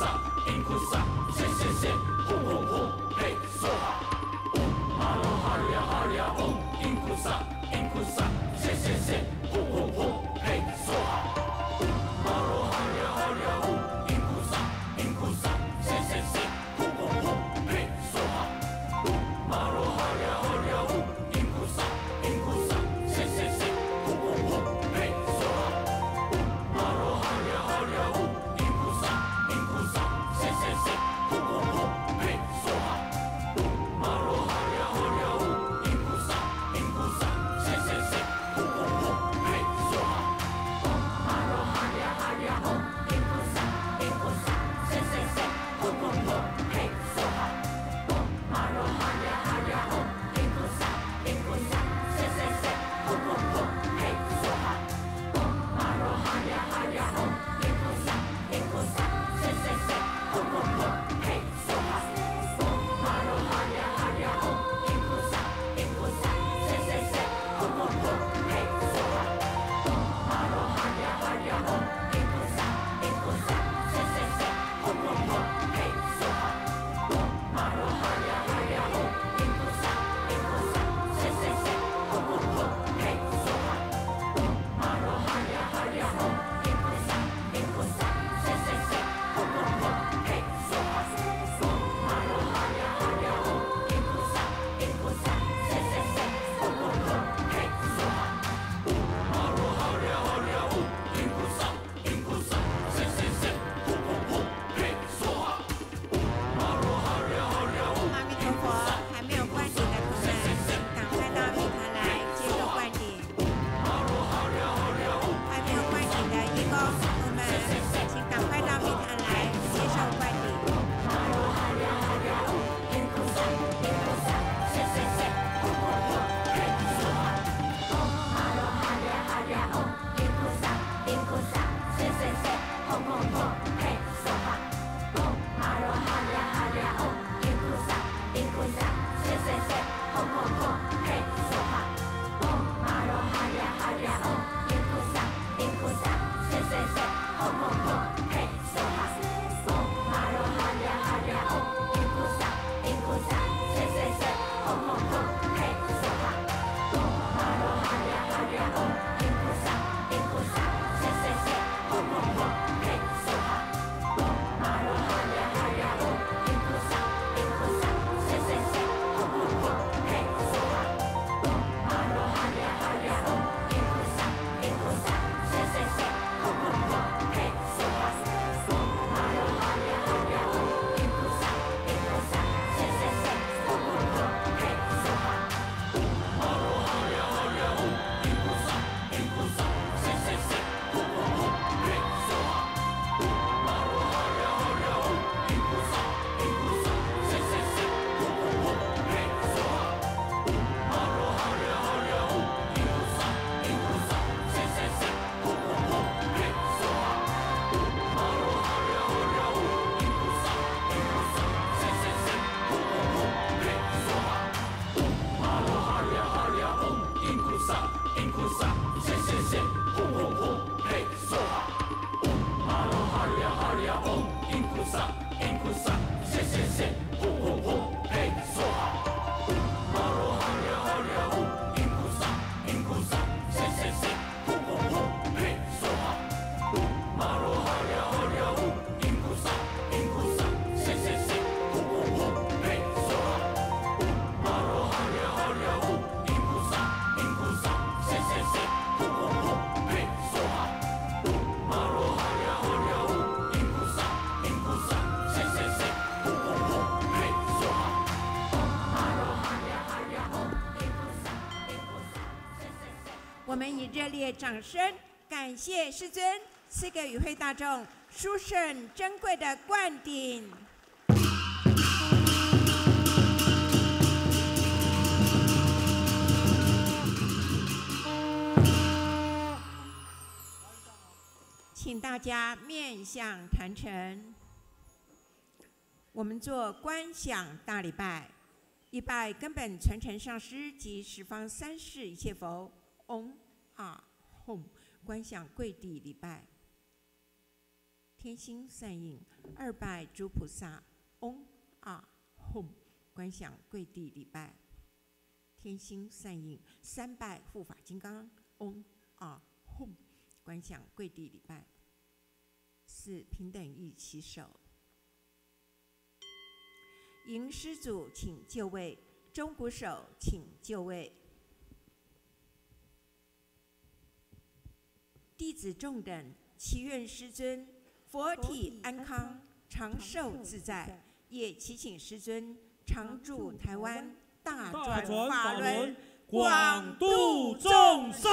萨，因菩萨，谢谢谢，呼呼呼，嘿，说哈。玛罗哈利亚哈利亚嗡，因菩萨，因菩萨，谢谢谢，呼呼呼，嘿，说哈。玛罗哈利亚哈利亚嗡，因菩萨，因菩萨，谢谢谢，呼呼呼，嘿，说哈。玛罗哈利亚哈利亚嗡，因菩萨，因菩萨，谢谢谢，呼呼呼，嘿，说哈。玛罗哈利亚哈利亚嗡，因菩萨，因菩萨，谢谢谢，呼呼呼，嘿，说哈。玛罗哈利亚哈利亚嗡，因菩萨，因菩萨，谢谢谢，呼呼呼，嘿，说哈。玛罗哈利亚哈利亚嗡，因菩萨，因菩萨，谢谢谢，呼呼呼，嘿，说哈。玛罗哈利亚哈利亚嗡，因菩萨，因菩萨，谢谢谢，呼呼呼，嘿，说哈。玛罗哈利亚哈利亚嗡，因菩萨，因菩萨，谢谢谢，呼呼呼，嘿，说哈。玛罗哈利亚哈利亚嗡，因菩萨，因菩萨，谢谢谢，呼呼呼，嘿，说哈。玛罗哈利亚哈利亚嗡，因菩萨，因菩萨，谢谢谢，呼呼呼，嘿，说哈。玛罗哈利亚哈利亚嗡，因菩萨，因菩萨，谢谢谢，呼呼呼，嘿，说哈。玛罗哈利亚哈利亚嗡，因菩萨，因菩萨，谢谢谢，呼呼呼，嘿，说哈。玛罗哈利亚哈利亚嗡，因菩萨，因菩萨，谢谢谢，呼呼呼，嘿，说哈。玛罗哈利亚哈利亚嗡，因菩萨，因菩萨，谢谢谢，呼呼呼，嘿，说哈。玛罗哈利亚哈利亚嗡，阿弥陀佛，还没有灌顶的同仁，赶快到礼坛来接受灌顶。玛罗哈利亚哈利亚嗡，还没有灌顶的义工同们，请赶快到礼坛来接受灌顶。玛罗哈利亚哈利亚嗡，因菩萨，因菩萨，谢谢谢，呼呼呼，嘿，说哈。玛罗哈利亚哈利亚嗡，因菩萨，因菩萨，谢谢谢，呼呼呼，嘿，说哈。玛罗哈利亚哈利亚嗡，因菩萨，因菩萨，谢谢谢，呼呼呼，嘿，说哈。玛罗哈利亚哈利亚嗡，因菩萨，因菩萨，谢谢谢，呼呼呼，嘿，说哈。玛罗哈利亚哈利亚嗡，因菩萨，因菩萨，谢谢谢，呼呼呼，嘿，说哈。玛罗哈利亚哈利亚嗡，因菩萨，因菩萨，谢谢谢，呼呼呼，嘿，说哈。玛罗哈利亚哈利亚嗡，因菩萨，因菩萨，谢谢谢，呼呼呼，嘿，说哈。玛罗哈利亚哈利亚嗡，因菩萨，因菩萨，谢谢谢，呼呼呼，嘿，说哈。玛罗哈利亚哈利亚嗡，因菩萨，因菩萨，谢谢谢，呼呼呼，嘿，说哈。玛罗哈利亚哈利亚嗡，因菩萨，因菩萨，谢谢谢，呼呼呼，嘿，说哈。玛罗哈利亚哈利亚嗡，因菩萨，因菩萨，谢谢谢，呼呼呼，嘿，说哈。玛罗哈利亚哈利亚嗡，因菩萨，因菩萨，谢谢谢，呼呼呼，嘿，说哈。玛罗哈利亚哈利亚嗡，因菩萨，因菩萨，谢谢谢，呼呼呼，嘿，说哈。玛罗哈利亚哈利亚嗡，因菩萨，因菩萨，谢谢谢，呼呼呼，嘿，说哈。玛罗哈利亚哈利亚嗡，因菩萨，因菩萨，谢谢谢，呼呼呼，嘿，说哈。玛罗哈利亚哈利亚嗡，因菩萨，因菩萨，谢谢谢，呼呼呼，嘿，说哈。玛罗哈利亚哈利亚嗡，因菩萨，因菩萨，谢谢谢，呼呼呼，嘿，说哈。玛罗哈利亚哈利亚嗡，因菩萨，因菩萨，谢谢谢，呼呼呼，嘿，说哈。玛罗哈利亚哈利亚嗡，因菩萨，因菩萨，谢谢谢，呼呼呼，嘿，说哈。玛罗哈利亚哈利亚嗡，因菩萨，因菩萨，谢谢谢。我们以热烈掌声感谢师尊赐给与会大众殊胜珍贵的灌顶。请大家面向坛城，我们做观想大礼拜，一拜根本传承上师及十方三世一切佛，嗡啊吽，观想跪地礼拜。天心善应，2拜诸菩萨，嗡啊吽，观想跪地礼拜。天心善应，3拜护法金刚，嗡啊吽，观想跪地礼拜。4平等意起手。迎施主请就位，钟鼓手请就位。弟子众等祈愿师尊佛体安康，长寿自在，也祈请师尊常驻台湾，大转法轮，广度众生。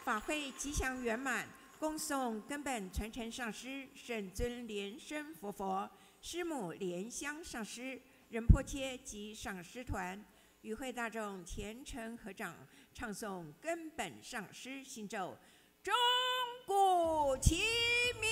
法会吉祥圆满，恭送根本传承上师圣尊莲生活佛、师母莲香上师、仁波切及上师团，与会大众虔诚合掌，唱诵根本上师心咒，钟鼓齐鸣。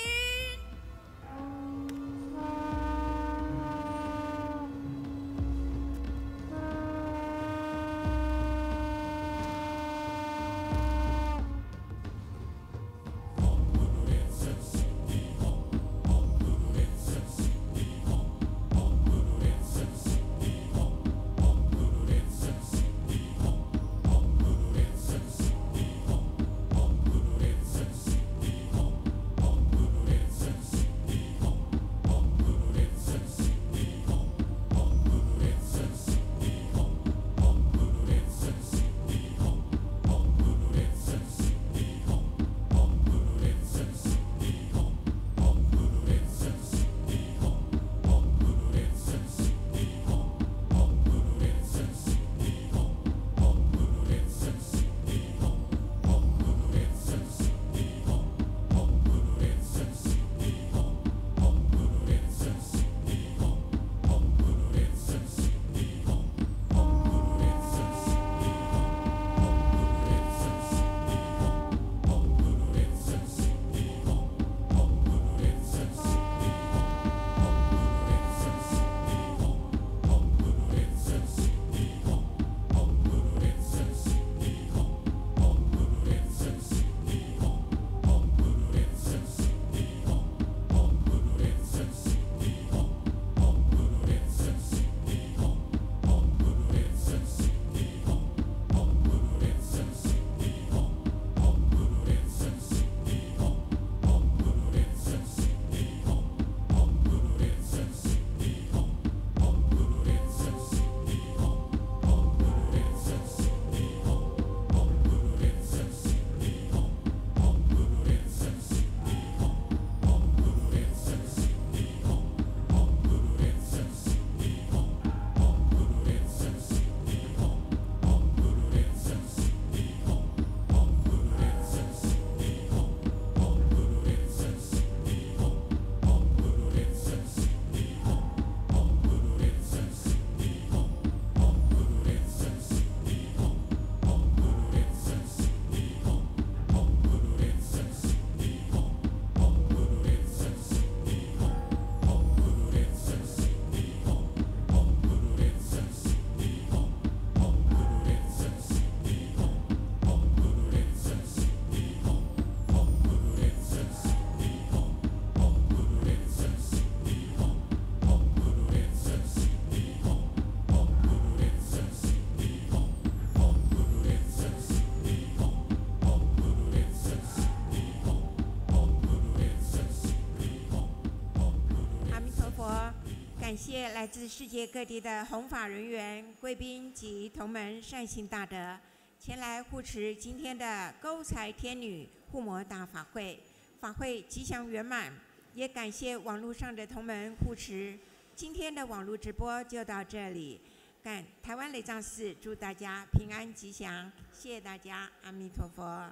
感谢来自世界各地的弘法人员、贵宾及同门善信大德前来护持今天的勾财天女护摩大法会，法会吉祥圆满。也感谢网络上的同门护持。今天的网络直播就到这里，感台湾雷藏寺祝大家平安吉祥，谢谢大家，阿弥陀佛。